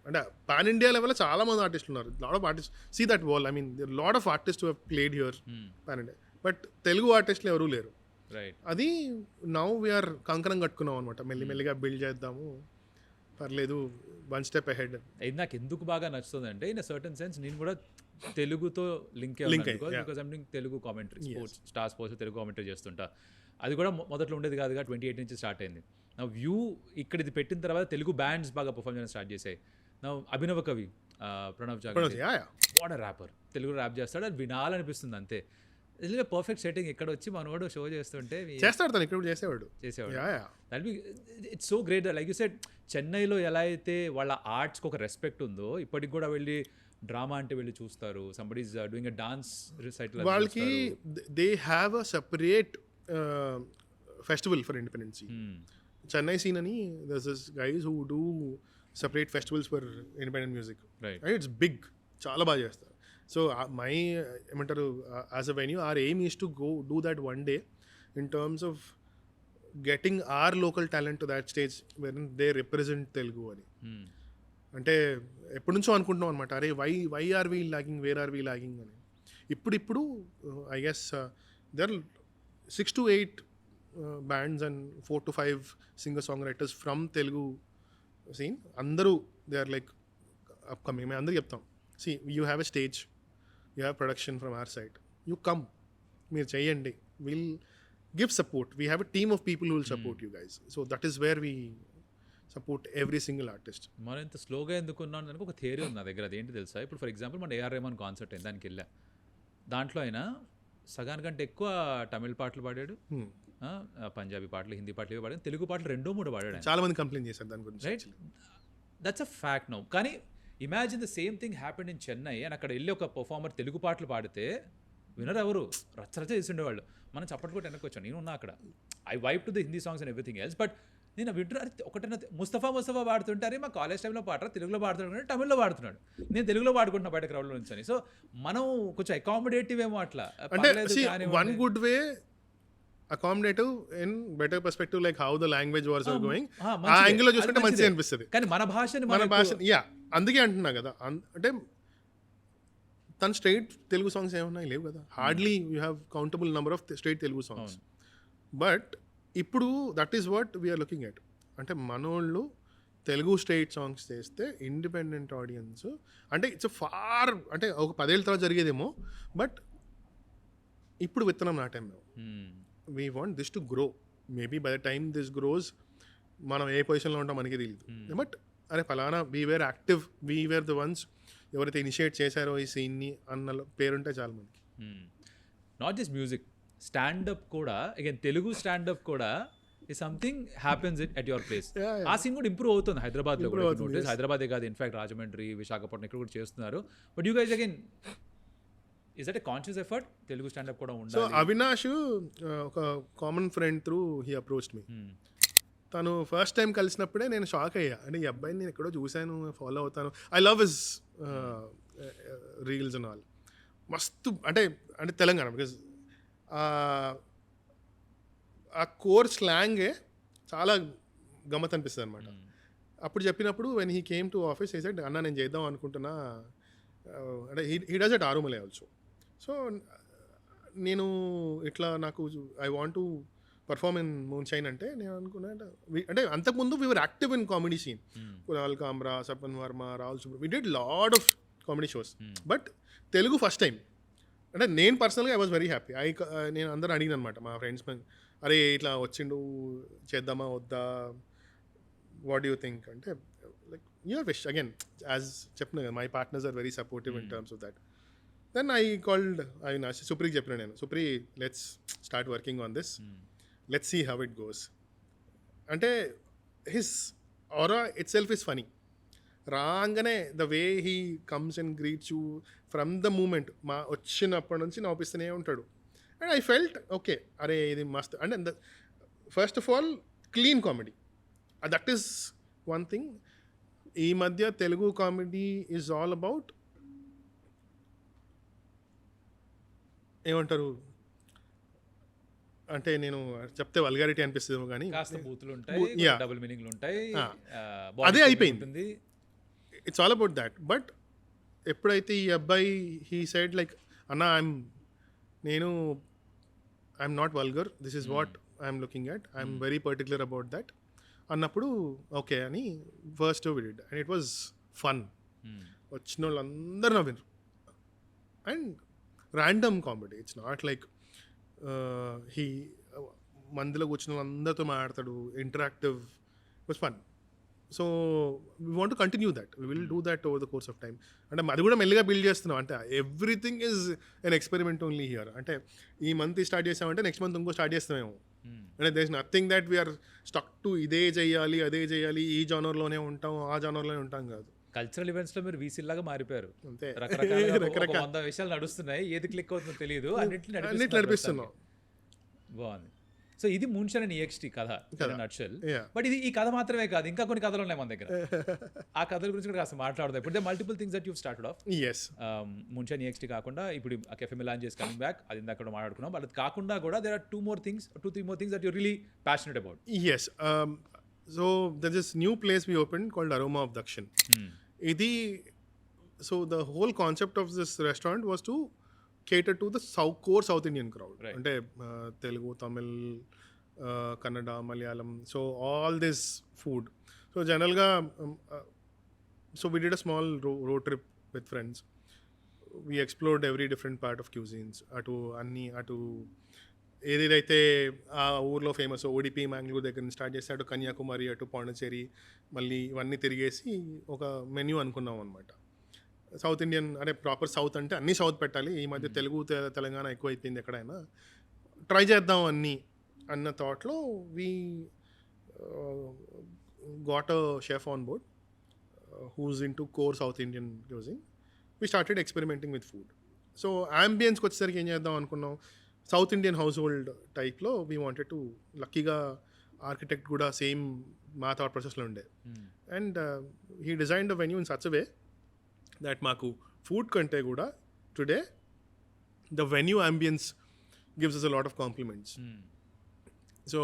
అంటే pan India లెవెల్లో చాలా మంది ఆర్టిస్టులు ఉన్నారు. Lot of artist see that wall, I mean there lot of artist who have played here pan India, but Telugu ఆర్టిస్టులు ఎవరూ లేరు. అది నౌ వీఆర్ కంకణం కట్టుకున్నాం అనమాట, మెల్లిమెల్లిగా బిల్డ్ చేద్దాము, పర్లేదు వన్ స్టెప్ అహెడ్. ఇది నాకు ఎందుకు బాగా నచ్చుతుంది అంటే ఇన్ సర్టన్ సెన్స్ నేను కూడా తెలుగుతో link because I'm doing Telugu commentary, star sports Telugu commentary చేస్తుంటా. అది కూడా మొదట్లో ఉండేది కాదుగా, 28 నుంచి స్టార్ట్ అయింది. నా వ్యూ ఇక్కడ ఇది పెట్టిన తర్వాత తెలుగు బ్యాండ్స్ బాగా పర్ఫార్మ్ చేయడం స్టార్ట్ చేశాయి. నా Abhinava Kavi Pranav Jagarthi, what a rapper, Telugu rap చేస్తాడు, అది వినాలనిపిస్తుంది అంతే. ఇది పర్ఫెక్ట్ సెట్టింగ్. ఇక్కడ వచ్చి మనవాడు షో చేస్తుంటే చేసేవాడు. That be it's so great. Like you said, చెన్నైలో ఎలా అయితే వాళ్ళ ఆర్ట్స్కి ఒక రెస్పెక్ట్ ఉందో ఇప్పటికి కూడా వెళ్ళి డ్రామా అంటే వెళ్ళి చూస్తారు. Somebody is doing a dance recital, వాళ్ళకి they have a separate festival for independence. Chennai scene అని there's this guys who do separate festivals for independent music. It's big, చాలా బాగా చేస్తారు. సో మై ఏమంటారు as a venue our aim is to go do that one day in terms of getting our local talent to that stage when they represent Telugu అని. అంటే ఎప్పటి నుంచో అనుకుంటున్నాం అనమాట, అరే why are we lagging, where are we lagging అని. ఇప్పుడు I guess there 6 to 8 bands and 4 to 5 singer songwriters from Telugu scene. అందరూ దే ఆర్ లైక్ అప్కమింగ్. మేము అందరూ చెప్తాం, see you have a stage, you have production from our side, you come, మీరు చేయండి, we'll give support, we have a team of people who will support you guys. So that is where we support every single artist. మనం ఇంత స్లోగా ఎందుకున్నాం దానికి ఒక theory ఉంది నా దగ్గర. అదేంటి తెలుసా, ఇప్పుడు ఫర్ ఎగ్జాంపుల్ మన AR రెహమాన్ కాన్సర్ట్ అయింది, దానికి వెళ్ళా. దాంట్లో అయినా సగానికంటే ఎక్కువ తమిళ పాటలు పాడాడు, పంజాబీ పాటలు, హిందీ పాటలు పాడాడు, తెలుగు పాటలు 2-3 పాడాడు. చాలా మంది కంప్లైంట్ చేశారు దాని గురించి, right? That's a fact now. కానీ imagine the same thing happened in Chennai and అక్కడ వెళ్ళి ఒక పర్ఫార్మర్ తెలుగు పాటలు పాడితే వినరు ఎవరు, రచ్చరచ్చ చేసి ఉండేవాళ్ళు. మనం చప్పట్లు కూడా వెనక్కి వచ్చాను, నేను ఉన్నా అక్కడ. I vibe to the Hindi songs and everything else. But నేను వింటున్నా, ఒకటన్నా ముస్తఫా పాడుతుంటారే, మా కాలేజ్ టైంలో పాడరా, తెలుగులో పాడుతున్నాడు, తమిళ్లో పాడుతున్నాడు, నేను తెలుగులో పాడుకుంటున్నా బయట క్రౌడ్లో నుంచి అని. సో మనం కొంచెం అకామిడేటివ్ ఏమో అట్లా. అంటే one good way accommodative in better perspective, like how the language wars are going, ఆ యాంగిల్ లో చూసుకుంటే మంచిగా అనిపిస్తుంది. కానీ మన భాష యా, అందుకే అంటున్నా కదా. అంటే తన స్ట్రైట్ తెలుగు సాంగ్స్ ఏమన్నా లేవు కదా, hardly you have countable number of straight Telugu songs. But ఇప్పుడు that is what we're looking at. అంటే మనోళ్ళు తెలుగు స్ట్రైట్ సాంగ్స్ చేస్తే ఇండిపెండెంట్ ఆడియన్స్, అంటే ఇట్స్ ఫార్, అంటే ఒక 10 ఏళ్ళ తర్వాత జరిగేదేమో, బట్ ఇప్పుడు విత్తనం నాటాం మేము. We want this to grow. Maybe by the time this grows మనం ఏ పొజిషన్లో ఉంటాం మనకి తెలియదు. బట్ అరే ఫలానా we were active, we were the ones ఎవరైతే ఇనిషియేట్ చేశారో ఈ సీన్ని అన్న పేరుంటే చాలా మందికి. నాట్ జస్ట్ మ్యూజిక్, స్టాండప్ కూడా, అగైన్ తెలుగు స్టాండప్ కూడా is something happens at your place. ఆ సీన్ కూడా ఇంప్రూవ్ అవుతుంది హైదరాబాద్లో కూడా. హైదరాబాదే కాదు, ఇన్ఫాక్ట్ రాజమండ్రి, విశాఖపట్నం ఇక్కడ కూడా చేస్తున్నారు. But you guys again, is that a conscious effort Telugu standup కూడా ఉండాలి? సో అవినాష్ ఒక common friend through he approached me. తను ఫస్ట్ టైం కలిసినప్పుడే నేను షాక్ అయ్యా. అంటే ఈ అబ్బాయిని నేను ఎక్కడో చూశాను, ఫాలో అవుతాను. I love his reels and all. మస్తు అంటే తెలంగాణ, బికాజ్ ఆ కోర్ స్లాంగే చాలా గమ్మత్ అనిపిస్తుంది అనమాట. అప్పుడు చెప్పినప్పుడు when he came to office he said అన్న నేను చేద్దాం అనుకుంటున్నా అంటే హీ డస్ ఎట్ ఆరుమలే ఆల్సో. సో నేను ఇట్లా నాకు I want to perform in Moonshine అంటే నేను అనుకున్నా అంటే అంతకుముందు we're active in comedy scene. Kunal Kamra, Sapan Verma, Rahul Subra, we did lot of comedy shows. But Telugu first time అంటే నేను పర్సనల్గా ఐ వాజ్ వెరీ హ్యాపీ. నేను అందరూ అడిగిన అనమాట మా ఫ్రెండ్స్, అరే ఇట్లా వచ్చిండు చేద్దామా వద్దా, వాట్ డూ యూ థింక్ అంటే like you're wish again as చెప్పిన కదా my partners are very supportive in terms of that. Then I called సుప్రీకి చెప్పిన నేను, Supri let's start working on this, let's see how it goes. అంటే his aura itself is funny. రాగానే the way he comes and greets you from the moment, మా వచ్చినప్పటి నుంచి నవ్విస్తూనే ఉంటాడు. And I felt okay అరే ఇది మస్త్ అంటే first of all clean comedy, that is one thing. ఈ మధ్య Telugu comedy is all about ఏమంటారు అంటే నేను చెప్తే వల్గారిటీ అనిపిస్తుందేమో కానీ కాస్త బూతులు ఉంటాయి, డబుల్ మీనింగ్లు ఉంటాయి, అదే అయిపోయింది. It's all about that. But ఎప్పుడైతే ఈ అబ్బాయి హీ సైడ్ లైక్ అన్న I'm not vulgar, this is what I'm looking at, I'm very particular about that అన్నప్పుడు ఓకే అని first we did and it was fun. వచ్చిన వాళ్ళందరూ నవ్వినారు and random comedy. It's not like he మందిలో కూర్చున్న వాళ్ళందరితో మాట్లాడతాడు, interactive, was fun. So we want to continue that, we will do that over the course of time. అంటే అది కూడా మెల్లిగా బిల్డ్ చేస్తున్నాం. అంటే everything is an experiment only here. అంటే ఈ మంత్ స్టార్ట్ చేసామంటే నెక్స్ట్ మంత్ ఇంకో స్టార్ట్ చేస్తామేమో. అంటే there is nothing that we're stuck to ఇదే చేయాలి అదే చేయాలి, ఈ జానర్లోనే ఉంటాం ఆ జానర్లోనే ఉంటాం కాదు. కల్చరల్ ఈవెంట్స్ లో మీరు వీసీలాగా మారిపోయారు. అంతే, రకరకాల 100 విషయాలు నడుస్తున్నాయి, ఏది క్లిక్ అవుతుందో తెలియదు, అన్నింటినీ నడిపిస్తున్నాం. బాగుంది. సో ఇది మూన్షైన్ అండ్ EXT కథ నట్షెల్. బట్ ఇది ఈ కథ మాత్రమే కాదు, ఇంకా కొన్ని కథలు ఉన్నాయి మన దగ్గర. ఆ కథల గురించి కూడా కాస్త మాట్లాడదాం. ఇప్పుడు multiple things that you started off. Moonshine EXT కాకుండా ఇప్పుడు కెఫే మిలాంజే ఇస్ కమింగ్ బ్యాక్, అది ఇందాక మాట్లాడుకున్నాం. బట్ అది కాకుండా కూడా there are 2 more things that you're really passionate about. Yes. So there's this new place we opened called Aroma of Dakshin. So the whole concept of this restaurant was to cater to the core South Indian crowd. Right. Ante Telugu, Tamil, Kannada, Malayalam. So all this food. So generally, so we did a small road trip with friends. We explored every different part of cuisines. అటు ఏదైతే ఆ ఊర్లో famous ODP Mangalore దగ్గర నుంచి start చేస్తే అటు కన్యాకుమారి, అటు పాండిచ్చేరి, మళ్ళీ ఇవన్నీ తిరిగేసి ఒక మెన్యూ అనుకున్నాం అనమాట. సౌత్ ఇండియన్ అంటే ప్రాపర్ సౌత్ అంటే అన్నీ సౌత్ పెట్టాలి, ఈ మధ్య తెలుగు తెలంగాణ ఎక్కువ అయిపోయింది ఎక్కడైనా, ట్రై చేద్దాం అన్న థాట్లో we got a chef on board who's into core South Indian cuisine. We started experimenting with food. So అంబియన్స్కి వచ్చేసరికి ఏం చేద్దాం అనుకున్నాం, సౌత్ ఇండియన్ హౌస్ హోల్డ్ టైప్లో వీ వాంటెడ్ టు, లక్కీగా ఆర్కిటెక్ట్ కూడా సేమ్ మా థాట్ ప్రాసెస్లో ఉండే. And he designed the venue in such way that మాకు ఫుడ్ కంటే కూడా today the venue ambience gives us a lot of compliments. So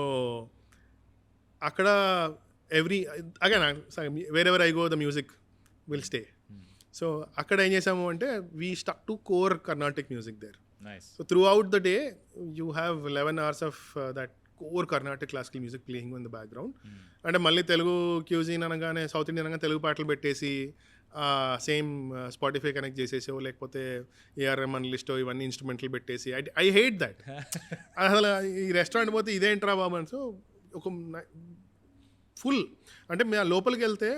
అక్కడ wear ever I go the music will stay. So అక్కడ ఏం చేసాము అంటే we stuck to core Carnatic music there. Nice. So throughout the day you have 11 hours of that core Carnatic classical music playing in the background. అంటే మళ్ళీ Telugu cuisine అనగానే south Indian అనగానే తెలుగు పాటలు పెట్టేసి సేమ్ స్పాటిఫై కనెక్ట్ చేసేసో లేకపోతే AR Rahman లిస్టో ఇవన్నీ ఇన్స్ట్రుమెంట్లు పెట్టేసి I hate that. అసలు ఈ రెస్టారెంట్ పోతే ఇదేంట్రా బాబు అని. సో ఒక ఫుల్ అంటే మేము లోపలికి వెళ్తే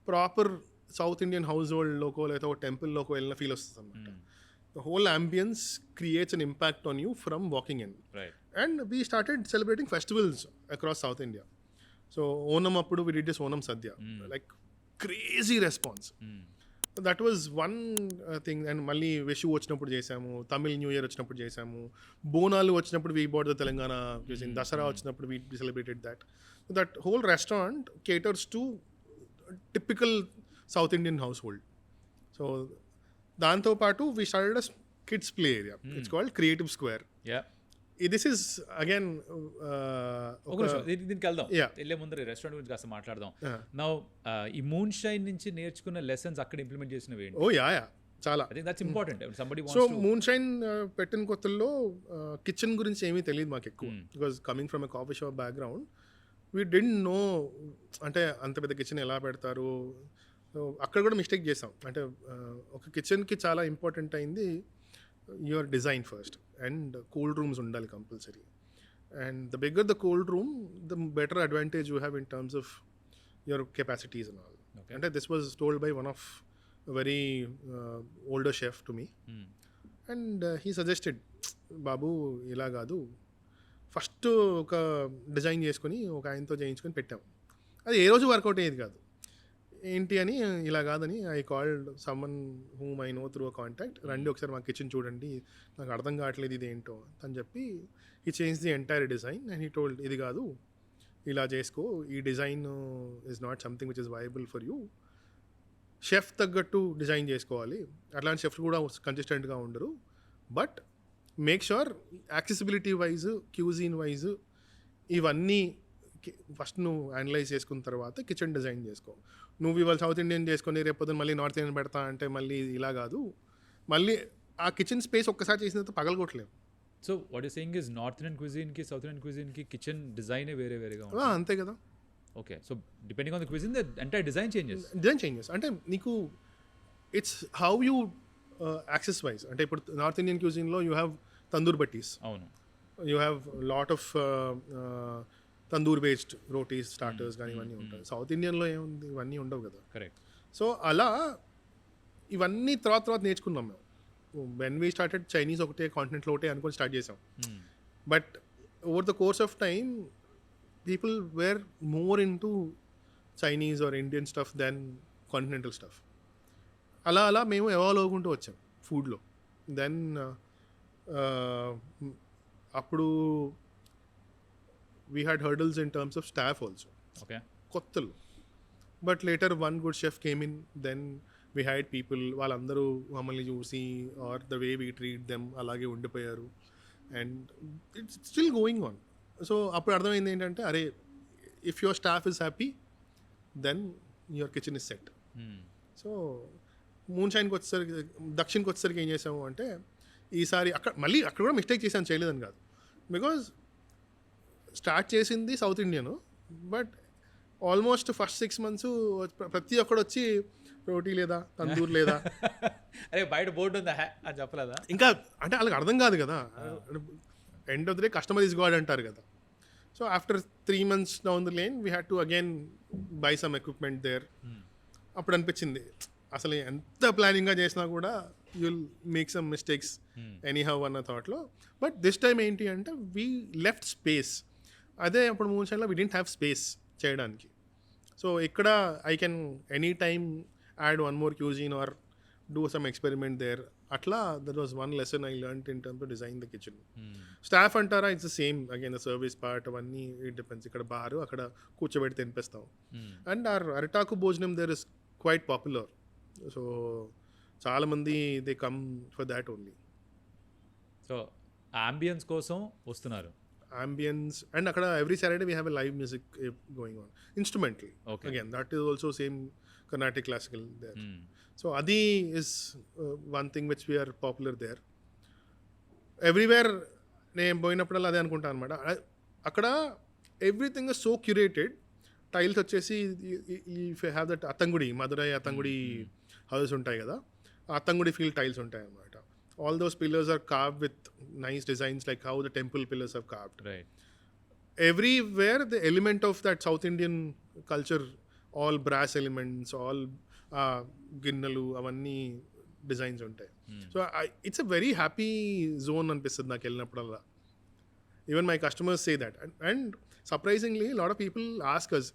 ప్రాపర్ సౌత్ ఇండియన్ హౌస్ హోల్డ్లోకో లేదా ఒక టెంపుల్లోకో వెళ్ళిన ఫీల్ వస్తుంది అన్నమాట. The whole ambience creates an impact on you from walking in. Right. And we started celebrating festivals across South India. So Onam appudu we did this Onam Sadhya. Like crazy response. That was one thing. And malli Vishu vachinappudu chesamu, Tamil New Year vachinappudu chesamu, Bonalu vachinappudu we bought the Telangana cuisine, Dasara vachinappudu we celebrated that. So that whole restaurant caters to typical South Indian household. So దాంతో పాటు we started a kids play area. It's called CreativeSquare. This is again ఒక నిమిషం దీనికి వెళ్దాం. Yeah. వెళ్ళే ముందర restaurant గురించి కాస్త మాట్లాడదాం. నౌ ఈ మూన్ షైన్ నుంచి నేర్చుకున్న లెసన్స్ అక్కడ ఇంప్లిమెంట్ చేసినవి ఏంటి? ఓ యా చాలా. I think that's important. Somebody so wants to Moonshine పెట్టిన కొత్తల్లో కిచెన్ గురించి ఏమీ తెలియదు మాకు ఎక్కువ, because coming from a coffee shop background we didn't know అంటే అంత పెద్ద కిచెన్ ఎలా పెడతారు. అక్కడ కూడా మిస్టేక్ చేసాం. అంటే ఒక కిచెన్కి చాలా ఇంపార్టెంట్ అయింది your design first, and cool rooms ఉండాలి compulsory. And the bigger the cold room the better advantage you have in terms of your capacities and all. అంటే this was told by one of very older chef to me, and he suggested, బాబు ఇలా కాదు, first ఒక design చేసుకొని ఒక ఆయనతో చేయించుకొని పెట్టాం. అది ఏ రోజు వర్కౌట్ అయ్యేది కాదు. ఏంటి అని ఇలా కాదని I called someone whom I know through a contact, రండి ఒకసారి మా కిచెన్ చూడండి, నాకు అర్థం కావట్లేదు ఇది ఏంటో అని చెప్పి ఈ change the entire design and he told, ఇది కాదు ఇలా చేసుకో, ఈ design is not something which is viable for you, chef తగ్గట్టు డిజైన్ చేసుకోవాలి. అట్లాంటి షెఫ్స్ కూడా కన్సిస్టెంట్గా ఉండరు, but make sure accessibility wise, cuisine wise ఇవన్నీ ఫస్ట్ నువ్వు అనలైజ్ చేసుకున్న తర్వాత కిచెన్ డిజైన్ చేసుకో. నువ్వు ఇవాళ సౌత్ ఇండియన్ చేసుకొని రేపు మళ్ళీ నార్త్ ఇండియన్ పెడతా అంటే మళ్ళీ ఇలా కాదు. మళ్ళీ ఆ కిచెన్ స్పేస్ ఒక్కసారి చేసిన తర్వాత పగలగొట్టలేము. So what you saying is North Indian cuisine కి సౌత్ ఇండియన్ క్విజిన్ కి కిచెన్ డిజైన్ వేరేగా ఉంటుంది. అంతే కదా. Okay, so depending on the cuisine the entire design changes అంటే నీకు it's how you access wise. అంటే ఇప్పుడు నార్త్ ఇండియన్ క్యూజిన్లో యూ హ్యావ్ తందూర్ బట్టీస్, అవును, you have lot of tandoor based rotis starters కానీ ఇవన్నీ ఉంటాయి. సౌత్ ఇండియన్లో ఏముంది, ఇవన్నీ ఉండవు కదా. కరెక్ట్. సో అలా ఇవన్నీ తర్వాత నేర్చుకున్నాం మేము. వెన్ వీ స్టార్టెడ్ చైనీస్ ఒకటే కాంటినెంట్లో ఒకటే అనుకొని స్టార్ట్ చేసాం, but over the course of time people were more into Chinese or Indian stuff then continental stuff. అలా మేము ఎవాల్వ్ అవ్వకుంటూ వచ్చాం ఫుడ్లో. దెన్ అప్పుడు we had hurdles in terms of staff also. Okay. కొత్తలు. But later one good chef came in, then we hired people, వాళ్ళందరూ మమ్మల్ని చూసి or the way we treat them అలాగే ఉండిపోయారు, and it's still going on. So అప్పుడు అర్థమైంది ఏంటంటే, అరే if your staff is happy then your kitchen is set. So మూన్షైన్కి వచ్చేసరికి, దక్షిణ్కి వచ్చేసరికి ఏం చేసాము అంటే, ఈసారి అక్కడ కూడా మిస్టేక్ చేశాను, చేయలేదని కాదు, బికాజ్ స్టార్ట్ చేసింది south Indian, but almost first 6 months ప్రతి ఒక్కడు వచ్చి రోటీ లేదా తందూర్ లేదా అరే బయట బోర్డు ఉందా అని చెప్పలేదా ఇంకా, అంటే వాళ్ళకి అర్థం కాదు కదా. End of the day customer is god అంటారు కదా. So after 3 months down the lane we had to again buy some equipment there. అప్పుడు అనిపించింది, అసలు ఎంత ప్లానింగ్గా చేసినా కూడా you'll make some mistakes anyhow అన్న థాట్లో. బట్ దిస్ టైమ్ ఏంటి అంటే వీ లెఫ్ట్ స్పేస్. అదే అప్పుడు మూన్షైన్లో వీ డెంట్ హ్యావ్ స్పేస్ చేయడానికి. సో ఇక్కడ I can any time add one more cuisine or do some experiment there. అట్లా that was one lesson I learned in terms to design the kitchen. Staff అంటారా, it's the same again the service part అవన్నీ it depends. ఇక్కడ bar, అక్కడ కూర్చోబెట్టి తినిపిస్తాం. And అరిటాకు భోజనం there is quite popular. So చాలామంది they come for that only. So ambience కోసం వస్తున్నారు. Ambience, and akada every Saturday we have a live music going on, instrumental. Okay. Again, that is also same Carnatic classical there. So adi is one thing which we are popular there. Everywhere నేను పోయినప్పుడల్లా అదే అనుకుంటాను అనమాట. అక్కడ everything is so curated. Tiles వచ్చేసి if you have that Athangudi, Madurai Athangudi houses ఉంటాయి కదా, ఆ అత్తంగుడి feel tiles ఉంటాయి అనమాట. All those pillars are carved with nice designs like how the temple pillars are carved. Right. Everywhere the element of that South Indian culture, all brass elements, all ginnalu avanni designs ఉంటాయి. So it's a very happy zone అనిపిస్తుంది నాకు వెళ్ళినప్పుడల్లా. Even my customers say that. And surprisingly a lot of people ask us,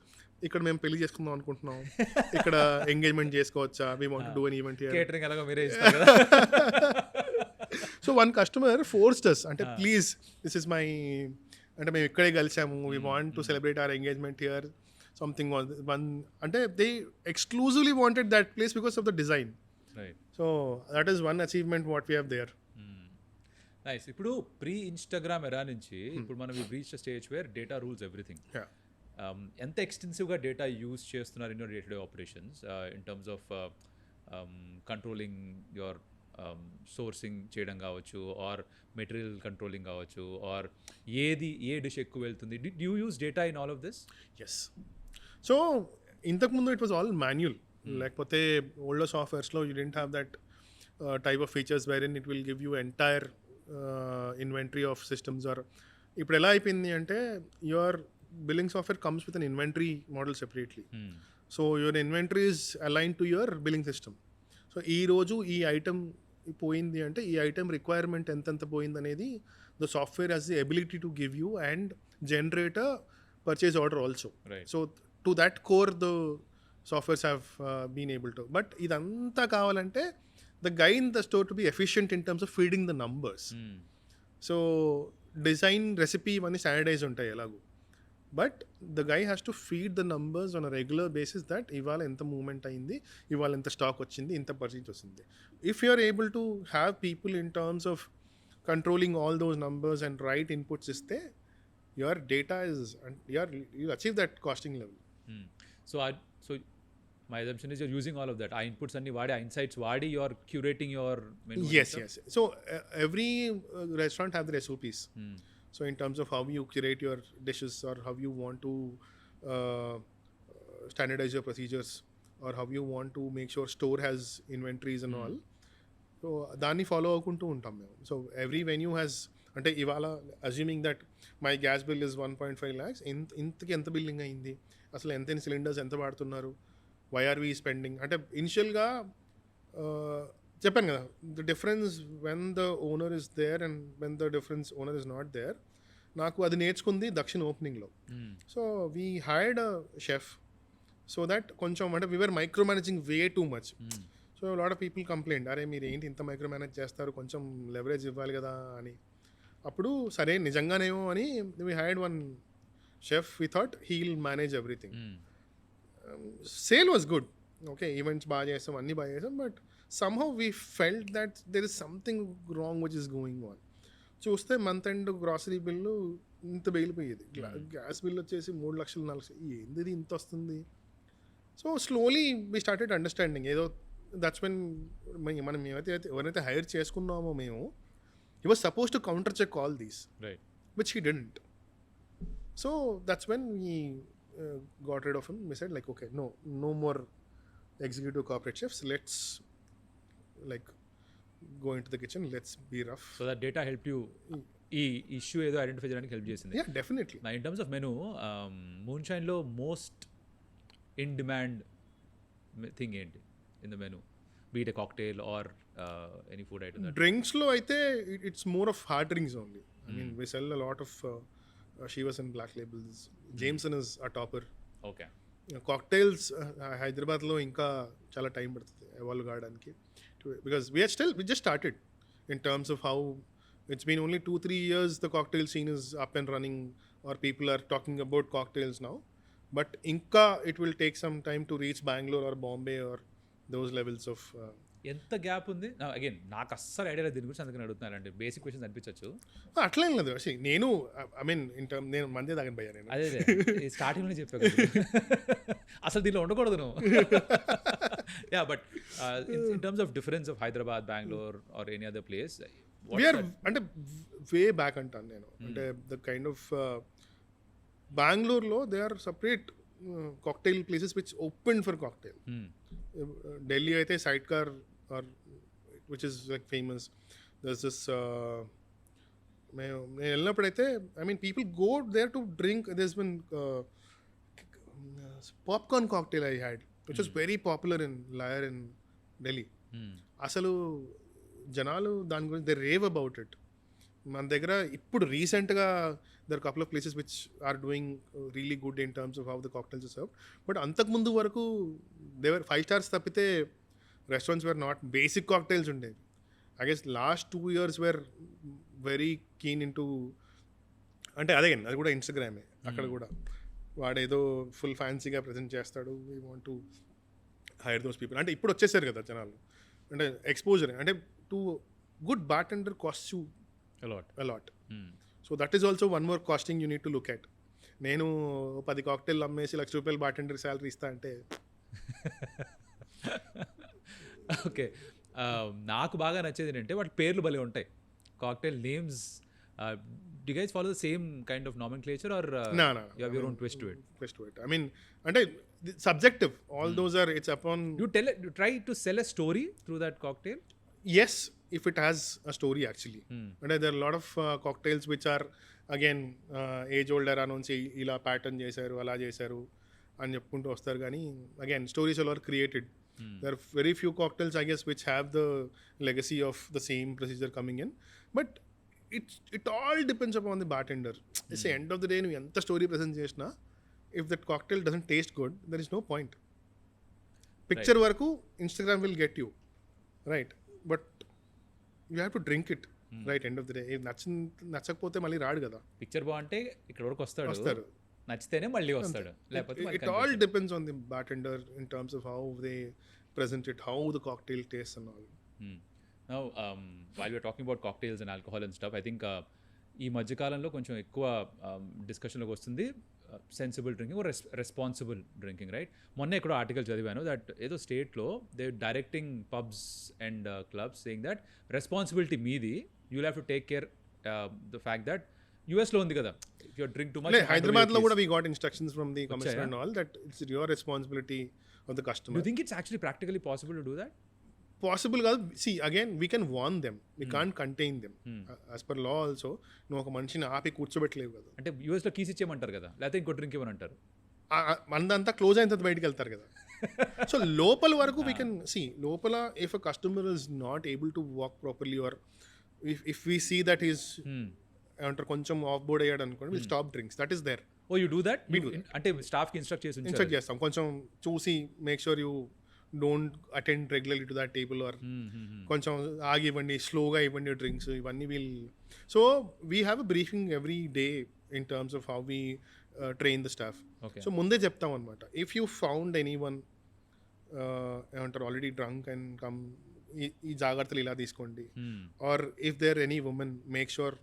ఇక్కడ మేము పెళ్లి చేసుకుందాం అనుకుంటున్నాం, ఇక్కడ ఎంగేజ్మెంట్ చేసుకోవచ్చా, we want to do an event here. Catering అలాగా మీరే ఇస్తారు కదా. So one customer forced us, అంటే ప్లీజ్ దిస్ ఇస్ మై, అంటే మేము ఇక్కడే కలిసాము, we want to celebrate our engagement here, something one, అంటే they exclusively wanted that place because of the design. Right. So that is one achievement what we have there. Nice. ఇప్పుడు pre Instagram era నుంచి ఇప్పుడు మనం reach stage where data rules everything. ఎంత ఎక్స్టెన్సివ్గా data use చేస్తున్నారు in your day to day operations in terms of controlling your sourcing చేయడం కావచ్చు, or material controlling కావచ్చు, ఆర్ ఏ డిష్ ఎక్కువ వెళ్తుంది, do you use data in all of this? Yes. So ఇంతకుముందు ఇట్ వాజ్ ఆల్ మాన్యువల్, లేకపోతే older సాఫ్ట్వేర్స్లో you didn't have that type of features where in it will give you entire inventory of systems. Or ఇప్పుడు ఎలా అయిపోయింది అంటే your billing software comes with an inventory model separately. So your inventory is aligned to your billing system. So ee roju ee item పోయింది అంటే ఈ item requirement ఎంతెంత పోయింది అనేది the software has the ability to give you and generate a purchase order also. So to that core the softwares have been able to. But ఇదంతా కావాలంటే the guy in the store to be efficient in terms of feeding the numbers. So design recipe ఇవన్నీ standardize ఉంటాయి ఎలాగో, but the guy has to feed the numbers on a regular basis that ఇవాళ ఎంత movement అయింది, ఇవాళ ఎంత stock వచ్చింది, ఇంత పర్చేజ్ వస్తుంది. If you are able to have people in terms of controlling all those numbers and right inputs ఇస్తే your data is you achieve that costing level. So my assumption is you're using all of that. ఆ inputs అన్ని వాడి, ఆ insights వాడి you are curating your menu. Yes. So every restaurant have their SOPs. So in terms of how you curate your dishes, or how you want to standardize your procedures, or how you want to make sure store has inventories and all. So దాన్ని follow అవ్వకుంటూ ఉంటాం మేము. So every venue has, అంటే ఇవాళ assuming that my gas bill is 1.5 lakhs, ఇంతకి ఎంత billing అయింది, అసలు ఎంత సిలిండర్స్ ఎంత వాడుతున్నారు, వై ఆర్ వీ స్పెండింగ్ అంటే ఇనిషియల్గా చెప్పాను కదా, the difference when the owner is there and when the difference owner is not there. నాకు అది నేర్చుకుంది దక్షిణ్ ఓపెనింగ్లో. So we hired a chef so that కొంచెం అంటే we're micro managing way too much. So lot of people complaint, అరే మీరు ఏంటి ఇంత మైక్రో మేనేజ్ చేస్తారు, కొంచెం లెవరేజ్ ఇవ్వాలి కదా అని. అప్పుడు సరే నిజంగానేమో అని we hired one chef, we thought he will manage everything. Sale was good, okay, events బాగా చేస్తాం, అన్నీ బాగా చేస్తాం, but somehow we felt that there is something wrong which is going on. చూస్తే మంత్ ఎండ్ గ్రాసరీ బిల్లు ఇంత బెయిలిపోయేది, gas bill వచ్చేసి 3 లక్షలు 4 లక్షలు, ఏంది ఇంత వస్తుంది. So slowly we started understanding ఏదో. దట్స్ వెన్ మనం ఎవరైతే హైర్ చేసుకున్నామో మేము, he was suppose to counter check all these, which he didn't. So that's when we got rid of him. We said like okay, no more executive corporate chefs, let's like go into the kitchen, let's be rough. So that data helped you ఈ issue ఏదో identify చేయడానికి help చేసింది. Yeah, definitely. నా in terms of menu, మూన్షైన్లో most in demand thing ఏంటి in the menu, be it a cocktail or any food item? డ్రింక్స్లో అయితే it's more of hard drinks only. I mean we sell a lot of Shivas and Black Labels. Jameson is a topper. Okay. Cocktails హైదరాబాద్లో ఇంకా చాలా time పడుతుంది evolve కావడానికి, because we just started in terms of how it's been only 2-3 years the cocktail scene is up and running, or people are talking about cocktails now, but inka it will take some time to reach Bangalore or Bombay or those levels of ఎంత gap ఉంది? Again నాకు అస్సలు idea లేదు దీని గురించి, అందుకని అడుగుతున్నానండి. Basic questions అనిపించచ్చు. అట్లా ఏం లేదు, నేను ఐ మీన్ నేను మందే తాగని పోయా నేను. అదే స్టార్టింగ్లో చెప్పా అసలు దీనిలో ఉండకూడదు నువ్వు. Yeah, but in terms of difference of Hyderabad, Bengaluru or any other place, we're అంటే వే బ్యాక్ అంటాను నేను. అంటే ద కైండ్ ఆఫ్ బెంగళూరులో they are separate cocktail places which open for cocktail. Delhi అయితే sidecar or which is like famous. There's this నేను వెళ్ళినప్పుడైతే I mean people go there to drink. This been popcorn cocktail I had which was very popular in lair in Delhi. అసలు జనాలు దాని గురించి they rave about it. మన దగ్గర ఇప్పుడు రీసెంట్గా there couple of places which are doing really good in terms of how the cocktails serve. But అంతకుముందు వరకు దేవర్ 5 stars తప్పితే restaurants were not basic cocktails ఉండేవి. I guess last 2 years we're very keen in to, అంటే అదే అది కూడా ఇన్స్టాగ్రామే. అక్కడ కూడా వాడేదో ఫుల్ ఫ్యాన్సీగా ప్రజెంట్ చేస్తాడు, we want to hire those people. అంటే ఇప్పుడు వచ్చేసారు కదా జనాలు, అంటే ఎక్స్పోజర్. అంటే to good bartender cost you a lot. a lot. So that is also one more costing you need to look at. నేను 10 కాక్టైల్ అమ్మేసి ₹1,00,000 బార్టెండర్ శాలరీ ఇస్తా అంటే ఓకే. నాకు బాగా నచ్చేది ఏంటంటే వాటి పేర్లు భలే ఉంటాయి. Cocktail names. Do you guys follow the same kind of nomenclature or No. You have your own twist to it? Twist to it. I mean, అంటే subjective. All those are, it's upon, You try to sell a story through that cocktail? yes, if it has a story actually. And there are a lot of cocktails which are again age old era నుంచి ఇలా pattern చేశారు, అలా చేశారు అని చెప్పుకుంటూ వస్తారు. కానీ again stories are created. There are very few cocktails, I guess, which have the legacy of the same procedure coming in. But it all depends upon the bartender. It's the end of the day, నువ్వు ఎంత story present చేసినా, if that cocktail doesn't taste good, there is no point. Picture వరకు Instagram will get you, right? But you have to drink it, right? End of the day, నచ్చకపోతే మళ్ళీ రాడు కదా. Picture బాగుంటే ఇక్కడ వరకు వస్తారు. వస్తాడు, నచ్చితేనే మళ్ళీ వస్తాడు, లేకపోతే మళ్ళీ It all depends on the bartender in terms of how they present it, how the cocktail tastes and all. Now, while we're talking about cocktails and alcohol and stuff, I think ఈ మధ్యకాలంలో కొంచెం ఎక్కువ డిస్కషన్లోకి వస్తుంది sensible drinking or responsible drinking, right? మొన్న ఎక్కడో article చదివాను that ఏదో స్టేట్లో they directing pubs and clubs saying that responsibility మీది, you have to take care the fact that యూఎస్లో ఉంది కదా, if you drink too much. Hyderabad లో కూడా we got instructions from the commissioner and all that it's your responsibility of the customer. Do you think it's actually practically possible to do that? Possible కాదు. See, again, we can warn them, we can't contain them. As per law also, నువ్వు ఒక మనిషిని ఆపి కూర్చోబెట్టలేవు కదా. అంటే యూఎస్లో keys ఇచ్చేయమంటారు కదా, లేకపోతే ఇంకో డ్రింక్ ఇవ్వనంటారు. మందంతా క్లోజ్ అయిన తర్వాత బయటికి వెళ్తారు కదా. సో లోపల వరకు we can see, లోపల if a customer is not able to walk properly or if we see that he's ఏమంటారు కొంచెం ఆఫ్ బోర్డ్ అయ్యాడు అనుకోండి, we'll stop drinks. That is there. Oh you do that? అంటే స్టాఫ్కి instruct చేసి instruct చేస్తాం, కొంచెం చూసి make sure you don't attend regularly to that table or కొంచెం ఆగి ఇవ్వండి, స్లోగా ఇవ్వండి డ్రింక్స్, ఇవన్నీ we'll. So we have a briefing every day in terms of how we train the staff. So ముందే చెప్తాం అనమాట, if you found anyone ఏమంటారు ఆల్రెడీ డ్రంక్ అండ్ కమ్, ఈ జాగ్రత్తలు ఇలా తీసుకోండి. Or if there any women, make sure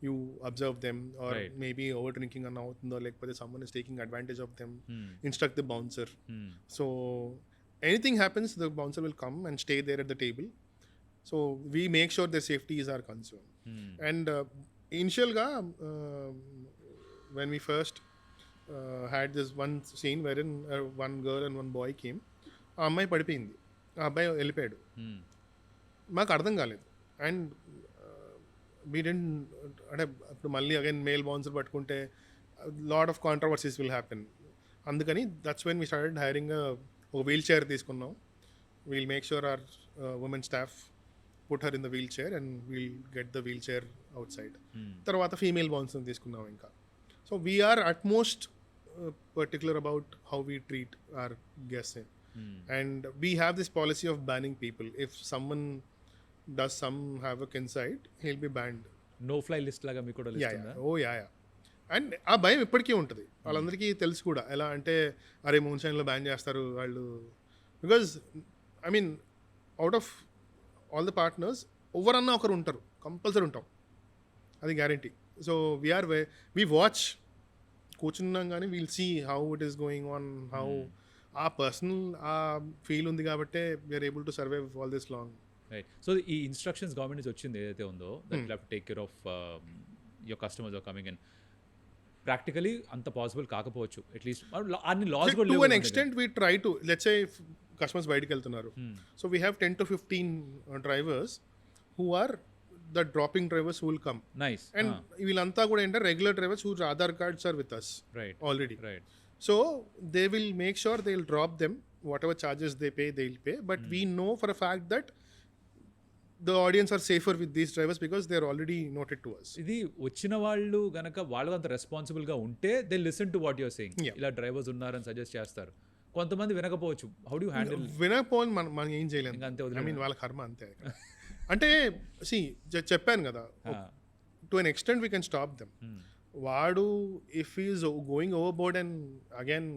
you observe them, or maybe over drinking అన్న అవుతుందో, లేకపోతే someone is taking advantage of them, instruct the bouncer. So anything happens, the bouncer will come and stay there at the table. So we make sure their safety is our concern. And initial ga when we first had this one scene wherein one girl and one boy came, ఆ అమ్మాయి పడిపోయింది, ఆ అబ్బాయి వెళ్ళిపోయాడు, మాకు అర్థం కాలేదు. And we didn't, అంటే ఇప్పుడు మళ్ళీ అగైన్ మేల్ బౌన్సర్ పట్టుకుంటే lot of controversies will happen. అందుకని that's when we started hiring ఒక వీల్ చైర్ తీసుకున్నాం. We'll make sure our women staff put her in the wheelchair and we'll get the wheelchair outside. తర్వాత female bouncer తీసుకున్నాం ఇంకా. So we're utmost particular about how we treat our guests. And we have this policy of banning people. If someone does some havoc inside, he'll be banned. No fly list లాగా మీకు కూడా list ఉందా? ఓ yeah. And ఆ భయం ఇప్పటికీ ఉంటుంది, వాళ్ళందరికీ తెలుసు కూడా. ఎలా అంటే అరే మూన్షైన్లో బ్యాన్ చేస్తారు వాళ్ళు, because I mean out of all the partners ఎవరన్నా ఒకరు ఉంటారు, కంపల్సరీ ఉంటాం, అది గ్యారంటీ. సో వీ వాచ్, కూర్చున్నాం కానీ we'll see how it is going on, how uh personal uh feel ఉంది కాబట్టే we're able to survive all this long. Right. So ఈ ఇన్స్ట్రక్షన్స్ గవర్నమెంట్ నుంచి వచ్చింది ఏదైతే ఉందో, that you have to take care of your customers or coming in, practically అంత possible కాకపోవచ్చు. At least అన్ని లాస్ కూడా to an extent we try to, let's say customers బయటికి వెళ్తున్నారు, so we have 10 to 15 drivers who are the dropping drivers who will come. Nice. And వీళ్ళంతా కూడా ఏంటంటే regular drivers who Aadhaar cards are with us already. Right. So they will make sure they will drop them, whatever charges they pay they will pay. But we know for a fact that the audience are safer with these drivers because they are already noted to us. ఇది వచ్చిన వాళ్ళు గనక వాళ్ళు అంత responsible గా ఉంటే they listen to what your saying. ఇలా drivers ఉన్నారని సజెస్ట్ చేస్తారు. కొంతమంది వినకపోవచ్చు. How do you handle? వినకపోని మనం ఏం చేయలేం, అంతే. ఐ మీన్ వాళ్ళ కర్మ అంతే. అంటే సి చెప్పాను కదా, to an extent we can stop them. వాడు if is going overboard and again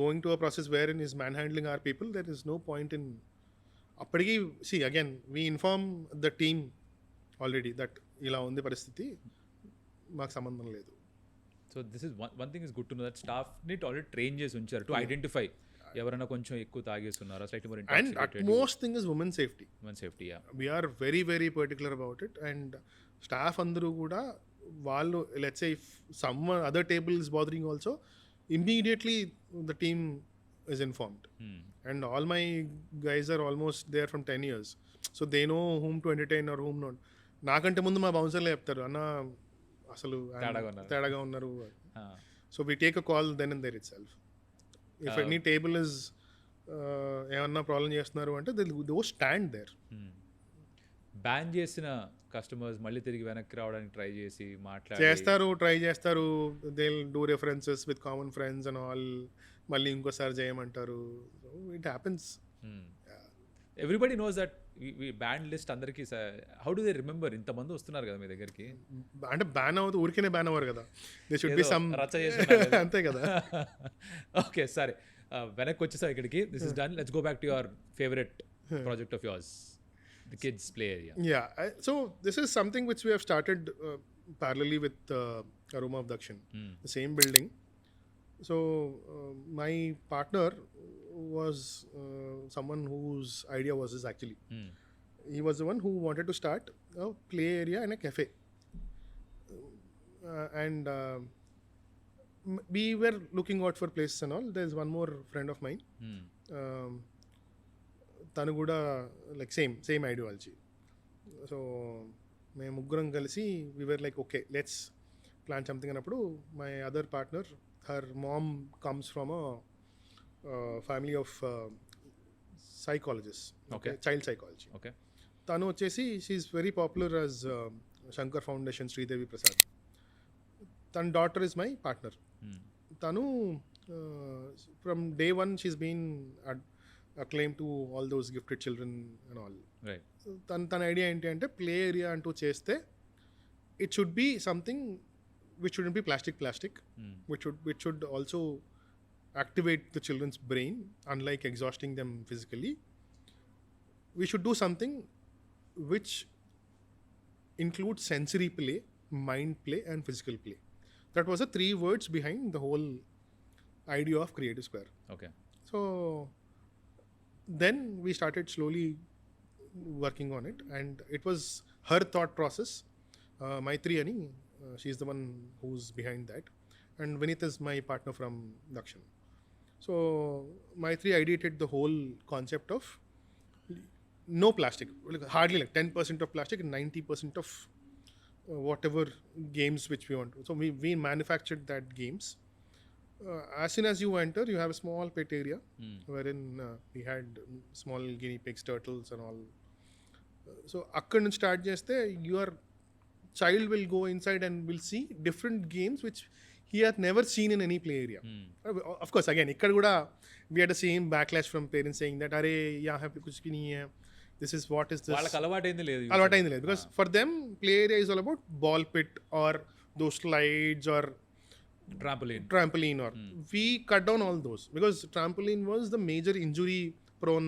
going to a process wear in is manhandling our people, there is no point in. అప్పటికి see again we inform the team already that ఇలా ఉంది పరిస్థితి, మాకు సంబంధం లేదు. So this is one thing is good to know that staff ని already train చేసి ఉంచారు టు ఐడెంటిఫై ఎవరైనా కొంచెం ఎక్కువ తాగేస్తున్నారా, slightly more and utmost thing is women safety. We're very very particular about it. And staff అందరూ కూడా వాళ్ళు let's say if some other table is bothering also, immediately the team is informed. And all my guys are almost there from 10 years, so they know whom to entertain or whom not. నాకంటే ముందు మా బౌన్సర్లే చెప్తారు, అన్న అసలు తేడాగా ఉన్నారు. So we take a call then and there itself. If any table is ఏమన్నా problem చేస్తున్నారు అంటే దో స్టాండ్ దేర్. బ్యాన్ చేసిన కస్టమర్స్ మళ్ళీ తిరిగి వెనక్కి రావడానికి ట్రై చేసి ట్రై చేస్తారు. They do references with common friends and all, మళ్ళీ ఇంకోసారి చేయమంటారు. It happens. Everybody knows that ban list అందరికి. హౌ డు దే రిమెంబర్ ఇంతమంది వస్తున్నారు కదా మీ దగ్గరికి? అంటే బ్యాన్ అవుతుంది, ఊరికేనే బ్యాన్ అవ్వరు కదా, దే షుడ్ బి సమ్ రచ్చ చేసి అంతే కదా. ఓకే, సరే, వెనక్కి వచ్చేసా ఇక్కడికి. This is done. Let's go back to your favourite project of yours, the kids play area. Yeah, so this is something which we have started parallelly with Aroma of Dakshin, the same building. So my partner was someone whose idea was this actually. He was the one who wanted to start a play area and a cafe. And we were looking out for places and all. There's one more friend of mine. తను కూడా like same ideology. So మేము ముగ్గురం కలిసి we were like okay let's plan something అన్నప్పుడు my other partner, her mom comes from a family of psychologist, okay, child psychology. Okay, తను వచ్చేసి she's very popular as Shankar foundation Sridevi Prasad. తన daughter is my partner. తను from day one she's been acclaim to all those gifted children and all. Right. So tan idea enti ante play area antu cheste it should be something which shouldn't be plastic, which should also activate the children's brain, unlike exhausting them physically. We should do something which includes sensory play, mind play and physical play. That was the 3 words behind the whole idea of CreativeSquare. Okay. So then we started slowly working on it, and it was her thought process. Maitri ani, she's the one who's behind that, and Vinith is my partner from Dakshin. So Maitri ideated the whole concept of no plastic, hardly like 10% of plastic and 90% of whatever games which we want. So we manufactured that games. As soon as you enter, you have a small pet area wherein we had small guinea pigs, turtles and all. So akkad nunchi start cheste your child will go inside and will see different games which he has never seen in any play area. Of course, again ikkada kuda we had the same backlash from parents saying that are yahan pe kuch bhi nahi hai, this is what is this. వాళ్ళకి అలవాటైంది లేదు because for them play area is all about ball pit or those slides or trampoline or we cut down all those because trampoline was the major injury prone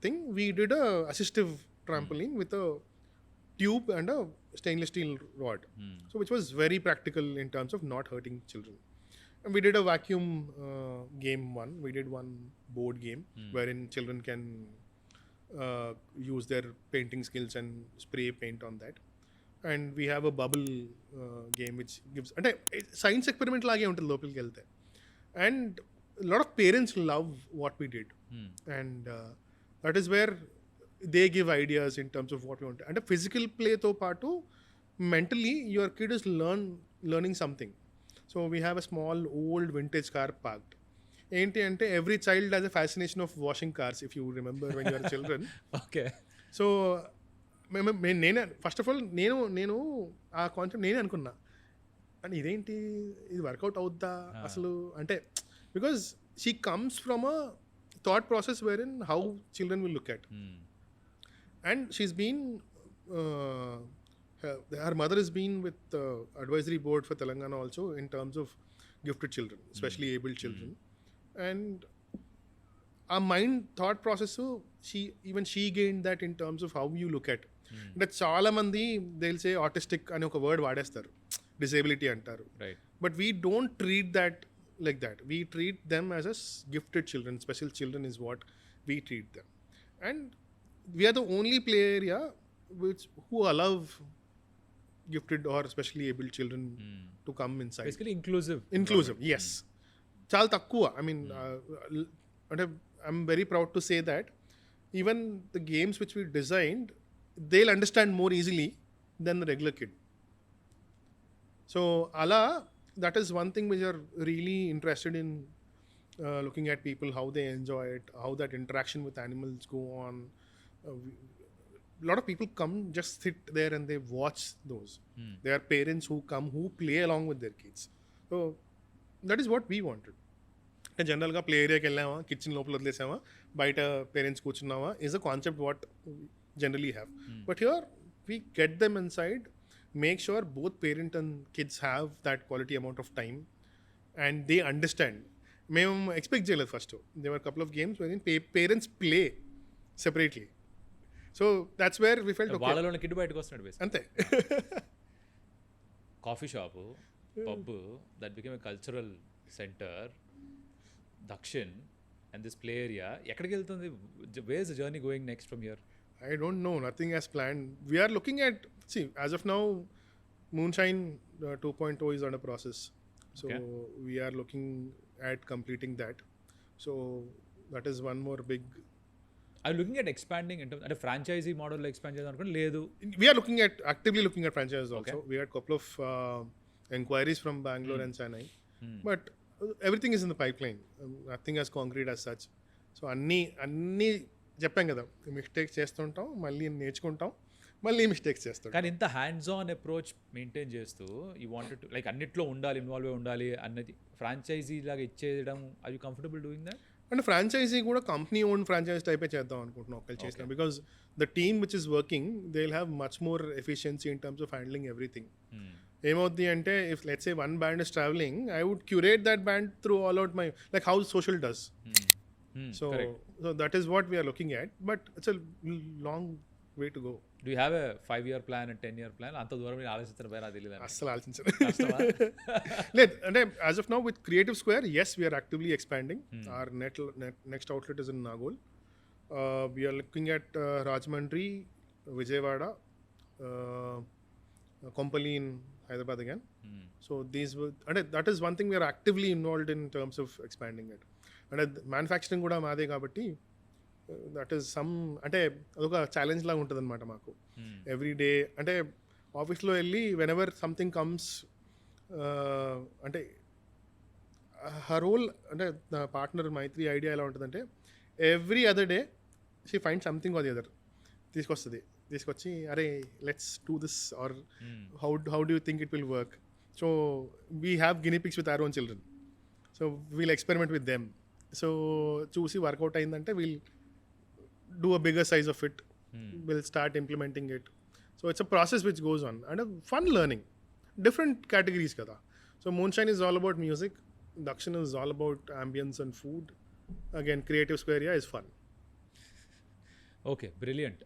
thing. We did a assistive trampoline with a tube and a stainless steel rod, so which was very practical in terms of not hurting children. And we did a vacuum game one. We did one board game wherein children can use their painting skills and spray paint on that. And we have a bubble game which gives అంటే science experiment లాగే ఉంటుంది లోపలికి వెళ్తే. And a lot of parents love what we did. And that is where they give ideas in terms of what we want. అంటే physical play తో పాటు mentally your kid is learning something. So we have a small old vintage car parked. ఏంటి అంటే every child has a fascination of washing cars, if you remember when you were children. Okay. So నేనే first of all నేను ఆ concept నేనే అనుకున్నా, and ఇదేంటి ఇది work out అవుద్దా అసలు అంటే, because she comes from a thought process wear in how children will look at. And she's been her mother has been with the advisory board for Telangana also in terms of gifted children, especially abled children. And our mind thought process she gained that in terms of how you look at. అంటే చాలా మంది they'll say autistic అనే ఒక word వాడేస్తారు, disability అంటారు. Right. But we don't treat that like that. We treat them as gifted children. Special children is what we treat them. And we are the only play area who allow gifted or specially able children to come inside. Basically inclusive. Yes. చాలా తక్కువ. I mean, అంటే I'm very proud to say that even the games which we designed, they'll understand more easily than the regular kid. So ala, that is one thing which are really interested in looking at people, how they enjoy it, how that interaction with animals go on. A lot of people come, just sit there and they watch those. There are parents who come, who play along with their kids. So that is what we wanted. అంటే జనరల్గా play ఏరియాకి వెళ్ళామా, kitchen లోపల వదిలేసామా, బయట parents కూర్చున్నామా is a concept what generally have. But here we get them inside, make sure both parent and kids have that quality amount of time and they understand. మేము expect చేయలేదు first. There were couple of games when parents play separately. So that's where we felt వాళ్ళలోని kid బయటకు వస్తున్నాడు basic. అంతే. Coffee shop, pub, that became a cultural centre, Dakshin and this play area ఎక్కడికి వెళ్తుంది? Where is the journey going next from here? I don't know. Nothing as planned. We are looking at, see, as of now, Moonshine 2.0 is under process. So we are looking at completing that. So that is one more big. Are you looking at expanding into a franchisee model expansion? We are actively looking at franchises also. We had a couple of inquiries from Bangalore and Chennai. But everything is in the pipeline. Nothing as concrete as such. So anni చెప్పాం కదా, mistakes చేస్తుంటాం, మళ్ళీ నేర్చుకుంటాం, మళ్ళీ mistakes చేస్తాం. కానీ ఇంత hands on approach maintain చేస్తూ యూ వాంటెడ్ టు లైక్ అన్నిట్లో ఉండాలి, ఇన్వాల్వ్ అయి ఉండాలి అన్నది ఫ్రాంచైజీ లాగా ఇచ్చేయడం, or you comfortable doing that? అంటే ఫ్రాంచైజీ కూడా కంపెనీ ఓన్ ఫ్రాంచైజ్ టైపే చేద్దాం అనుకుంటున్నాం ఒకళ్ళు చేసిన. Because the team which is working they will have much more efficiency in terms of handling everything. ఏమవుద్ది అంటే if let's say one band is travelling, I would curate that band through all out my like how social does. So that is what we are looking at, but it's a long way to go. Do you have a 5-year plan and 10-year plan? అంత దూరం మీరు ఆలోచిస్తారు బయట తెలియదు. అస్సలు ఆలోచించరు. లేదు అంటే as of now with CreativeSquare, yes, we are actively expanding. Our next outlet is in Nagol. We are looking at Rajahmundry, Vijayawada, Kompally in Hyderabad again. So these were, that is one thing we are actively involved in terms of expanding it. అంటే manufacturing కూడా మాదే కాబట్టి that is some, అంటే అదొక challenge లాగా ఉంటుంది అనమాట మాకు. ఎవ్రీ డే అంటే ఆఫీస్లో వెళ్ళి వెన్ ఎవర్ సంథింగ్ కమ్స్, అంటే హర్ రోల్, అంటే నా పార్ట్నర్ మైత్రి ఐడియా ఎలా ఉంటుందంటే every other day she find something or the other తీసుకొచ్చి అరే let's do this or how do you think it will work. So we have guinea pigs with our own children, so we'll experiment with them. So చూసి workout అయిందంటే we'll do a bigger size of it, will start implementing it. So it's a process which goes on and fun learning, different categories కదా. So Moonshine is all about music, Dakshin is all about ambience and food. Again, CreativeSquare is fun. Okay, brilliant.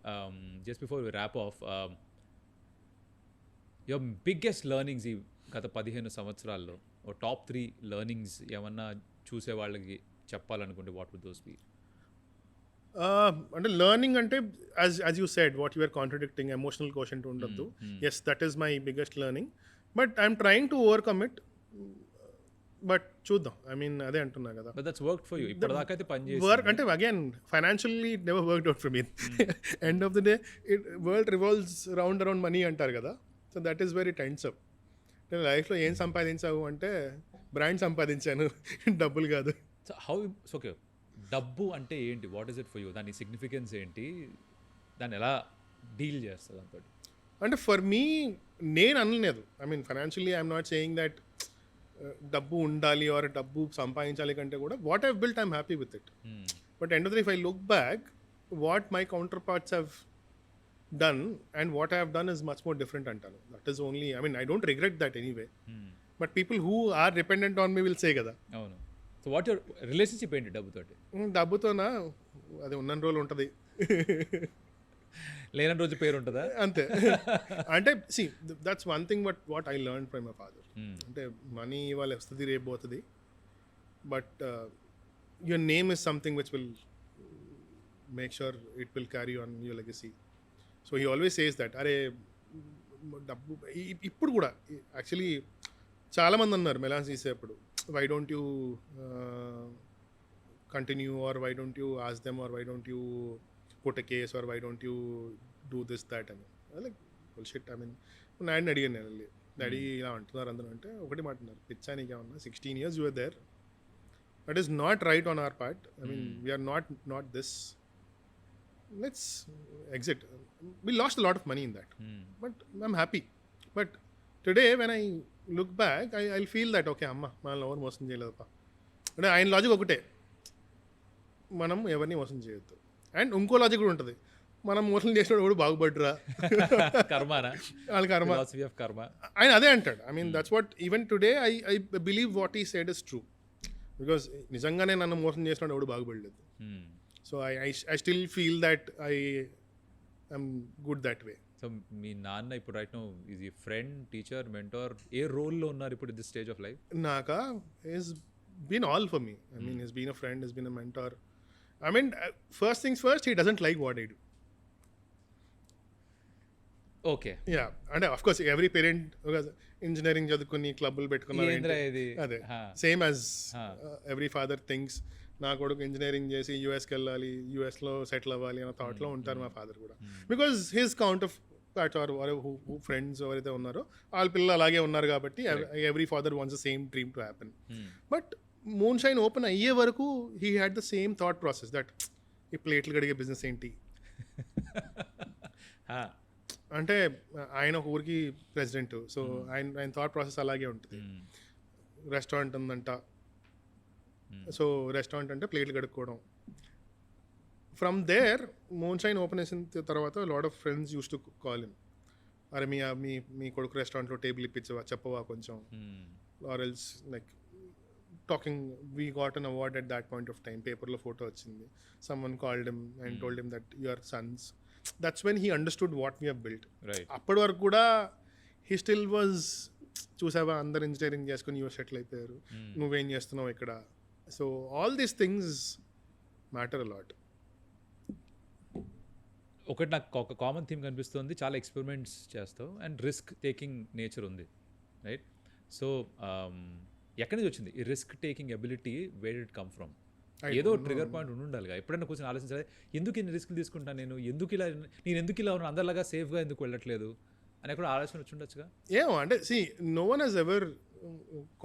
Just before we wrap off, your biggest learnings ఈ గత 15 సంవత్సరాల్లో, ఓ top 3 learnings ఏమన్నా చూసే వాళ్ళకి చెప్పాలనుకుంటే what would those be? అంటే learning అంటే as you said, what you are contradicting, emotional quotient ఉండొద్దు. Yes, that is my biggest learning, but I'm trying to overcome it. But చూద్దాం, ఐ మీన్ అదే అంటున్నా కదా. But that's worked for you ఇప్పటిదాకా అయితే పని చేసి వర్క్ అంటే again financially it never worked out for me. End of the day world revolves round money అంటారు కదా. So that is very tense up. నేను లైఫ్లో ఏం సంపాదించావు అంటే బ్రాండ్ సంపాదించాను, డబ్బులు కాదు. సో ఓకే, డబ్బు అంటే ఏంటి? What is it for you? దాని సిగ్నిఫికెన్స్ ఏంటి? దాన్ని ఎలా డీల్ చేస్తుంది దాంతో? అంటే ఫర్ మీ, నేను అనలేదు, I mean financially I'm not saying that డబ్బు ఉండాలి ఆర్ డబ్బు సంపాదించాలి కంటే కూడా what I've built I'm happy with it. But end of the day if I look back, what my counter parts have done and what I have done is much more different antanu. That is only, I mean, I don't regret that anyway. But people who are dependent on me will say kada. అవును. So what your relationship ఏంటి డబ్బుతోటి? డబ్బుతోనా అది ఉన్న రోజులు ఉంటుంది, లేని రోజు పేరు ఉంటుందా? అంతే. అంటే that's one thing what I learn from my father. అంటే మనీ ఇవాళ వస్తుంది రేపు పోతుంది, but your name is something which will make sure it will carry on your legacy. So he always says that. అరే డబ్బు ఇప్పుడు కూడా యాక్చువల్లీ చాలామంది అన్నారు మెలాన్స్ తీసేటప్పుడు, why don't you continue, or why don't you ask them, or why don't you put a case, or why don't you do this that అని. Like bullshit. I mean డాడీని అడిగాను నేను వెళ్ళి, డాడీ ఇలా అంటున్నారు అందరూ అంటే ఒకటి మాట్లాడుతున్నారు, పిచ్చా నీకేమన్నా 16 years you were there, that is not right on our part. I mean we are not this, let's exit. We lost a lot of money in that, but I'm happy. But today when I look back, I'll feel that okay అమ్మ మనల్ని ఎవరు మోసం చేయలేదప్ప. అంటే ఆయన logic ఒకటే, మనం ఎవరిని మోసం చేయొద్దు. అండ్ ఇంకో లాజిక్ కూడా ఉంటుంది, మనం మోసం చేసినప్పుడు కూడా బాగుపడ్డరా, కర్మానా, వాళ్ళ కర్మ. ఫిలాసఫీ ఆఫ్ కర్మ. ఆయన అదే అంటాడు. I mean that's what even today I believe what he said is true, because నిజంగానే నన్ను మోసం చేసినప్పుడు ఎవడు బాగుపడలేదు. So I still feel that I'm good that way. So మీ నాన్న ఇప్పుడు right now is he friend, teacher, mentor, ఏ రోల్లో ఉన్నారు ఇప్పుడు దిస్ స్టేజ్ ఆఫ్ లైఫ్? నాకా he's been all for me. I mean he's been a friend, he's been a mentor. I mean, first things first, he doesn't like what I do. Okay. Yeah, and of course, every parent, engineering చదువుకుని క్లబ్బులు పెట్టుకున్నారు, అదే same as every father things నా కొడుకు engineering చేసి యూఎస్కి వెళ్ళాలి, యూఎస్లో settle అవ్వాలి అన్న థాట్లో ఉంటారు మా ఫాదర్ కూడా. Because his count of pat or friends ఎవరైతే ఉన్నారో వాళ్ళ పిల్లలు అలాగే ఉన్నారు కాబట్టి every father wants the same dream to happen. But Moonshine open అయ్యే వరకు he had the same thought process that ఈ ప్లేట్లు కడిగే బిజినెస్ ఏంటి అంటే, ఆయన ఒక ఊరికి ప్రెసిడెంట్. సో ఆయన థాట్ ప్రాసెస్ అలాగే ఉంటుంది. రెస్టారెంట్ ఉందంట, సో రెస్టారెంట్ అంటే ప్లేట్లు కడుక్కోవడం. ఫ్రమ్ దేర్ మూన్షైన్ ఓపెన్ చేసిన తర్వాత lot of friends use to call him, అరే మీ కొడుకు రెస్టారెంట్లో టేబుల్ ఇప్పించవా, చెప్పవా కొంచెం, or else like talking. We got an award at that point of time, paperlo photo vachindi, someone called him and told him that your sons. That's when he understood what we have built. Right. Appadi varaku kuda he still was chusava andaru engineering cheskoni you settle ayipayaru, nuvem chestunavu ikkada. So all these things matter a lot. ఒకటి నాకు ఒక common theme కనిపిస్తుంది, చాలా experiments చేస్తావు and risk taking nature ఉంది, right? So ఎక్కడి నుంచి వచ్చింది ఈ risk taking ability? Where it come from? ఏదో ట్రిగర్ పాయింట్ ఉండాలిగా. ఎప్పుడైనా కొంచెం ఆలోచించాలి, ఎందుకు ఇన్ని రిస్క్లు తీసుకుంటాను నేను ఎందుకు ఇలా ఉన్నాను, అందరిలాగా సేఫ్గా ఎందుకు వెళ్ళట్లేదు అని కూడా ఆలోచన వచ్చి ఉండొచ్చుగా. ఏమో అంటే no one has ever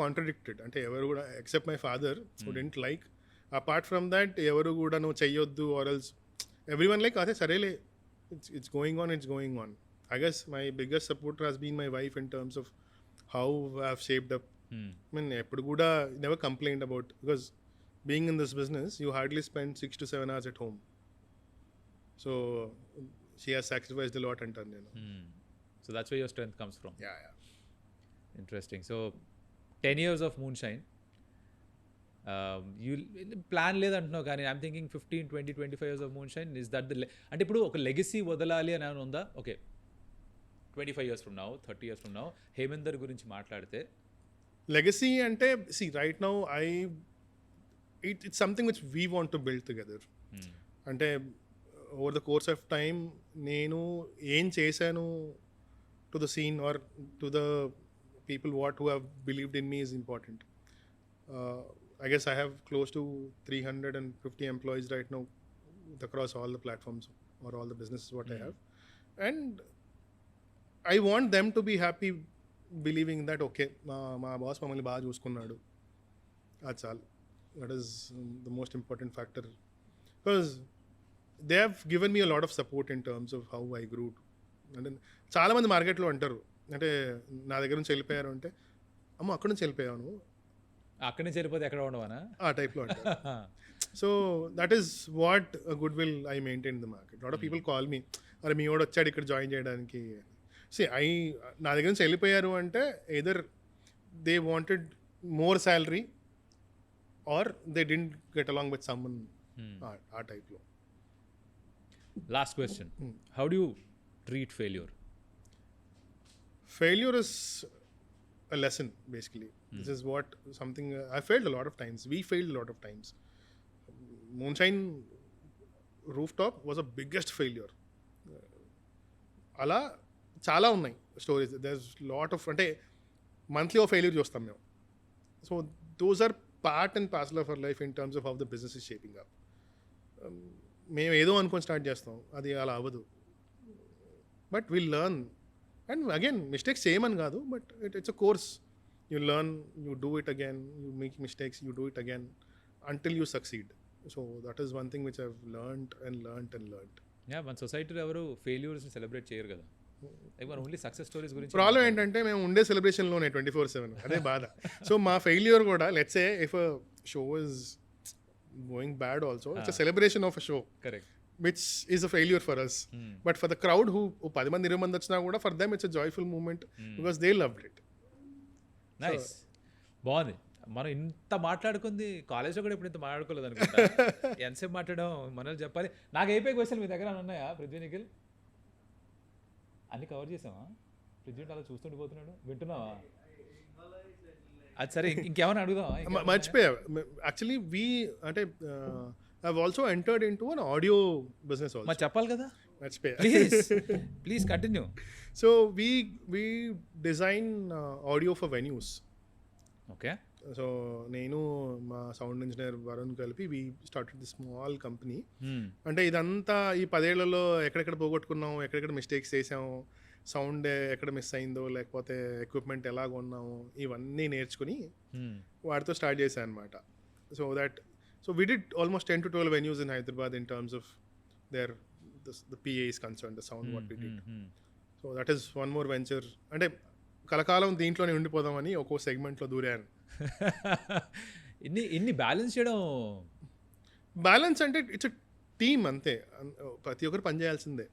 contradicted, అంటే ఎవరు కూడా except my father who didn't like. Apart from that ఎవరు కూడా నువ్వు చెయ్యొద్దు ఆర్ ఎల్స్ ఎవ్రీవన్ లైక్ అదే సరేలే, it's going on. I guess my biggest supporter has been my wife in terms of how I have shaped up. I mean, ఎప్పుడు కూడా never complained about, because being in this business, you hardly spend 6 to 7 hours at home. So she has sacrificed a lot అంటాను నేను. So that's where your strength comes from. Yeah. Interesting. So 10 years of Moonshine. You plan లేదంటున్నావు కానీ I'm thinking 15, 20, 25 years of Moonshine, is that the అంటే ఇప్పుడు ఒక legacy వదలాలి అని ఏమైనా ఉందా? Okay, 25 years from now, 30 years from now Hemender గురించి మాట్లాడితే legacy ante right now it's something which we want to build together. Ante over the course of time nenu em chesanu to the scene or to the people who have believed in me is important. I guess I have close to 350 employees right now across all the platforms or all the businesses what I have, and I want them to be happy believing that okay మా boss మమ్మల్ని బాగా చూసుకున్నాడు, అది చాలు. That is the most important factor, because they have given me a lot of support in terms of how I grew. అంటే చాలామంది మార్కెట్లో అంటారు, అంటే నా దగ్గర నుంచి వెళ్ళిపోయారు అంటే, అమ్మ అక్కడి నుంచి వెళ్ళిపోయావు నువ్వు, అక్కడి నుంచి వెళ్ళిపోతే ఎక్కడ ఉండవనా, ఆ టైప్లో అంటారు. So that is what good will I maintain the market. Lot of people call me, అరే మీ వాడు వచ్చాడు ఇక్కడ జాయిన్ చేయడానికి. నా దగ్గర నుంచి వెళ్ళిపోయారు అంటే either they wanted more salary or they didn't get along with someone, ఆ టైప్లో. Last question, how do you treat failure? Failure is a lesson, basically. This is what something I failed a lot of times. We failed a lot of times. Moonshine rooftop was a biggest failure. అలా చాలా ఉన్నాయి stories. There's lot of, అంటే monthly of failure చూస్తాం మేము. So those are part and parcel of our life in terms of how the business is shaping up. మేము ఏదో అనుకొని start చేస్తాం, అది అలా అవ్వదు. But will learn. And again, mistakes same and kaadu, but it's a course. You learn, you do it again, you make mistakes, you do it again until you succeed. So that is one thing which I've learned. Yeah, మన సొసైటీలో ఎవరు ఫెయిల్యూర్స్ని celebrate చేయరు కదా, ఎవరు only success stories గురించి. Problem ఏంటంటే మేము ఉండే సెలబ్రేషన్లోనే 24/7, అదే బాధ. సో మా ఫెయిల్యూర్ కూడా, let's say if a show is going bad also, it's a celebration of a show. Correct. Which is a failure for us. But for the crowd who 10 మంది 20 మంది వచ్చినా కూడా, for them it's a joyful moment because they loved it. Nice. బాగుంది. మనం ఇంత మాట్లాడుకుంది కాలేజ్లో కూడా ఇప్పుడు ఇంత మాట్లాడుకోలేదు అనుకుంటా. ఎంతసేపు మాట్లాడడం మనల్ని చెప్పాలి. నాకు అయిపోయే క్వశ్చన్ మీ దగ్గర ఉన్నాయా పృథ్వీ, నిఖిల్? అన్ని కవర్ చేసామా? పృథ్వీ అలా చూస్తుండిపోతున్నాడు, వింటున్నావా? అది సరే, ఇంకేమైనా అడుగుదామా? మర్చిపోయా. యాక్చువల్లీ అంటే I've also entered into an audio business also. చెప్పాలి కదా. మర్చిపోయా. Please continue. So we design audio for venues. Okay. So నేను మా సౌండ్ ఇంజనీర్ వరుణ్ కలిపి we started the small company. అంటే ఇదంతా ఈ 10 ఏళ్లలో ఎక్కడెక్కడ పోగొట్టుకున్నాం, ఎక్కడెక్కడ మిస్టేక్స్ చేసాము, సౌండ్ ఎక్కడ మిస్ అయిందో, లేకపోతే ఎక్విప్మెంట్ ఎలా కొన్నాము, ఇవన్నీ నేర్చుకుని వాటితో స్టార్ట్ చేశాను అనమాట. So we did almost 10 to 12 venues in Hyderabad in terms of the PA is concerned, the sound what we did. So that is one more venture. అంటే కలకాలం దీంట్లోనే ఉండిపోదామని ఒక్కో సెగ్మెంట్లో దూరాను. ఇన్ని బ్యాలెన్స్ చేయడం, బ్యాలెన్స్ అంటే ఇట్స్ టీమ్, అంతే. ప్రతి ఒక్కరు పని చేయాల్సిందే.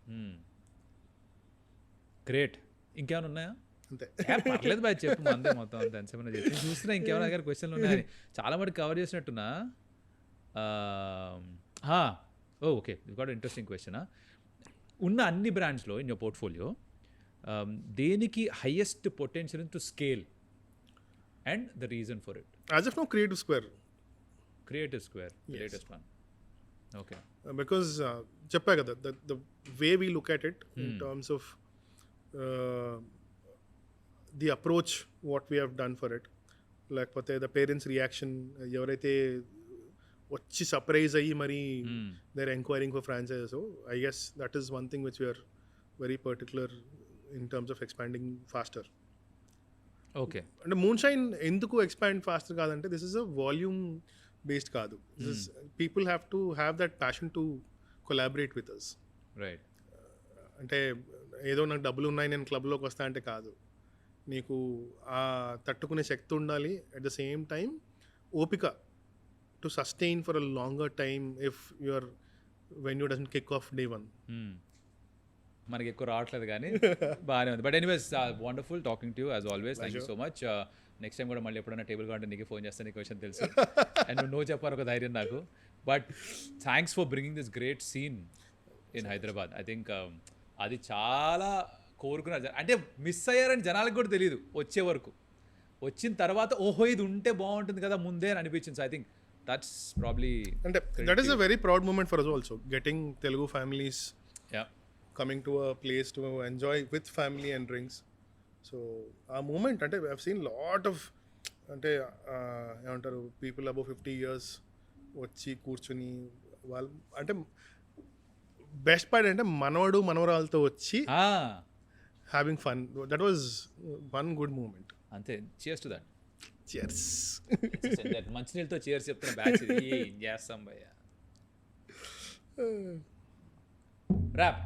గ్రేట్. ఇంకేమైనా ఉన్నాయా? అంతే. పర్లేదు బాయ్, చెప్పు. అంతే మొత్తం అంత ఎంతసేపు చెప్పి చూస్తున్నా. ఇంకేమైనా దగ్గర క్వశ్చన్లు ఉన్నాయని చాలా మటుకు కవర్ చేసినట్టున్నా. Okay, you got interesting question. ఉన్న అన్ని బ్రాండ్స్లో ఇన్ యువర్ పోర్ట్ఫోలియో దేనికి highest potential to scale and the reason for it? As of now CreativeSquare. CreativeSquare, latest one. Okay. Because చెప్పా కదా, the way we look at it in terms of the approach what we have done for it, లేకపోతే the parents reaction, ఎవరైతే వచ్చి surprise అయ్యి మరి they're enquiring for franchises. I guess that is one thing which we're very particular in terms of expanding faster. Okay. అంటే Moonshine ఎందుకు expand faster కాదంటే, this is a volume based కాదు. This is people have to have that passion to collaborate with us. Right. అంటే ఏదో నాకు డబ్బులు ఉన్నాయి నేను క్లబ్లోకి వస్తా అంటే కాదు. నీకు ఆ తట్టుకునే శక్తి ఉండాలి. అట్ ద సేమ్ టైం ఓపిక to sustain for a longer time if your venue doesn't kick of day 1. మనకి ఎక్కువ రావట్లేదు కానీ బాగానే ఉంది. But anyways, wonderful talking to you as always. Thank you so much. Next time కూడా మళ్ళీ ఎప్పుడైనా టేబుల్ కావాలంటే నీకు ఫోన్ చేస్తాను, నీకు క్వశ్చన్ తెలుసు. అండ్ నువ్వు చెప్పారు ఒక ధైర్యం నాకు. But thanks for bringing this great scene in Hyderabad. I think అది చాలా కోరుకున్నారు. అంటే మిస్ అయ్యారని జనాలకు కూడా తెలియదు వచ్చే వరకు. వచ్చిన తర్వాత ఓహో ఇది ఉంటే బాగుంటుంది కదా ముందే అని అనిపించింది. So I think that's probably, అంటే that is a very proud moment for us also, getting Telugu families coming to a place to enjoy with family and drinks. So ఆ మూమెంట్ అంటే I've seen lot of, అంటే ఏమంటారు, people above 50 years వచ్చి కూర్చుని వాళ్ళు, అంటే best part అంటే మనవడు మనవరాలతో వచ్చి having fun. That was one good moment. అంతే. cheers to that. cheers. మంచినీళ్ళతో cheers చెప్తున్న బ్యాచ్ ఇది. ఏం చేస్తాం భయ్యా. ర్యాప్